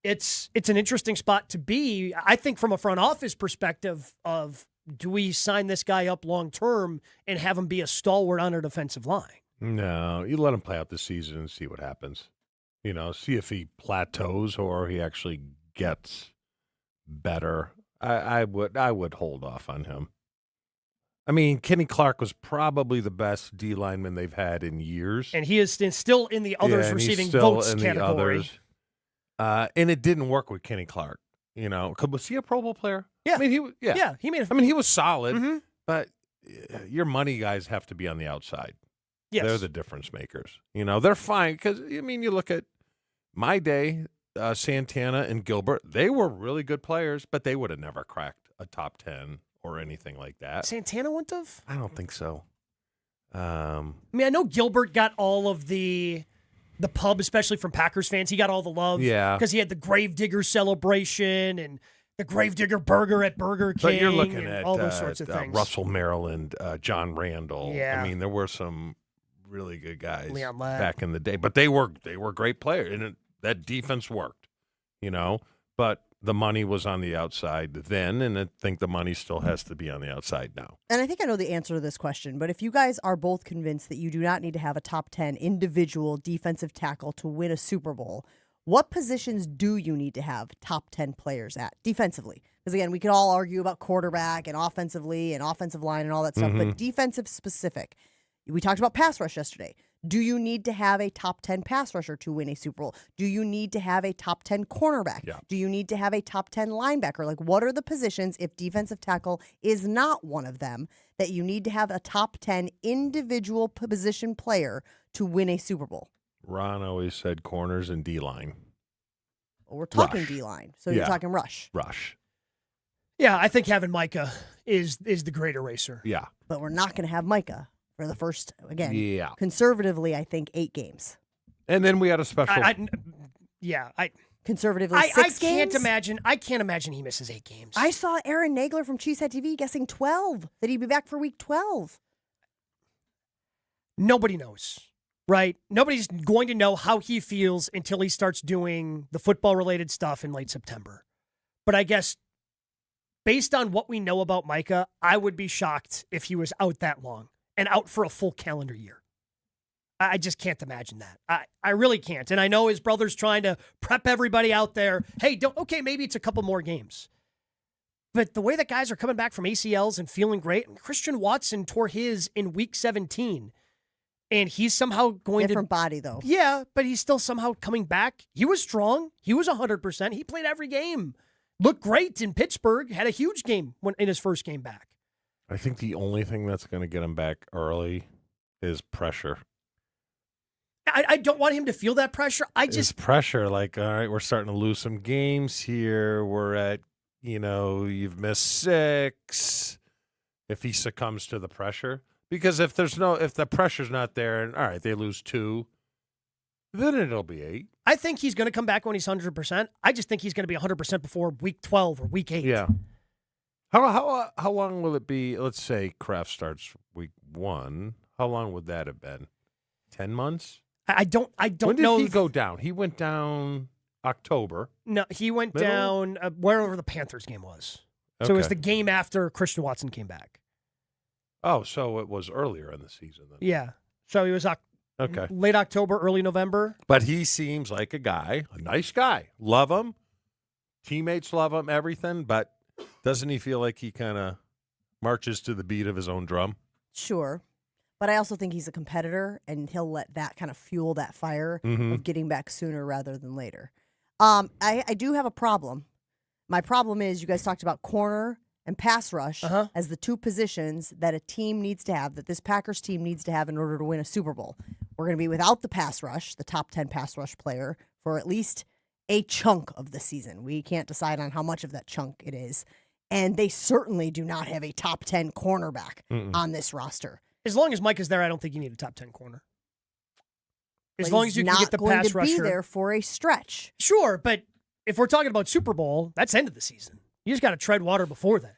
It's an interesting spot to be. I think from a front office perspective of, do we sign this guy up long-term and have him be a stalwart on our defensive line? No, you let him play out the season and see what happens. See if he plateaus or he actually gets better. I would hold off on him. I mean, Kenny Clark was probably the best D lineman they've had in years. And he is still in the others receiving votes category. And it didn't work with Kenny Clark. Was he a Pro Bowl player? Yeah. I mean, he made he was solid, but your money guys have to be on the outside. Yes. They're the difference makers. They're fine because, you look at my day, Santana and Gilbert, they were really good players, but they would have never cracked a top 10 or anything like that. Santana wouldn't have? I don't think so. I know Gilbert got all of the pub, especially from Packers fans. He got all the love. Yeah. Because he had the Gravedigger celebration and the Gravedigger burger at Burger King. But you're looking at all those sorts of things. Russell Maryland, John Randall. Yeah. I mean, there were some really good guys Leon Ladd. back in the day. But they were great players. And that defense worked, But the money was on the outside then, and I think the money still has to be on the outside now. And I think I know the answer to this question, but if you guys are both convinced that you do not need to have a top 10 individual defensive tackle to win a Super Bowl, what positions do you need to have top 10 players at defensively? Because, again, we could all argue about quarterback and offensively and offensive line and all that stuff, but defensive specific. We talked about pass rush yesterday. Do you need to have a top 10 pass rusher to win a Super Bowl? Do you need to have a top 10 cornerback? Yeah. Do you need to have a top 10 linebacker? Like, what are the positions, if defensive tackle is not one of them, that you need to have a top 10 individual position player to win a Super Bowl? Ron always said corners and D-line. Well, we're talking Rush. D-line, so you're talking rush. Rush. Yeah, I think having Micah is the great eraser. Yeah. But we're not going to have Micah for the first, again, Yeah. conservatively, I think 8 games. And then we had a special. Conservatively, 6 games? I can't imagine he misses 8 games. I saw Aaron Nagler from Cheesehead TV guessing 12, that he'd be back for week 12. Nobody knows, right? Nobody's going to know how he feels until he starts doing the football-related stuff in late September. But I guess based on what we know about Micah, I would be shocked if he was out that long and out for a full calendar year. I just can't imagine that. I really can't. And I know his brother's trying to prep everybody out there. Hey, maybe it's a couple more games. But the way that guys are coming back from ACLs and feeling great, Christian Watson tore his in week 17. And he's somehow going Different body, though. Yeah, but he's still somehow coming back. He was strong. He was 100%. He played every game. Looked great in Pittsburgh. Had a huge game in his first game back. I think the only thing that's going to get him back early is pressure. I don't want him to feel that pressure. It's pressure. Like, all right, we're starting to lose some games here. We're at, you've missed 6. If he succumbs to the pressure. Because if the pressure's not there, and all right, they lose 2, then it'll be 8. I think he's going to come back when he's 100%. I just think he's going to be 100% before week 12 or week 8. Yeah. How long will it be? Let's say Kraft starts week 1. How long would that have been? 10 months? I don't when did know. He go down? He went down October. No, he went down wherever the Panthers game was. So it was the game after Christian Watson came back. Oh, so it was earlier in the season then. Yeah. So he was Okay. late October, early November. But he seems like a nice guy. Love him. Teammates love him, everything. But doesn't he feel like he kind of marches to the beat of his own drum? Sure. But I also think he's a competitor, and he'll let that kind of fuel that fire of getting back sooner rather than later. I do have a problem. My problem is you guys talked about corner and pass rush as the two positions that a team needs to have, that this Packers team needs to have in order to win a Super Bowl. We're going to be without the pass rush, the top 10 pass rush player, for at least a chunk of the season. We can't decide on how much of that chunk it is. And they certainly do not have a top 10 cornerback on this roster. As long as Mike is there, I don't think you need a top 10 corner. As But long he's as you can get the not going pass to rusher. be there for a stretch. Sure, but if we're talking about Super Bowl, that's end of the season. You just got to tread water before then.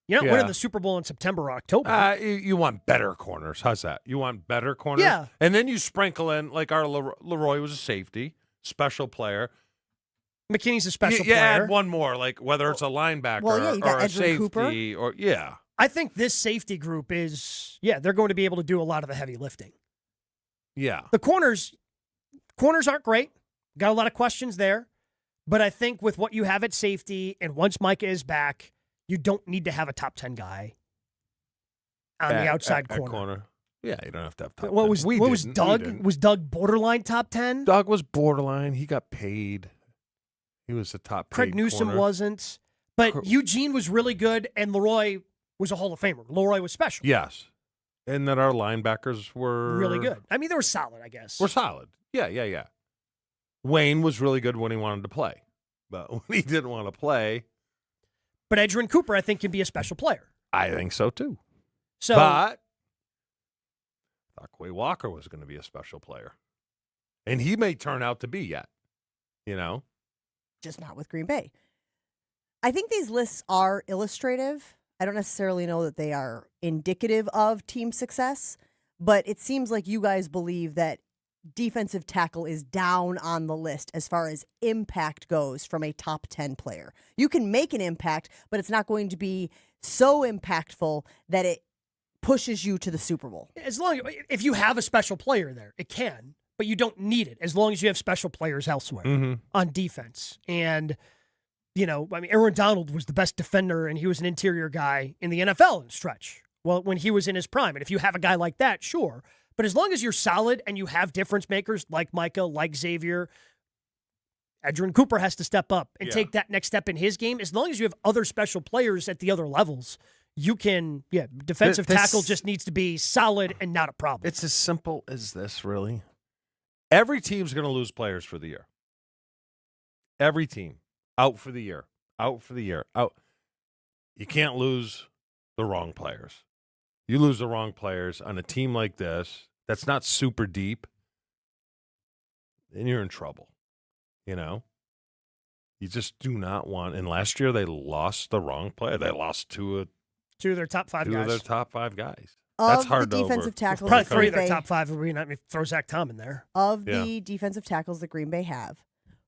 You're not winning the Super Bowl in September or October. You want better corners. How's that? You want better corners? Yeah. And then you sprinkle in, like our Leroy was a safety, special player. McKinney's a special you player. add one more, like whether it's a linebacker you got or a Edwin safety. Cooper. Or yeah. I think this safety group is, they're going to be able to do a lot of the heavy lifting. Yeah. The corners aren't great. Got a lot of questions there. But I think with what you have at safety, and once Micah is back, you don't need to have a top 10 guy on the outside corner. Yeah, you don't have to have top 10. What was Doug? Was Doug borderline top 10? Doug was borderline. He got paid. He was a top paid Craig Newsome corner. wasn't. But Eugene was really good, and Leroy was a Hall of Famer. Leroy was special. Yes. And that our linebackers were Really good. I mean, they were solid, I guess. We're solid. Yeah. Wayne was really good when he wanted to play. But when he didn't want to play. But Edgerrin Cooper, I think, can be a special player. I think so, too. So, but I thought Quay Walker was going to be a special player. And he may turn out to be yet. You know? Just not with Green Bay. I think these lists are illustrative. I don't necessarily know that they are indicative of team success, but it seems like you guys believe that defensive tackle is down on the list as far as impact goes from a top 10 player. You can make an impact, but it's not going to be so impactful that it pushes you to the Super Bowl. If you have a special player there, it can, but you don't need it as long as you have special players elsewhere on defense. And, Aaron Donald was the best defender, and he was an interior guy in the NFL in stretch. Well, when he was in his prime. And if you have a guy like that, sure. But as long as you're solid and you have difference makers like Micah, like Xavier, Edgerrin Cooper has to step up and take that next step in his game. As long as you have other special players at the other levels, you can, defensive tackle just needs to be solid and not a problem. It's as simple as this, really. Every team's going to lose players for the year. Every team. Out for the year. Out. You can't lose the wrong players. You lose the wrong players on a team like this that's not super deep, then you're in trouble. You just do not want. And last year they lost the wrong player. They lost two of their top five guys. Two of their top five guys. That's hard to defensive tackles. Probably three of their top five. Throw Zach Tom in there. Of the defensive tackles that Green Bay have,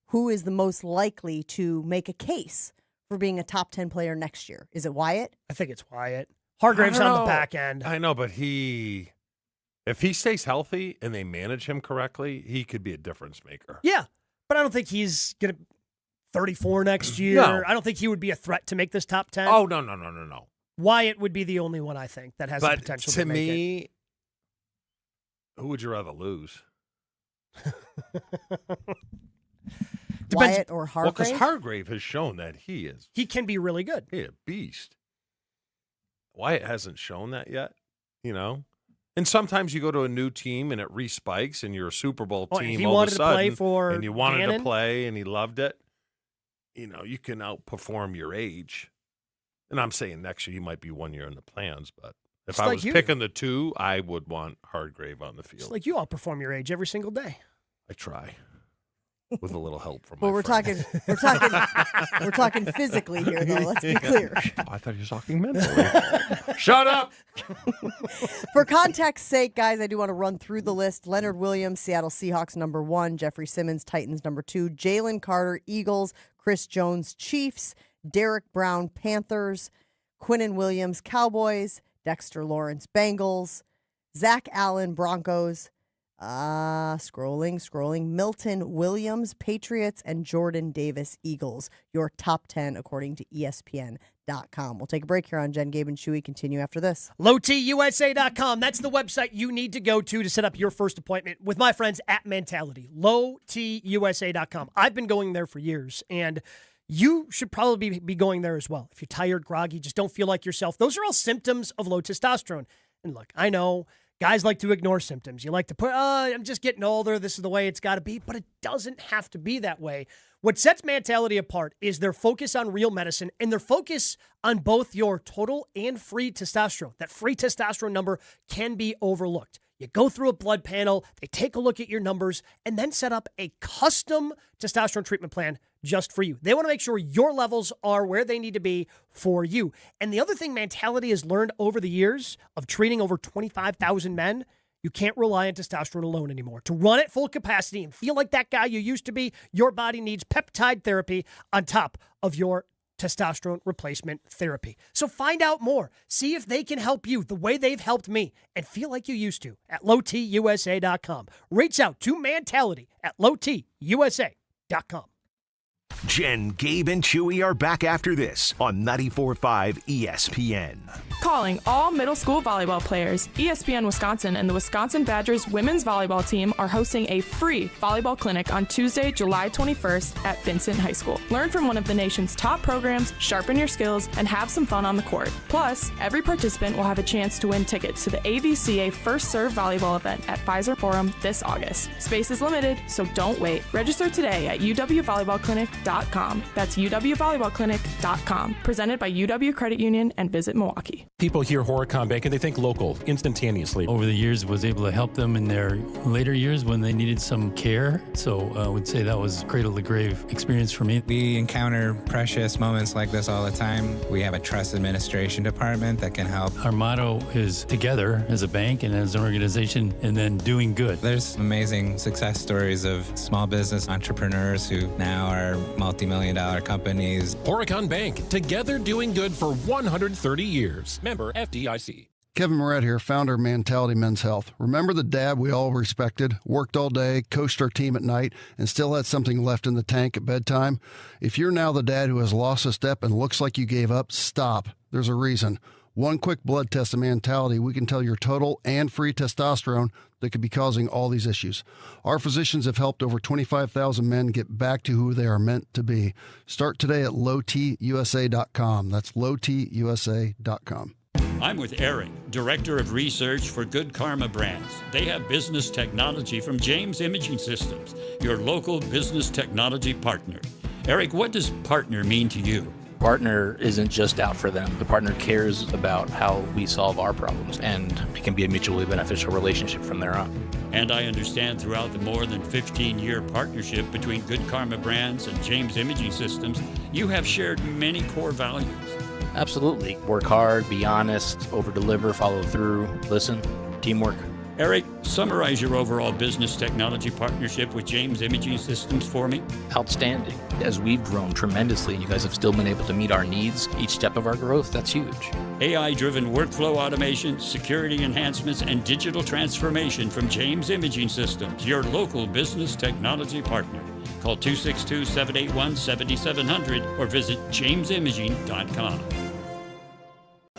who is the most likely to make a case for being a top 10 player next year? Is it Wyatt? I think it's Wyatt. Hargrave's on the back end. I know, but if he stays healthy and they manage him correctly, he could be a difference maker. Yeah, but I don't think he's going to 34 next year. No. I don't think he would be a threat to make this top 10. Oh, no. Wyatt would be the only one, I think, that has the potential to make it. Who would you rather lose? Wyatt or Hargrave? Well, because Hargrave has shown that he can be really good. He's a beast. Wyatt hasn't shown that yet, And sometimes you go to a new team and it respikes, and you're a Super Bowl team he all wanted of a sudden, to play for and you wanted Gannon. to play, and he loved it. You can outperform your age. And I'm saying next year he might be 1 year in the plans, but if I was picking the two, I would want Hargrave on the field. It's like you outperform your age every single day. I try. With a little help from well, my we're friend. talking physically here, though. Let's be clear. I thought you were talking mentally. Shut up. For context's sake, guys, I do want to run through the list. Leonard Williams, Seattle Seahawks, number 1. Jeffrey Simmons, Titans, number 2. Jalen Carter, Eagles. Chris Jones, Chiefs. Derek Brown, Panthers. Quinnen Williams, Cowboys. Dexter Lawrence, Bengals. Zach Allen, Broncos. Scrolling. Milton Williams, Patriots, and Jordan Davis, Eagles. Your top 10 according to ESPN.com. We'll take a break here on Jen, Gabe, and Chewy. Continue after this. LowTUSA.com. That's the website you need to go to set up your first appointment with my friends at Mentality. LowTUSA.com. I've been going there for years, and you should probably be going there as well. If you're tired, groggy, just don't feel like yourself, those are all symptoms of low testosterone. And look, I know guys like to ignore symptoms. You like to put, I'm just getting older. This is the way it's got to be. But it doesn't have to be that way. What sets Mentality apart is their focus on real medicine and their focus on both your total and free testosterone. That free testosterone number can be overlooked. You go through a blood panel, they take a look at your numbers, and then set up a custom testosterone treatment plan just for you. They want to make sure your levels are where they need to be for you. And the other thing Mentality has learned over the years of treating over 25,000 men, you can't rely on testosterone alone anymore. To run at full capacity and feel like that guy you used to be, your body needs peptide therapy on top of your testosterone replacement therapy. So find out more. See if they can help you the way they've helped me and feel like you used to at lowtusa.com. Reach out to Mentality at lowtusa.com. Jen, Gabe, and Chewy are back after this on 94.5 ESPN. Calling all middle school volleyball players, ESPN Wisconsin and the Wisconsin Badgers women's volleyball team are hosting a free volleyball clinic on Tuesday, July 21st at Vincent High School. Learn from one of the nation's top programs, sharpen your skills, and have some fun on the court. Plus, every participant will have a chance to win tickets to the AVCA First Serve volleyball event at Pfizer Forum this August. Space is limited, so don't wait. Register today at uwvolleyballclinic.com. That's uwvolleyballclinic.com. Presented by UW Credit Union and Visit Milwaukee. People hear Horicon Bank and they think local instantaneously. Over the years, was able to help them in their later years when they needed some care. So I would say that was cradle to grave experience for me. We encounter precious moments like this all the time. We have a trust administration department that can help. Our motto is together as a bank and as an organization, and then doing good. There's amazing success stories of small business entrepreneurs who now are multi-million-dollar companies. Horicon Bank, together doing good for 130 years. Member FDIC. Kevin Moret here, founder of Mentality Men's Health. Remember the dad we all respected, worked all day, coached our team at night, and still had something left in the tank at bedtime? If you're now the dad who has lost a step and looks like you gave up, stop. There's a reason. One quick blood test of Mentality, we can tell your total and free testosterone that could be causing all these issues. Our physicians have helped over 25,000 men get back to who they are meant to be. Start today at lowtusa.com. That's lowtusa.com. I'm with Eric, Director of Research for Good Karma Brands. They have business technology from James Imaging Systems, your local business technology partner. Eric, what does partner mean to you? Partner isn't just out for them. The partner cares about how we solve our problems, and it can be a mutually beneficial relationship from there on. And I understand throughout the more than 15-year partnership between Good Karma Brands and James Imaging Systems, you have shared many core values. Absolutely. Work hard, be honest, over-deliver, follow through, listen, teamwork. Eric, summarize your overall business technology partnership with James Imaging Systems for me. Outstanding. As we've grown tremendously, you guys have still been able to meet our needs each step of our growth. That's huge. AI-driven workflow automation, security enhancements, and digital transformation from James Imaging Systems, your local business technology partner. Call 262-781-7700 or visit jamesimaging.com.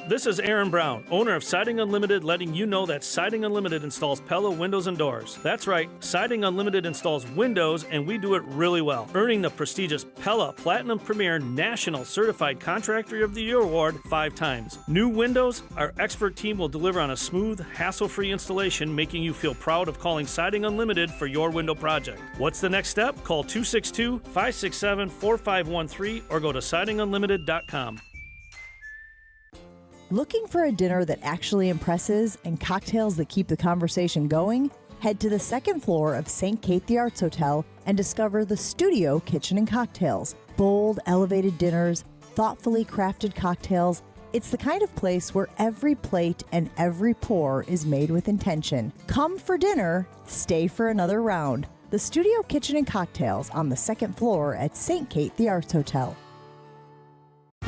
This is Aaron Brown, owner of Siding Unlimited, letting you know that Siding Unlimited installs Pella windows and doors. That's right, Siding Unlimited installs windows, and we do it really well, earning the prestigious Pella Platinum Premier National Certified Contractor of the Year Award 5 times. New windows, our expert team will deliver on a smooth, hassle-free installation, making you feel proud of calling Siding Unlimited for your window project. What's the next step? Call 262-567-4513 or go to sidingunlimited.com. Looking for a dinner that actually impresses and cocktails that keep the conversation going? Head to the second floor of St. Kate the Arts Hotel and discover the Studio Kitchen and Cocktails. Bold, elevated dinners, thoughtfully crafted cocktails. It's the kind of place where every plate and every pour is made with intention. Come for dinner, stay for another round. The Studio Kitchen and Cocktails on the second floor at St. Kate the Arts Hotel.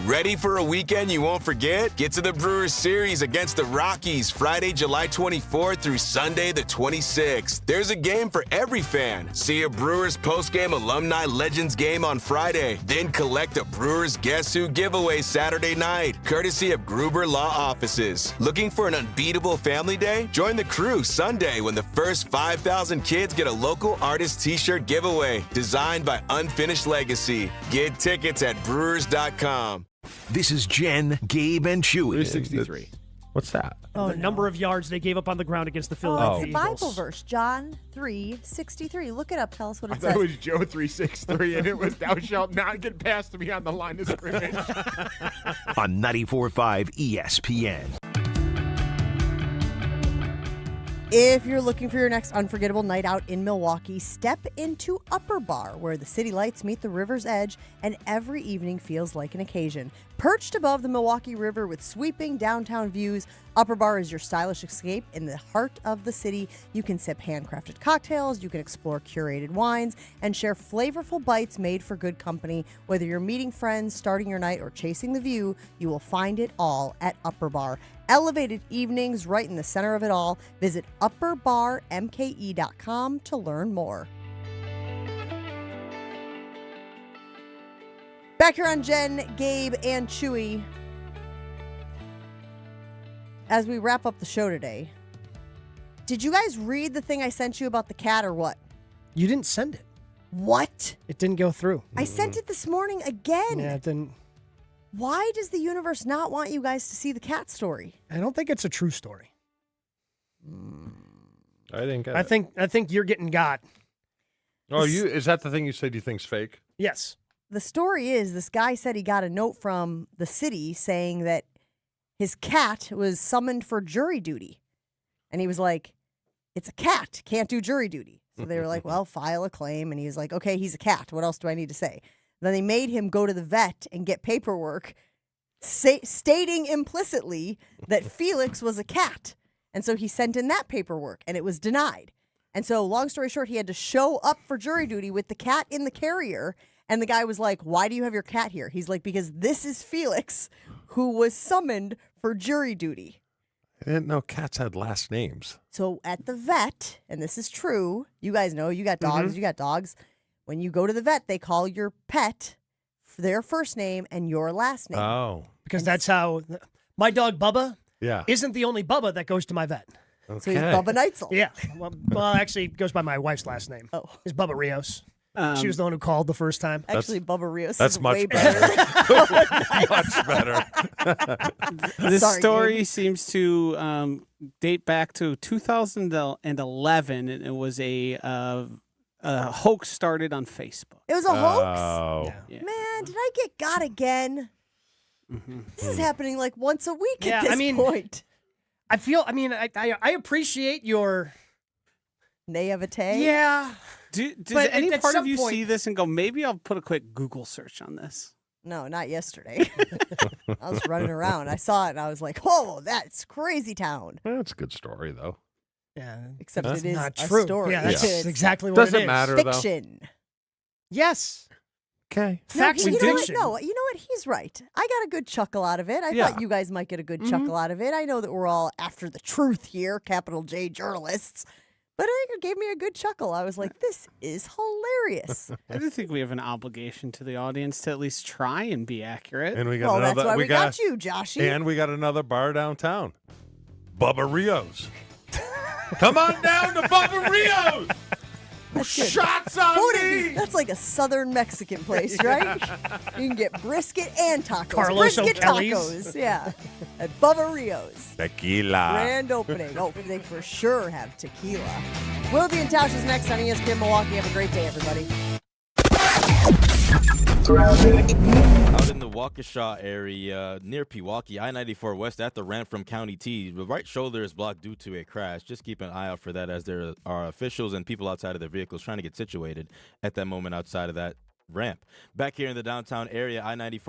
Ready for a weekend you won't forget? Get to the Brewers series against the Rockies Friday, July 24th through Sunday the 26th. There's a game for every fan. See a Brewers postgame alumni legends game on Friday. Then collect a Brewers Guess Who giveaway Saturday night, courtesy of Gruber Law Offices. Looking for an unbeatable family day? Join the crew Sunday when the first 5,000 kids get a local artist t-shirt giveaway designed by Unfinished Legacy. Get tickets at brewers.com. This is Jen, Gabe, and Chewy. 363. What's that? The number of yards they gave up on the ground against the Oh, Philadelphia it's a Eagles. Bible verse, John 3:63. Look it up. Tell us what it I says. thought it was Joe 363, and it was "Thou shalt not get past me on the line of scrimmage." On 94.5 ESPN. If you're looking for your next unforgettable night out in Milwaukee, step into Upper Bar, where the city lights meet the river's edge and every evening feels like an occasion. Perched above the Milwaukee River with sweeping downtown views, Upper Bar is your stylish escape in the heart of the city. You can sip handcrafted cocktails, you can explore curated wines, and share flavorful bites made for good company. Whether you're meeting friends, starting your night, or chasing the view, you will find it all at Upper Bar. Elevated evenings right in the center of it all. Visit upperbarmke.com to learn more. Back here on Jen, Gabe, and Chewy. As we wrap up the show today, did you guys read the thing I sent you about the cat or what? You didn't send it. What? It didn't go through. I sent it this morning again. Yeah, it didn't. Why does the universe not want you guys to see the cat story? I don't think it's a true story. I didn't get I it. think you're getting got. Oh, is that the thing you said you think's fake? Yes. The story is this guy said he got a note from the city saying that his cat was summoned for jury duty. And he was like, it's a cat, can't do jury duty. So they were like, well, file a claim. And he was like, okay, he's a cat. What else do I need to say? Then they made him go to the vet and get paperwork stating implicitly that Felix was a cat. And so he sent in that paperwork and it was denied. And so long story short, he had to show up for jury duty with the cat in the carrier. And the guy was like, why do you have your cat here? He's like, because this is Felix, who was summoned for jury duty. I didn't know cats had last names. So at the vet, and this is true, you guys know, you got dogs, you got dogs. When you go to the vet, they call your pet their first name and your last name. Oh. Because that's how my dog Bubba Yeah. isn't the only Bubba that goes to my vet. Okay. So he's Bubba Neitzel. Yeah. Well, actually, it goes by my wife's last name. Oh. It's Bubba Rios. She was the one who called the first time. Actually, Bubba Rios That's is much way better. Much better. This Sorry, story Gabe. seems to date back to 2011, and it was a hoax started on Facebook. It was a hoax? Oh. Yeah. Man, did I get got again? This is happening like once a week Yeah, at this I mean, point. I appreciate your naivete. Yeah. Does But any at part of some you point- see this and go, maybe I'll put a quick Google search on this? No, not yesterday. I was running around. I saw it and I was like, oh, that's crazy town. That's a good story, though. Yeah. Except Huh? it is Not a true. story. Yeah, that's It's exactly what Doesn't it is. matter, though. fiction. Yes. Okay. Facts no, and you know what? fiction. No, you know what? He's right. I got a good chuckle out of it. I Yeah. thought you guys might get a good chuckle out of it. I know that we're all after the truth here, capital J journalists. But I think it gave me a good chuckle. I was like, this is hilarious. I do think we have an obligation to the audience to at least try and be accurate. And we got Well, another. that's why we got you, Joshy. And we got another bar downtown. Bubba Rios. Come on down to Bubba Rios. That's good. Shots on Booty. me. That's like a southern Mexican place, right? You can get brisket and tacos. Carlos brisket O'Kelly's. tacos, yeah. At Bubba Rios. Tequila. Grand opening. Oh, they for sure have tequila. Wildy and Tausch is next on ESPN Milwaukee. Have a great day, everybody. Out in the Waukesha area near Pewaukee, I-94 West at the ramp from County T, the right shoulder is blocked due to a crash. Just keep an eye out for that, as there are officials and people outside of their vehicles trying to get situated at that moment outside of that ramp. Back here in the downtown area, I-94